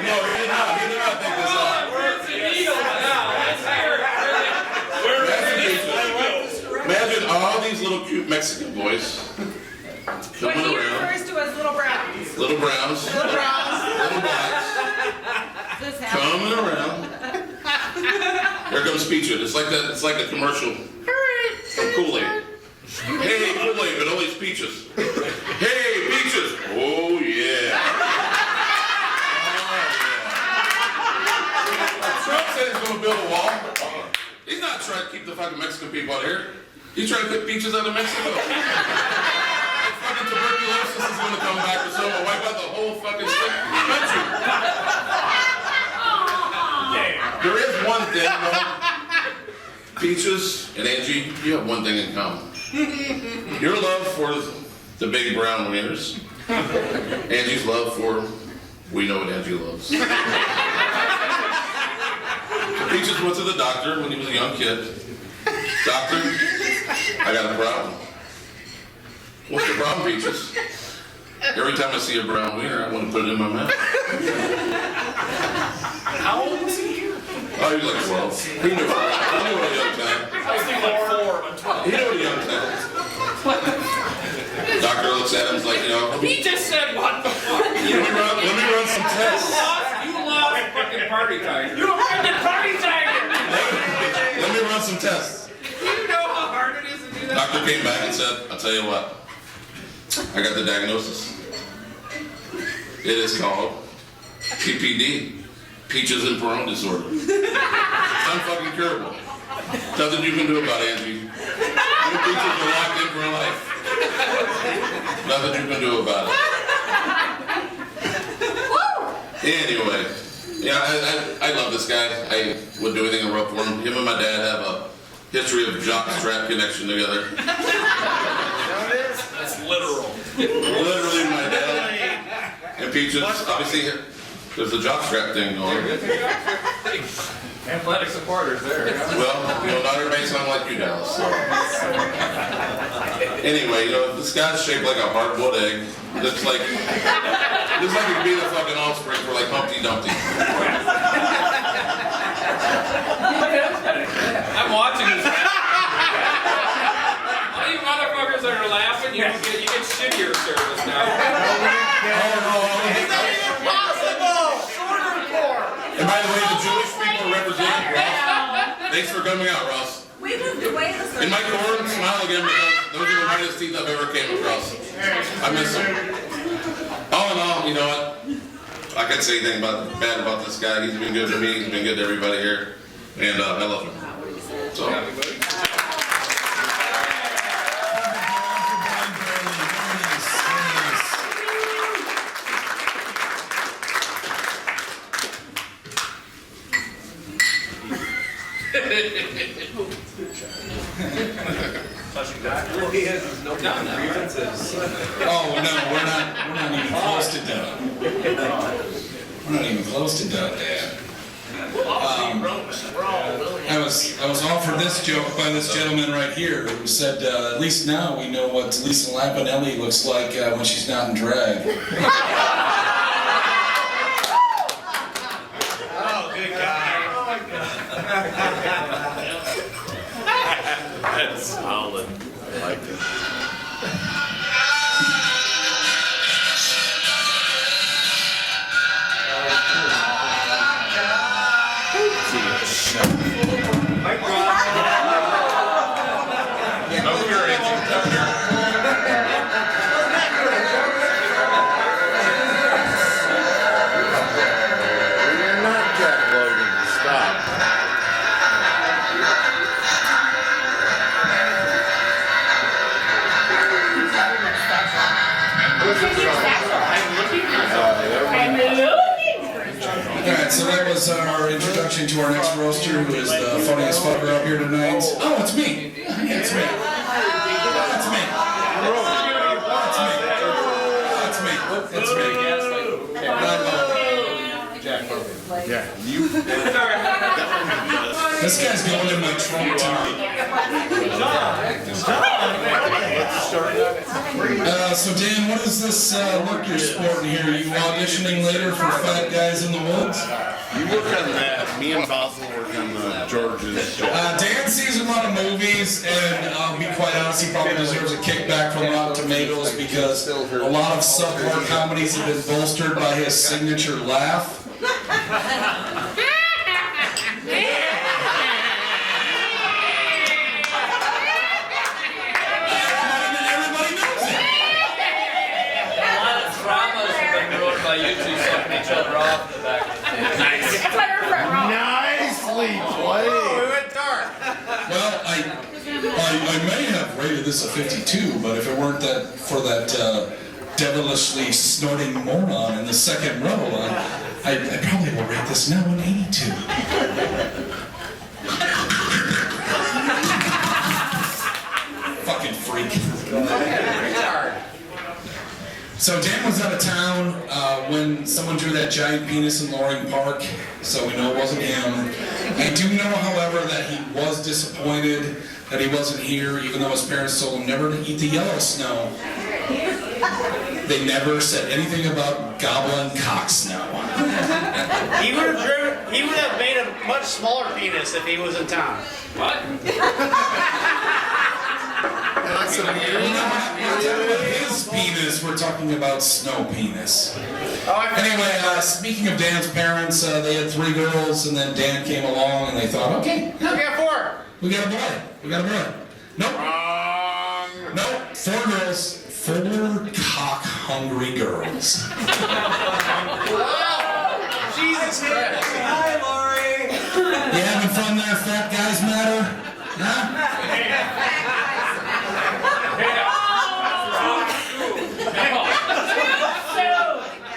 N: No, he did not think this out.
B: Where's the needle now? Let's hear it.
N: Imagine all these little cute Mexican boys
E: What
N: coming
E: he
N: around.
E: refers to as little brownies.
N: Little Little browns.
E: Little browns.
N: Little blacks.
E: This happens.
N: Coming around. Here comes Peaches. It's like that. It's like a commercial from Kool-Aid. Hey, Kool-Aid, but always Peaches. Hey, Peaches. Oh yeah. Trump said he's going to build a wall. He's not trying to keep the fucking Mexican people out of here. He's trying to put Peaches out of Mexico. Fucking tuberculosis is going to come back or so and wipe out the whole fucking country. There is one thing, though. Peaches and Angie, you have one thing in common. Your love for the big brown wieners. Angie's love for, we know what Angie loves. Peaches went to the doctor when he was a young kid. Doctor, I got a problem. What's the problem, Peaches? Every time I see a brown wiener, I want to put it in my mouth.
G: How old was he here?
N: Oh, he was like 12. He knew what a young time.
G: I was thinking like 4, but 12.
N: He knew what a young time. Doctor looks at him, he's like, you know.
B: He just said what the fuck?
N: Let me run some tests.
B: You lost fucking party tiger. You offended party tiger!
N: Let me run some tests.
B: You know how hard it is to do that?
N: Doctor came back and said, I'll tell you what. I got the diagnosis. It is called PPD. Peaches and Perona disorder. It's unfucking curable. Nothing you can do about it, Angie. You Peaches are locked in for life. Nothing you can do about it. Anyway, yeah, I love this guy. I would do anything I wrote for him. Him and my dad have a history of jockstrap connection together.
G: That's literal.
N: Literally my dad. And Peaches, obviously, there's a jockstrap thing going.
B: Athletic supporters there.
N: Well, not everybody sound like you, Dallas. So. Anyway, this guy's shaped like a hard-boiled egg. Looks like he'd be the fucking offspring for like Humpty Dumpty.
B: I'm watching this. All you motherfuckers that are laughing, you get shittier service now.
N: And by the way, the Jewish people represent Ross. Thanks for coming out, Ross.
E: We moved away this
N: In my core, smile again because those are the whitest teeth I've ever came across. I miss them. All in all, you know what? I can't say anything bad about this guy. He's been good to me. He's been good to everybody here. And I love him. So.
C: Oh no, we're not even close to done. We're not even close to done, Dad. I was offered this joke by this gentleman right here who said, at least now we know what Lisa Lampanelli looks like when she's not in drag.
J: Oh, good guy.
G: That's solid. I like it.
C: Alright, so that was our introduction to our next roaster, who is the funniest fucker up here tonight. Oh, it's me! Yeah, it's me. It's me. It's me.
K: Yeah, you.
C: This guy's going in my trunk tonight. So Dan, what is this look you're sporting here? Are you auditioning later for Fat Guys in the Woods?
L: You work on that. Me and Basil work on the George's show.
C: Dan sees a lot of movies, and I'll be quite honest, he probably deserves a kickback from Rotten Tomatoes because a lot of subpar comedies have been bolstered by his signature laugh. Everybody knows it.
B: A lot of dramas have been ruined by you two sucking each other off in the back. Nice.
L: Nicely played.
G: We went dark.
C: Well, I may have rated this a 52, but if it weren't for that devilishly snorting moron in the second row, I probably will rate this now an 82. Fucking freak. So Dan was out of town when someone drew that giant penis in Loring Park, so we know it wasn't him. I do know, however, that he was disappointed that he wasn't here, even though his parents told him never to eat the yellow snow. They never said anything about goblin cock snow.
G: He would have made a much smaller penis if he was in town.
B: What?
C: We're talking about his penis, we're talking about snow penis. Anyway, speaking of Dan's parents, they had 3 girls, and then Dan came along, and they thought, okay,
G: We got 4.
C: we got a boy. Nope. Nope. 4 girls. 4 cock-hungry girls.
G: Jesus Christ. Hi, Lori.
C: You having fun there, Fat Guys Matter? Huh?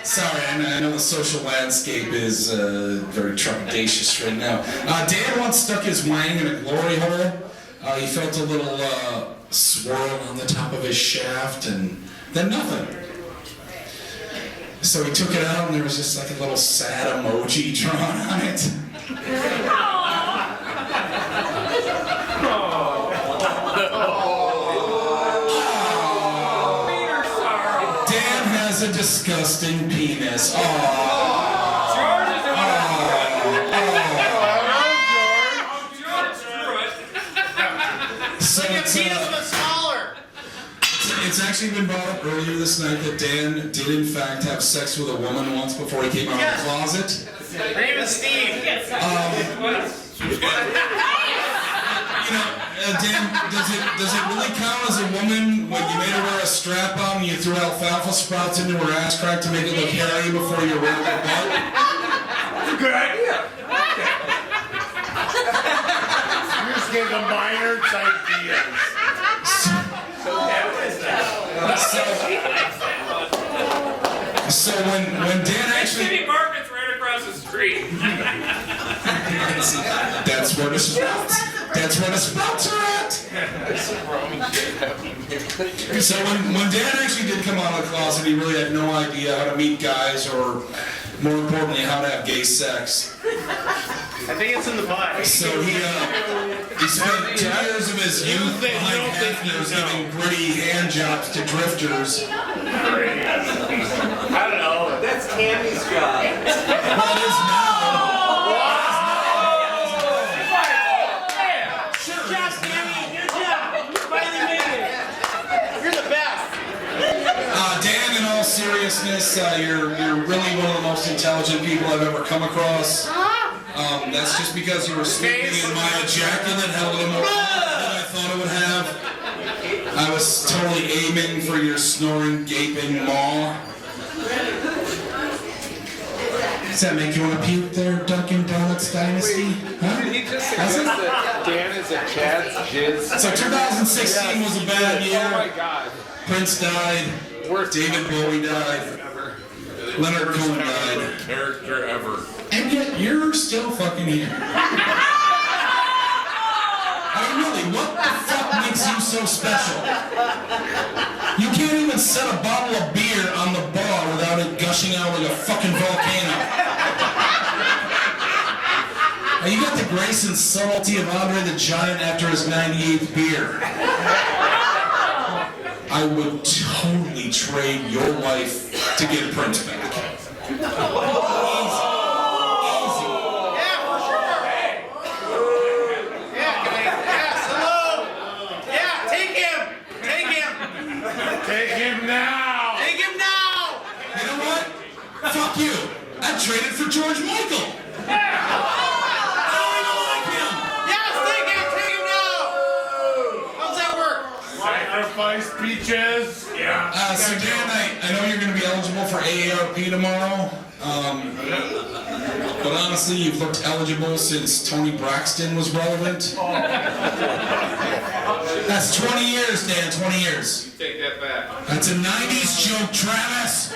C: Sorry, I know the social landscape is very trepidatious right now. Dan once stuck his wang in a glory hole. He felt a little swirl on the top of his shaft, and then nothing. So he took it out, and there was just like a little sad emoji drawn on it. Dan has a disgusting penis. It's actually been brought up earlier this night that Dan did in fact have sex with a woman once before he came out of the closet.
G: My name is Steve.
C: Dan, does it really count as a woman when you made her wear a strap on and you threw alfalfa sprouts into her ass crack to make it look hairy before you rolled her butt?
G: That's a good idea.
L: You're just getting the minor type deals.
C: So when Dan actually...
B: City Market's right across the street.
C: That's where the sprouts are at. So when Dan actually did come out of the closet, he really had no idea how to meet guys or, more importantly, how to have gay sex.
G: I think it's in the pie.
C: So he spent 2 years of his youth behind Hefner's giving gritty hand jobs to drifters.
G: I don't know. That's Tammy's job.
C: Well, it is now.
G: Good job, Tammy. Good job. You finally made it. You're the best.
C: Dan, in all seriousness, you're really one of the most intelligent people I've ever come across. That's just because you were sleeping in my ejaculate had a little more than I thought it would have. I was totally aiming for your snoring, gaping maw. Does that make you want to puke there, Dunkin' Donuts Dynasty? Huh?
D: Did he just suggest that Dan is a Chad's jizz?
C: So 2016 was a bad year.
D: Oh my God.
C: Prince died. David Bowie died. Leonard Cohen died.
D: Character ever.
C: And yet you're still fucking here. I mean, really, what the fuck makes you so special? You can't even set a bottle of beer on the bar without it gushing out like a fucking volcano. Now, you got the grace and subtlety of Andre the Giant after his 98th beer. I would totally trade your life to get Prince back. Easy. you. I traded for George Michael.
L: Sacrifice peaches. Yeah.
C: So Dan, I know you're going to be eligible for AARP tomorrow. But honestly, you've looked eligible since Tony Braxton was relevant. That's 20 years, Dan, 20 years.
B: You take that back.
C: That's a 90s joke, Travis.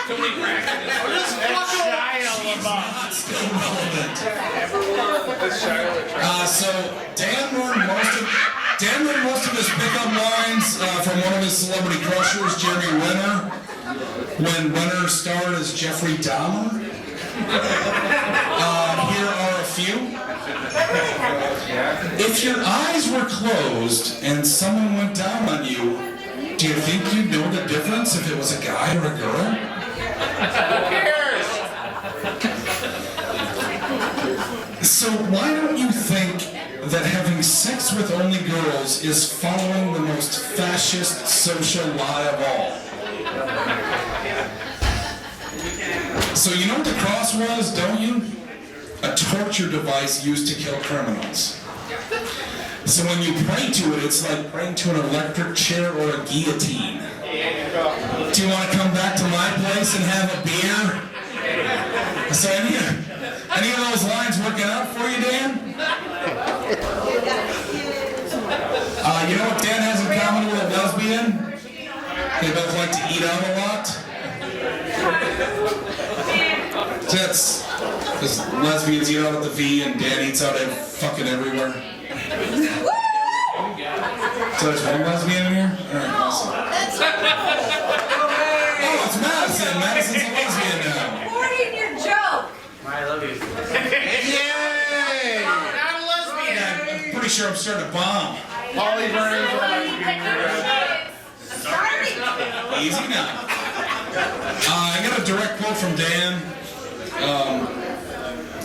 B: Tony Braxton is
C: not still relevant. So Dan learned most of his pickup lines from one of his celebrity crushers, Jeremy Renner, when Renner starred as Jeffrey Dahmer. Here are a few. If your eyes were closed and someone went down on you, do you think you'd know the difference if it was a guy or a girl?
B: Who cares?
C: So why don't you think that having sex with only girls is following the most fascist social lie of all? So you know what the cross was, don't you? A torture device used to kill criminals. So when you pray to it, it's like praying to an electric chair or a guillotine. Do you want to come back to my place and have a beer? So any of those lines working out for you, Dan? You know what Dan has in common with a lesbian? They both like to eat out a lot. That's because lesbians eat out at the V and Dan eats out at fucking everywhere. So there's one lesbian in here? Alright, awesome. Oh, it's Madison. Madison's a lesbian now.
E: Morning, your joke.
L: I love you.
E: Yay!
L: Not a lesbian.
C: Yeah, I'm pretty sure I'm starting to bomb.
L: Polyburns are
C: Easy now. I got a direct quote from Dan.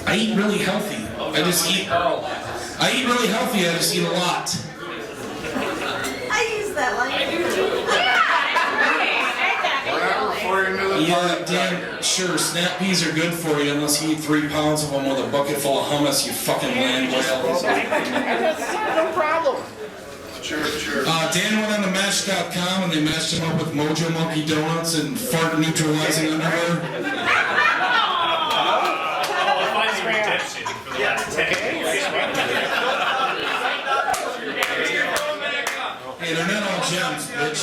C: I eat really healthy. I eat really healthy. I just eat a lot.
E: I use that line. I do too.
C: Yeah, Dan, sure, snap peas are good for you unless you eat 3 pounds of them with a bucket full of hummus, you fucking land whale.
L: no problem. Sure.
C: Dan went on to Match.com and they matched him up with Mojo Monkey Donuts and fart neutralizing underwear. Hey, they're not all gems, bitch.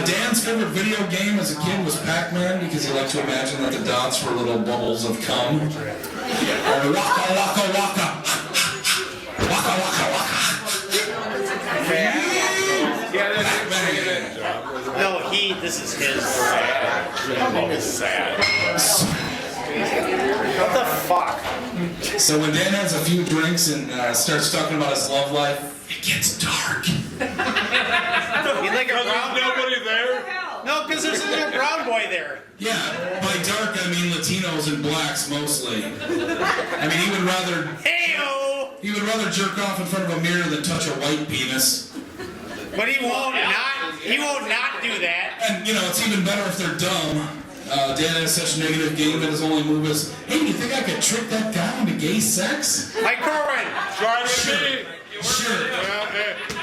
C: Dan's favorite video game as a kid was Pac-Man because he liked to imagine that the dots were little bubbles of cum. Or waka waka waka. Waka waka waka.
L: Yeah, no, this is his sad. Sad. What the fuck?
C: So when Dan has a few drinks and starts talking about his love life, it gets dark.
L: You think a brown nobody there? No, because there's a little brown boy there.
C: Yeah, by dark I mean Latinos and blacks mostly. I mean, he would rather jerk off in front of a mirror than touch a white penis.
L: But he won't not do that.
C: And you know, it's even better if they're dumb. Dan has such negative game that his only move is, hey, do you think I could trick that guy into gay sex?
L: Hi, Corwin.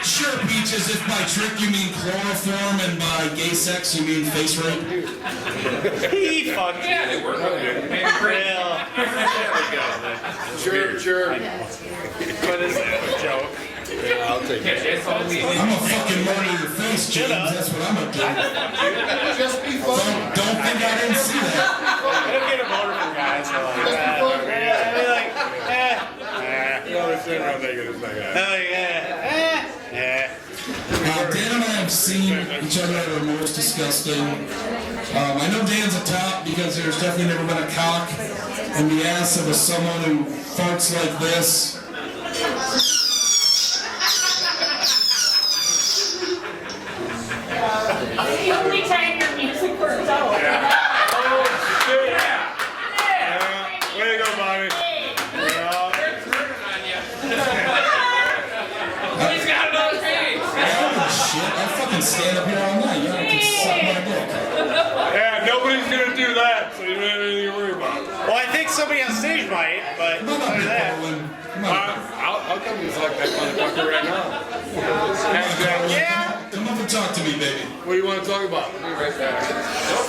C: Sure, Peaches, if by trick you mean chloroform and by gay sex you mean face rape.
L: He fucked.
B: Yeah, they work on it. Maybe
L: There we go. Sure. What is that? A joke? Yeah, I'll take it.
C: I'm gonna fucking murder your face, James. That's what I'm gonna do.
L: Just be fun.
C: Don't think I didn't see that.
L: I don't get a motor from guys. So
C: Dan and I have seen each other at our most disgusting. I know Dan's a top because there's definitely never been a cock in the ass of someone who farts like this.
E: The only time your music works out.
L: Way to go, Bobby.
B: He's got another page.
C: Shit, I fucking stand up here all night. You know, I can suck my dick.
L: Yeah, nobody's gonna that, so you don't have anything to worry about.
G: Well, I think somebody on stage might, but
A: Come on up
G: other
A: here,
G: than that.
A: Portland. Come on up.
D: I'll come and select that motherfucker right now.
G: Yeah.
A: Come up and talk to me, baby.
D: What do you want to talk about?
B: No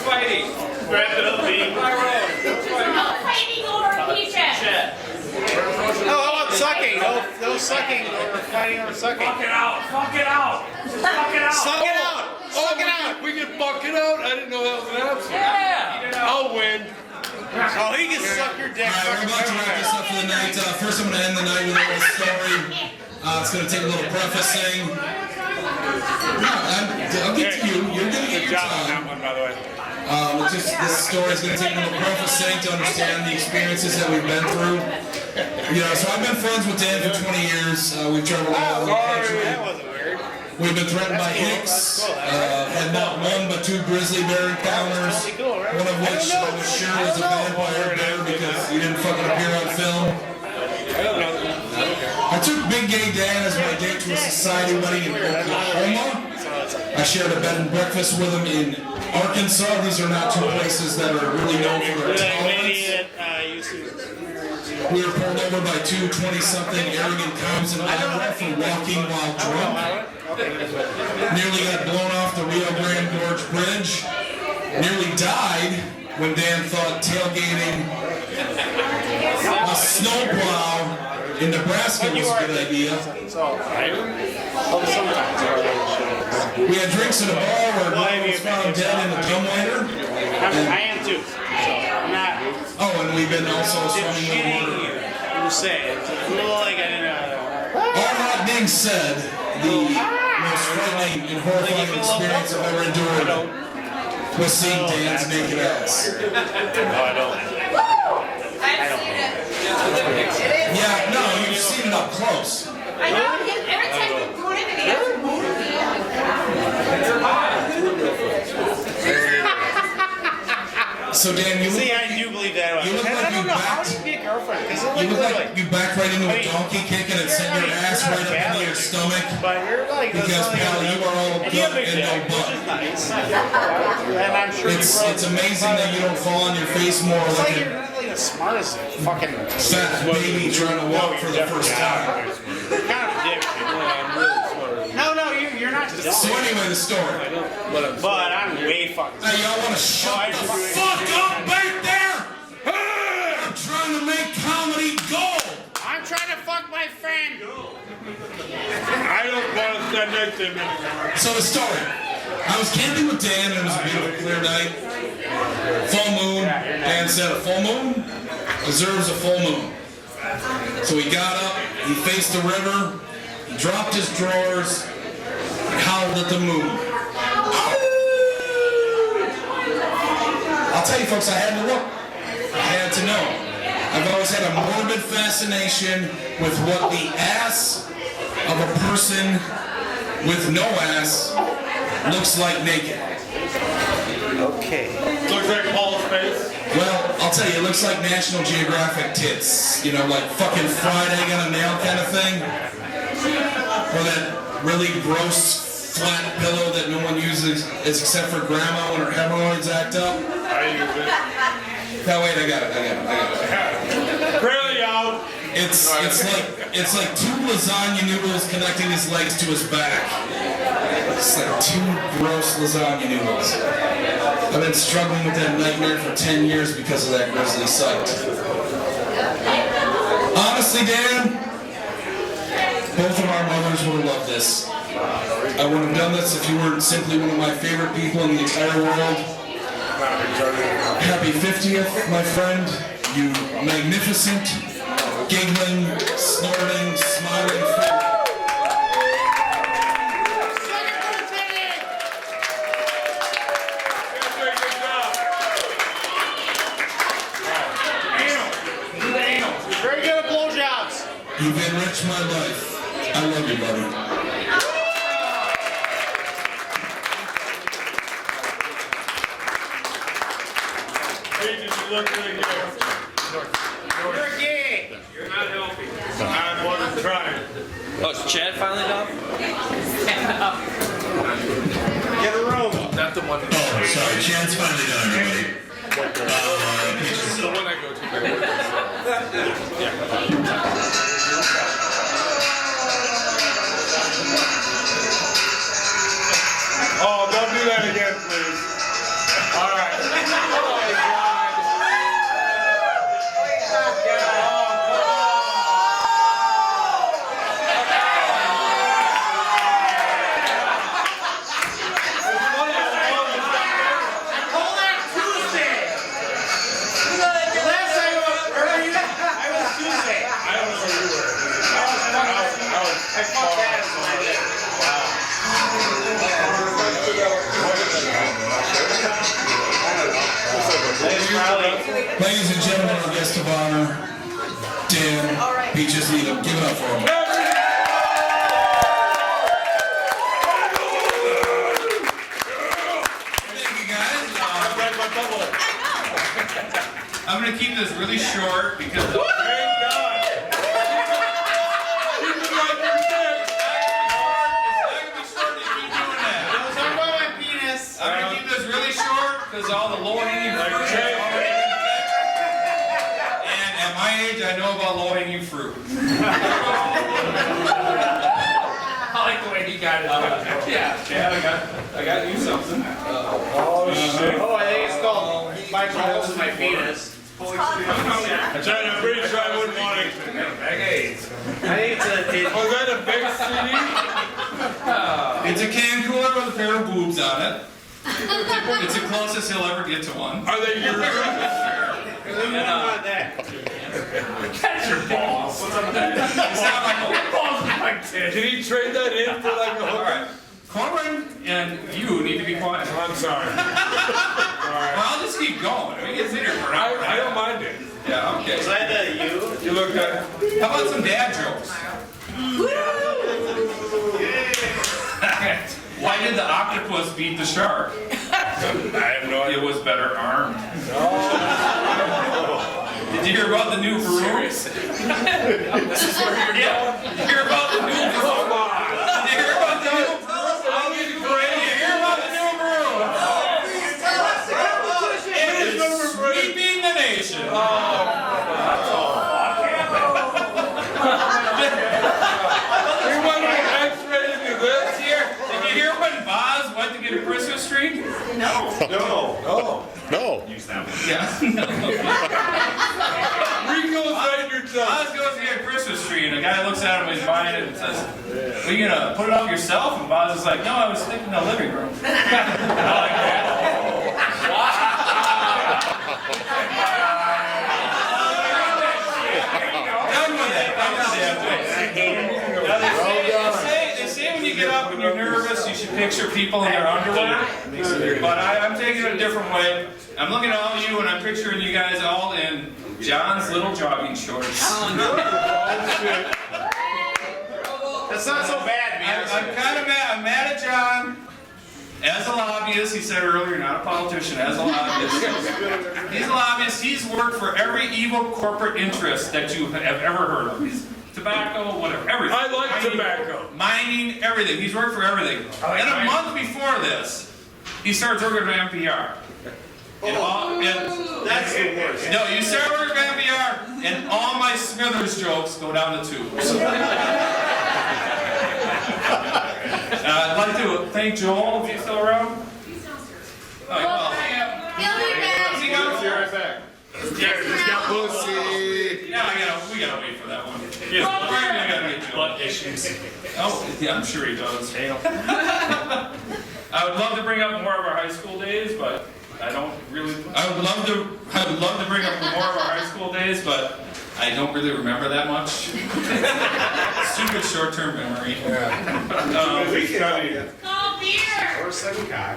B: fighting.
G: Wrap it up, baby.
E: No fighting over peaches.
G: No, how about sucking? No sucking or fighting over sucking.
L: Fuck it out. Fuck it out. Fuck it out.
G: Suck it out. Suck it out.
D: We can buck it out? I didn't know that was an option.
B: Yeah.
D: I'll win.
G: Oh, he can suck your dick.
A: All right, we're about to wrap this up for the night. First, I'm going to end the night with a little story. It's going to take a little prefacing. No, I'll get to you. You're going to get your time.
G: One, by the way.
A: This story is going to take a little prefacing to understand the experiences that we've been through. You know, so I've been friends with Dan for 20 years. We've traveled all over the country.
G: That wasn't weird.
A: We've been threatened by Hicks. Had not one but 2 grizzly bear encounters. One of which I was sure was a vampire bear because he didn't fucking appear on film. I took Big Gay Dan as my date to a society wedding in Oklahoma. I shared a bed and breakfast with him in Arkansas. These are not 2 places that are really known for their tolerance. We were pulled over by 2 20-something arrogant cops in Iowa for walking while drunk. Nearly got blown off the Rio Grande Gorge Bridge. Nearly died when Dan thought tailgating a snowplow in Nebraska was a good idea. We had drinks at a bar where Brian was found dead in a dumbwaiter.
G: I am too. So I'm not.
A: Oh, and we've been also swimming with water.
G: You were saying. It's a little like I didn't know.
A: All that being said, the most frightening and horrifying experience I've ever endured was seeing Dan's naked ass.
G: No, I don't.
A: Yeah, no, you've seen it up close.
E: I know, every time you put it in the other movie.
A: So Dan, you look,
G: See, I do believe that.
A: you look
G: And
A: like
G: I don't
A: you
G: know how
A: backed.
G: to be a girlfriend because
A: You look like you backed right into a donkey kick and it sent your ass right up into your stomach.
G: But you're like
A: Because pal, you are all
G: and you have
A: gut
G: a big
A: and no
G: dick, which
A: butt.
G: is nice. And I'm sure
A: It's amazing that you don't fall on your face more
G: It's like
A: like
G: you're
A: a
G: not like the smartest fucking
A: fat baby trying to walk for the first time.
G: You're kind of a dick. No, you're not dumb.
A: So anyway, the story.
G: But I'm way fucking.
A: Hey, y'all want to shut the fuck up back there? I'm trying to make comedy gold.
G: I'm trying to fuck my friend.
L: I don't want to stand next to him anymore.
A: So the story. I was camping with Dan and it was a beautiful clear night. Full moon. Dan said a full moon deserves a full moon. So he got up, he faced the river, he dropped his drawers, and howled at the moon. I'll tell you folks, I had to look. I had to know. I've always had a morbid fascination with what the ass of a person with no ass looks like naked.
G: Okay.
L: Looks like Paul's face.
A: Well, I'll tell you, it looks like National Geographic tits. You know, like fucking fried egg on a nail kind of thing. Or that really gross flat pillow that no one uses except for grandma when her hemorrhoids act up.
L: I use it.
A: No, wait, I got it.
L: Really out.
A: It's like 2 lasagna noodles connecting his legs to his back. It's like 2 gross lasagna noodles. I've been struggling with that nightmare for 10 years because of that grisly sight. Honestly, Dan, both of our mothers would have loved this. I wouldn't have done this if you weren't simply one of my favorite people in the entire world. Happy 50th, my friend. You magnificent, giggling, snorting, smiling fool.
G: Very good at blowjobs.
A: You've enriched my life. I love you, buddy.
L: Hey, did you look really good?
G: You're gay.
L: You're not helping. I wasn't trying.
M: Oh, is Chad finally done?
G: Get a room.
B: Not the one.
I: Oh, sorry, Chad's finally done, everybody.
G: fucked that is what I did.
C: Ladies and gentlemen, our guest of honor, Dan Peaches Needham. Give it up for him.
B: I'm going to keep this really short because... I'm going to keep this really short because all the low-hanging fruit has already been picked. And at my age, I know about low-hanging fruit. I like the way he got it. Yeah, I got you something.
G: Oh, shit. Oh, I think it's called Microphone My Penis.
L: I tried to pretty sure I wouldn't want it.
G: I think it's a...
L: Was that a big CD?
B: It's a can cooler with a pair of boobs on it. It's the closest he'll ever get to one.
L: Are they yours?
G: Catch your balls. What's up with that?
B: It's not like
G: Balls with my tits.
L: Did he trade that in for like a
B: all right. Corwin and you need to be quiet.
L: I'm sorry.
B: Well, I'll just keep going. I mean, it's in here for an hour.
L: I don't mind it.
B: Yeah, okay.
G: Is that the you?
B: You look good. How about some dad jokes? Why did the octopus beat the shark?
L: I have no idea.
B: It was better armed. Did you hear about the new brew? This is where you're going. Did you hear about the new brew? Did you hear about the new brew? I'll give you credit. Did you hear about the new brew? It is sweeping the nation.
L: We went on X-ray to do this
B: here. Did you hear when Boz went to get a Christmas tree?
L: No.
B: Use that one. Yeah.
L: Rico's right in your tongue.
B: Boz goes to get a Christmas tree, and the guy looks at him, he's buying it, and says, "Are you gonna put it up yourself?" And Boz is like, "No, I was thinking the living room." I like that. Done with it. They say when you get up and you're nervous, you should picture people in their underwear. But I'm taking it a different way. I'm looking at all of you, and I'm picturing you guys all in John's little jogging shorts.
G: That's not so bad, man.
B: I'm kind of mad. I'm mad at John. As a lobbyist, he said earlier, not a politician, as a lobbyist. He's a lobbyist. He's worked for every evil corporate interest that you have ever heard of. He's tobacco, whatever, everything.
L: I like tobacco.
B: Mining, everything. He's worked for everything. Then a month before this, he starts working for NPR.
G: That's the worst.
B: No, you start working for NPR, and all my Smithers jokes go down the tubes. I'd like to thank Joel, if he's still around.
E: He's downstairs.
B: Oh, well.
E: He'll be back.
B: Is he got
L: Right back.
K: He's got pussy.
B: Yeah, we gotta wait for that one. Yeah, we're gonna get blood issues. Oh, yeah, I'm sure he does. I would love to bring up more of our high school days, but I don't really. I would love to bring up more of our high school days, but I don't really remember that much. Stupid short-term memory.
G: We can
E: Call beer.
G: or a second cock.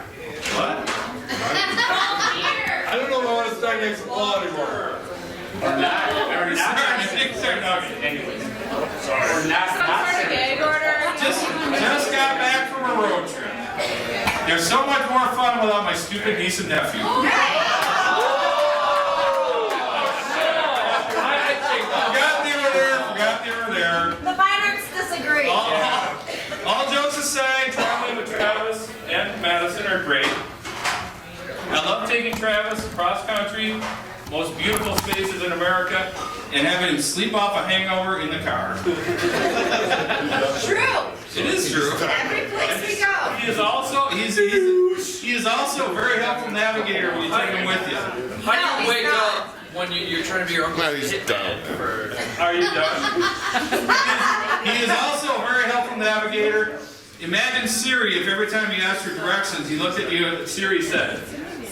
B: What?
E: Call beer.
L: I don't know if I want to start next fall anymore.
B: Already started. Okay, anyways.
G: Sorry. Or not.
E: Some sort of gag order.
B: Just got back from a road trip. There's so much more fun without my stupid niece and nephew. Forgot they were there.
E: The miners disagree.
B: All jokes aside, traveling with Travis and Madison are great. I love taking Travis cross country, most beautiful spaces in America, and having him sleep off a hangover in the car.
E: True.
B: It is true.
E: Every place we go.
B: He is also a very helpful navigator when you take him with you.
M: How do you wake up when you're trying to be your uncle?
K: He's dumb.
B: Are you done? He is also a very helpful navigator. Imagine Siri if every time you asked for directions, he looked at you and Siri said,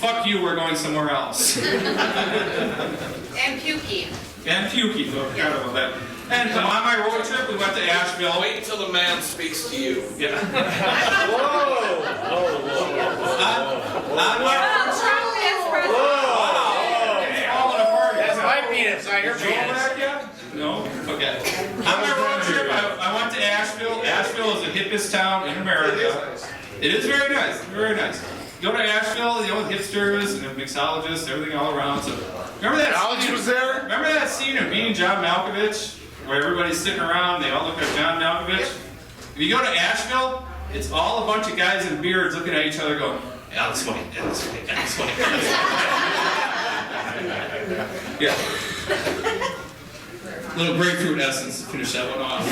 B: "Fuck you, we're going somewhere else."
E: And pukey.
B: And pukey, forgot about that. And on my road trip, we went to Asheville.
D: Wait until the man speaks to you.
B: Yeah.
G: Whoa! That's my penis. I hear penis.
B: No? Okay. On my road trip, I went to Asheville. Asheville is the hippest town in America. It is very nice, very nice. Go to Asheville, hipsters and mixologists, everything all around. So remember that?
K: Alex was there?
B: Remember that scene of me and John Malkovich, where everybody's sitting around, they all look like John Malkovich? If you go to Asheville, it's all a bunch of guys in beards looking at each other going, yeah, that's funny, yeah, that's funny, yeah, that's funny. Yeah. Little grapefruit essence to finish that one off.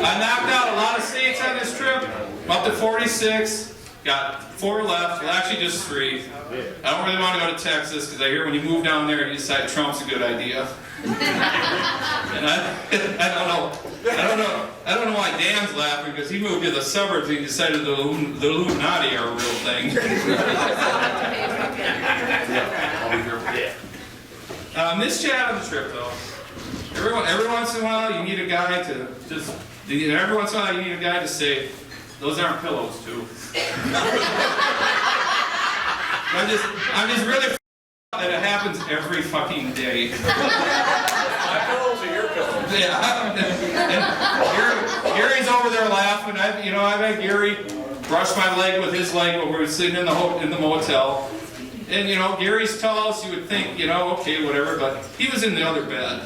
B: I knocked out a lot of states on this trip. I'm up to 46. Got 4 left. Well, actually just 3. I don't really want to go to Texas because I hear when you move down there, you decide Trump's a good idea. And I don't know why Dan's laughing because he moved to the suburbs and he decided the Illuminati are a real thing. Miss Chad on the trip though. Every once in a while you need a guy to just. Every once in a while you need a guy to say, "Those aren't pillows, too." I'm just really that it happens every fucking day.
D: My pillows are your pillows.
B: Yeah. And Gary's over there laughing. I've had Gary brush my leg with his leg when we were sitting in the motel. And Gary's tall, so you would think, okay, whatever, but he was in the other bed.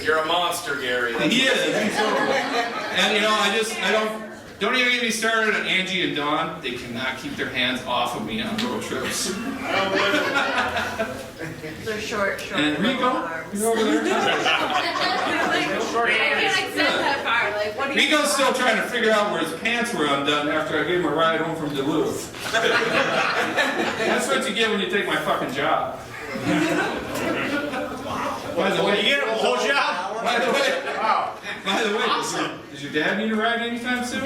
D: You're a monster, Gary.
B: He is. And I don't even get me started on Angie and Dawn. They cannot keep their hands off of me on road trips.
E: They're short.
B: And Rico, you're over there. Rico's still trying to figure out where his pants were undone after I gave him a ride home from Duluth. That's what you get when you take my fucking job. By the way,
G: you get a whole job?
B: By the way, awesome. Does your dad need a ride anytime soon?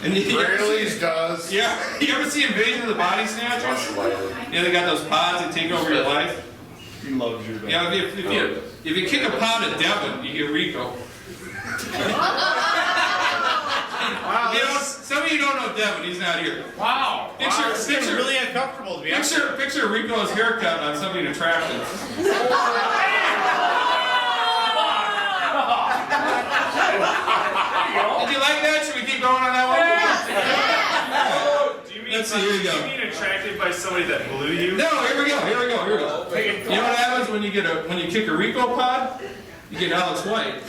B: And
K: Graley's does.
B: Yeah. You ever see Invasion of the Body Snatchers? Yeah, they got those pods that take over your life.
K: He loves you.
B: Yeah, if you kick a pod at Devin, you get Rico.
G: Wow.
B: Some of you don't know Devin. He's not here.
G: Wow.
B: Picture
G: really uncomfortable to be honest.
B: Picture Rico's haircut on something attractive. Did you like that? Should we keep going on that one? Let's see, here we go.
G: Do you mean attracted by somebody that blew you?
B: No, here we go. You know what happens when you kick a Rico pod? You get Alex White.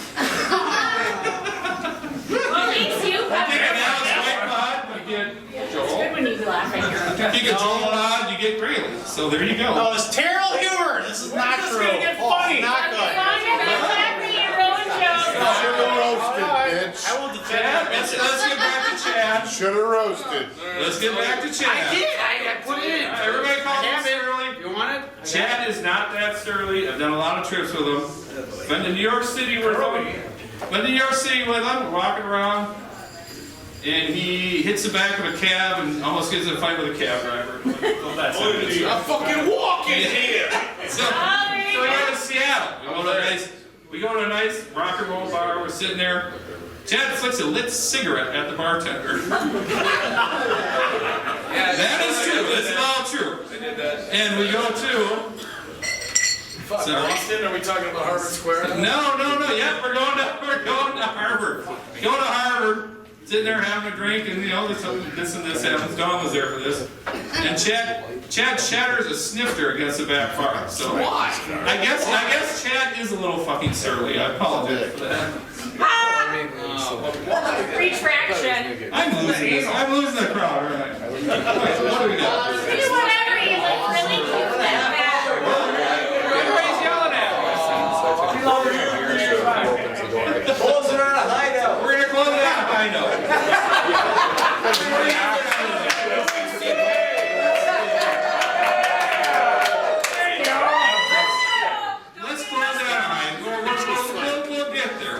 E: Well, thanks you.
B: You kick an Alex White pod, you get Joel.
E: It's good when you laugh at your
B: You kick a Joel pod, you get Graley. So there you go.
G: No, it's terrible humor. This is not true. This is gonna get funny.
E: Find
G: Not good.
E: your best actor, your own joke.
K: Should've roasted, bitch.
G: I will defend
B: Let's get back to Chad.
K: Should've roasted.
B: Let's get back to Chad.
G: I did. I put it in.
B: Everybody calls him surly.
G: You want it?
B: Chad is not that surly. I've done a lot of trips with him. Been to New York City with him. Walking around, and he hits the back of a cab and almost gets in a fight with a cab driver. Well, that's it.
D: I'm fucking walking here.
B: So we go to Seattle. We go to a nice rock and roll bar. We're sitting there. Chad flicks a lit cigarette at the bartender. That is true. This is all true.
D: I did that.
B: And we go to.
D: Boston? Are we talking about Harvard Square?
B: No. Yeah, we're going to Harvard. We go to Harvard. Sitting there having a drink, and this and this happens. Dawn was there for this. And Chad shatters a snifter against the back bar. So
D: why?
B: I guess Chad is a little fucking surly. I apologize for that.
E: Retraction.
B: I'm losing the crowd, all right. What do we got?
E: Do whatever you look really cute that bad.
B: Everybody's yelling at me.
G: Close it on a high note.
B: We're gonna close it on a high note. Let's close it on a high note. We'll get there.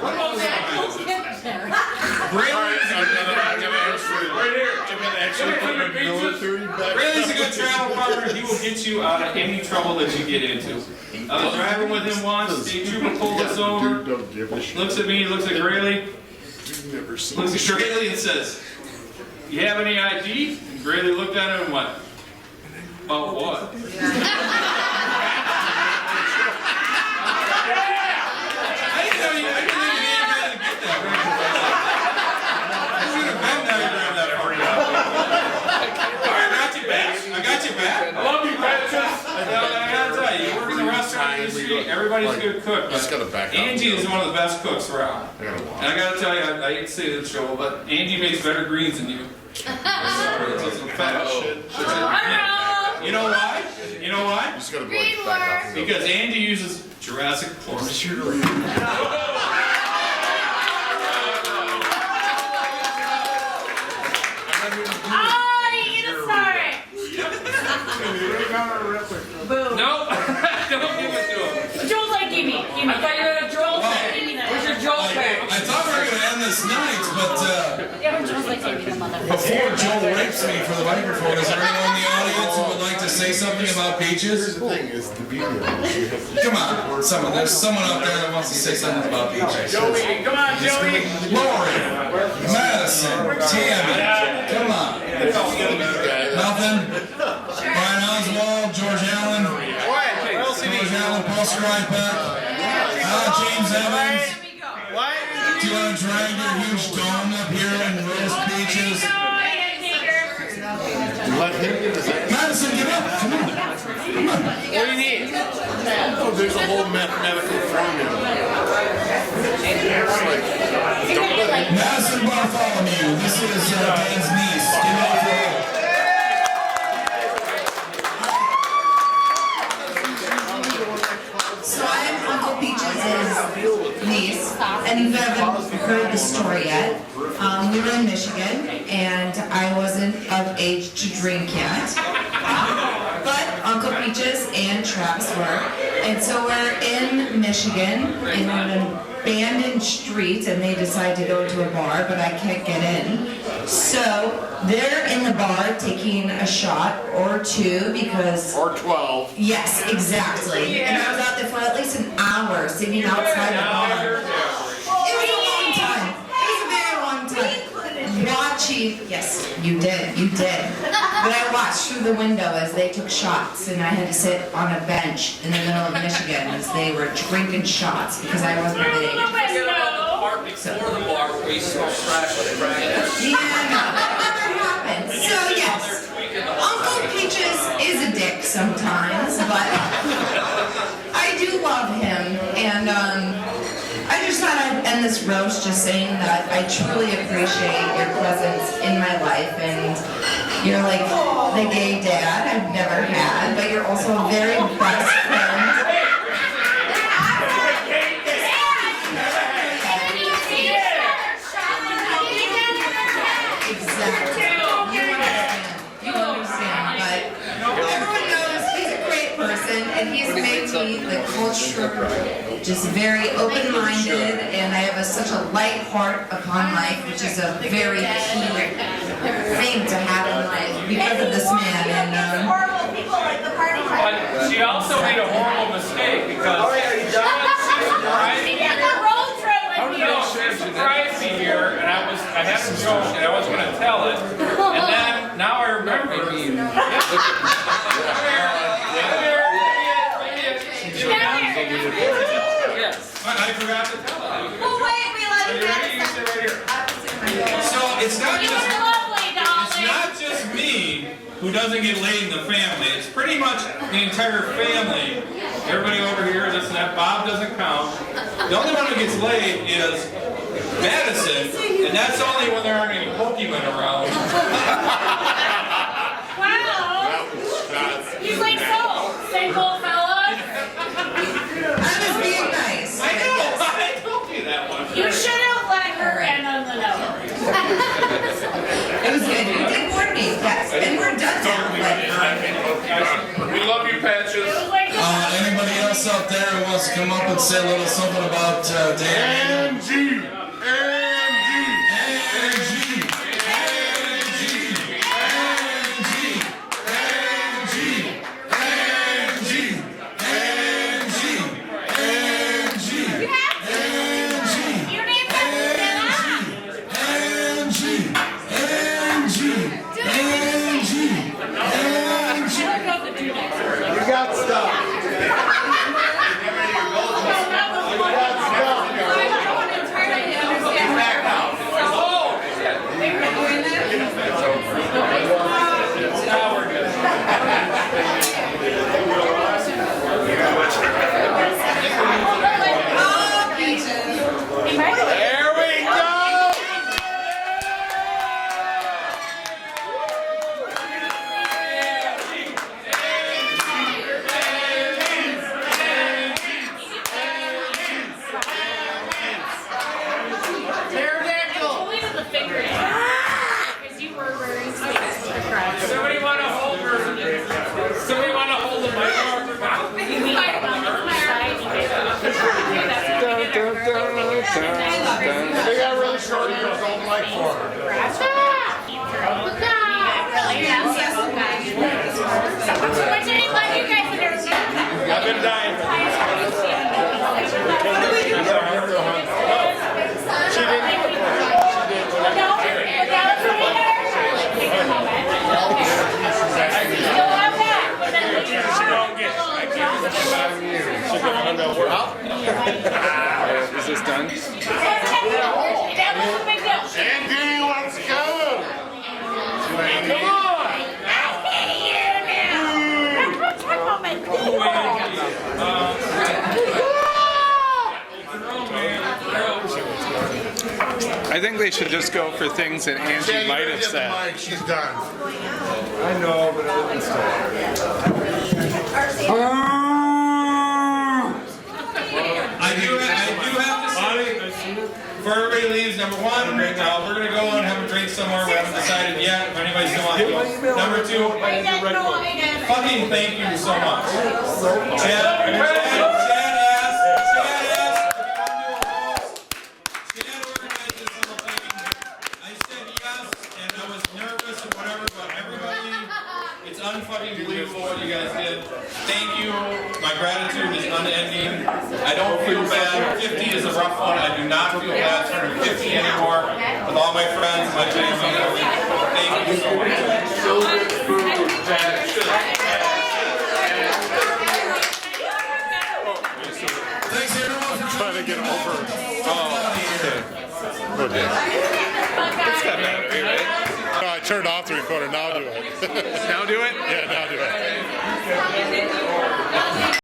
B: partner, he will get you out of any trouble that you get into. I was driving with him once, state trooper pulled us over, looks at me, looks at Graley, looks at Graley and says, "You have any ID?" And Graley looked at him and went, "About what?" I didn't know you didn't get that right. I should have been there to grab that for you. All right, I got you back. I got you back. I love you, Patches. I gotta tell you, you work in the restaurant industry, everybody's a good cook. But Angie is one of the best cooks around. And I gotta tell you, I hate to say this, Joel, but Angie makes better greens than you. Sorry, it's just a fact. You know why? You know why?
K: Just gotta blow it back up.
B: Because Angie uses Jurassic Park.
E: Boom.
B: No, don't give it to him.
E: Joel's like, give me.
B: I thought you had a Joel
E: bag. Give me that. Where's your Joel bag?
C: I thought we were going to end this night, but
E: Yeah, Joel's like, give me the mother.
C: before Joel rapes me for the microphone, is there anyone in the audience who would like to say something about peaches? Come on, there's someone out there that wants to say something about peaches.
G: Joey, come on, Joey.
C: Lori, Madison, Tammy, come on. Nothing? Brian Oswald, George Allen, George Allen, poster iPad, James Evans. Do you want to drag your huge dome up here and roast peaches? Madison, get up! Come on! Come on!
K: What do you need? Oh, there's a whole mathematical formula.
C: Madison Bartholomew, this is Dan's niece. Give it up for her.
O: So I'm Uncle Peaches' niece, and you haven't heard the story yet. We were in Michigan, and I wasn't of age to drink yet. But Uncle Peaches and Travis were. And so we're in Michigan, in an abandoned street, and they decide to go to a bar, but I can't get in. So they're in the bar taking a shot or two because...
K: Or 12.
O: Yes, exactly. And I was out there for at least an hour sitting outside the bar. It was a long time. It was a very long time. Watching, yes, you did. But I watched through the window as they took shots, and I had to sit on a bench in the middle of Michigan as they were drinking shots because I wasn't of age.
M: Before the bar, we smoked trash with practice.
O: Yeah, no, that never happened. So yes, Uncle Peaches is a dick sometimes, but I do love him, and I just thought I'd end this roast just saying that I truly appreciate your presence in my life, and you're like the gay dad I've never had, but you're also a very best friend. And he's made me the culture just very open-minded, and I have such a light heart upon life, which is a very key thing to have in life because of this man. And
B: But she also made a horrible mistake because she surprised me here, and I had a joke, and I wasn't going to tell it, and then now I remember. I forgot to tell her.
E: Well, wait, we let you have
B: So it's not just me who doesn't get laid in the family. It's pretty much the entire family. Everybody over here, this and that. Bob doesn't count. The only one who gets laid is Madison, and that's only when there aren't any Pokemon around.
E: Wow. He's like, so, single fella.
O: I
B: know, I told you that one.
E: You should have let her in on the note.
O: it was good. We did coordinate, yes, and we're done now.
B: We love you, Patches.
C: Anybody else out there who wants to come up and say a little something about Dan?
K: Angie!
L: Is this done?
E: That was a big deal.
L: Andy, let's go! Come on! I think they should just go for things that Angie might have said.
K: She's done.
L: I know, but
C: I do have to say, before everybody leaves, number one, we're gonna go and have a drink somewhere. We haven't decided yet if anybody still wants to go. Number two, fucking thank you so much. Chad asked organized this whole thing. I said yes, and I was nervous and whatever, but everybody, it's unfucking believable what you guys did. Thank you. My gratitude is unending. I don't feel bad. 50 is a rough one. I do not feel bad turning 50 anymore. With all my friends, my family, thank you so much. Thanks everyone for
L: trying to get over. Oh dear. It's got that okay, right? No, I turned off the recorder. Now do it. Now do it? Yeah, now do it.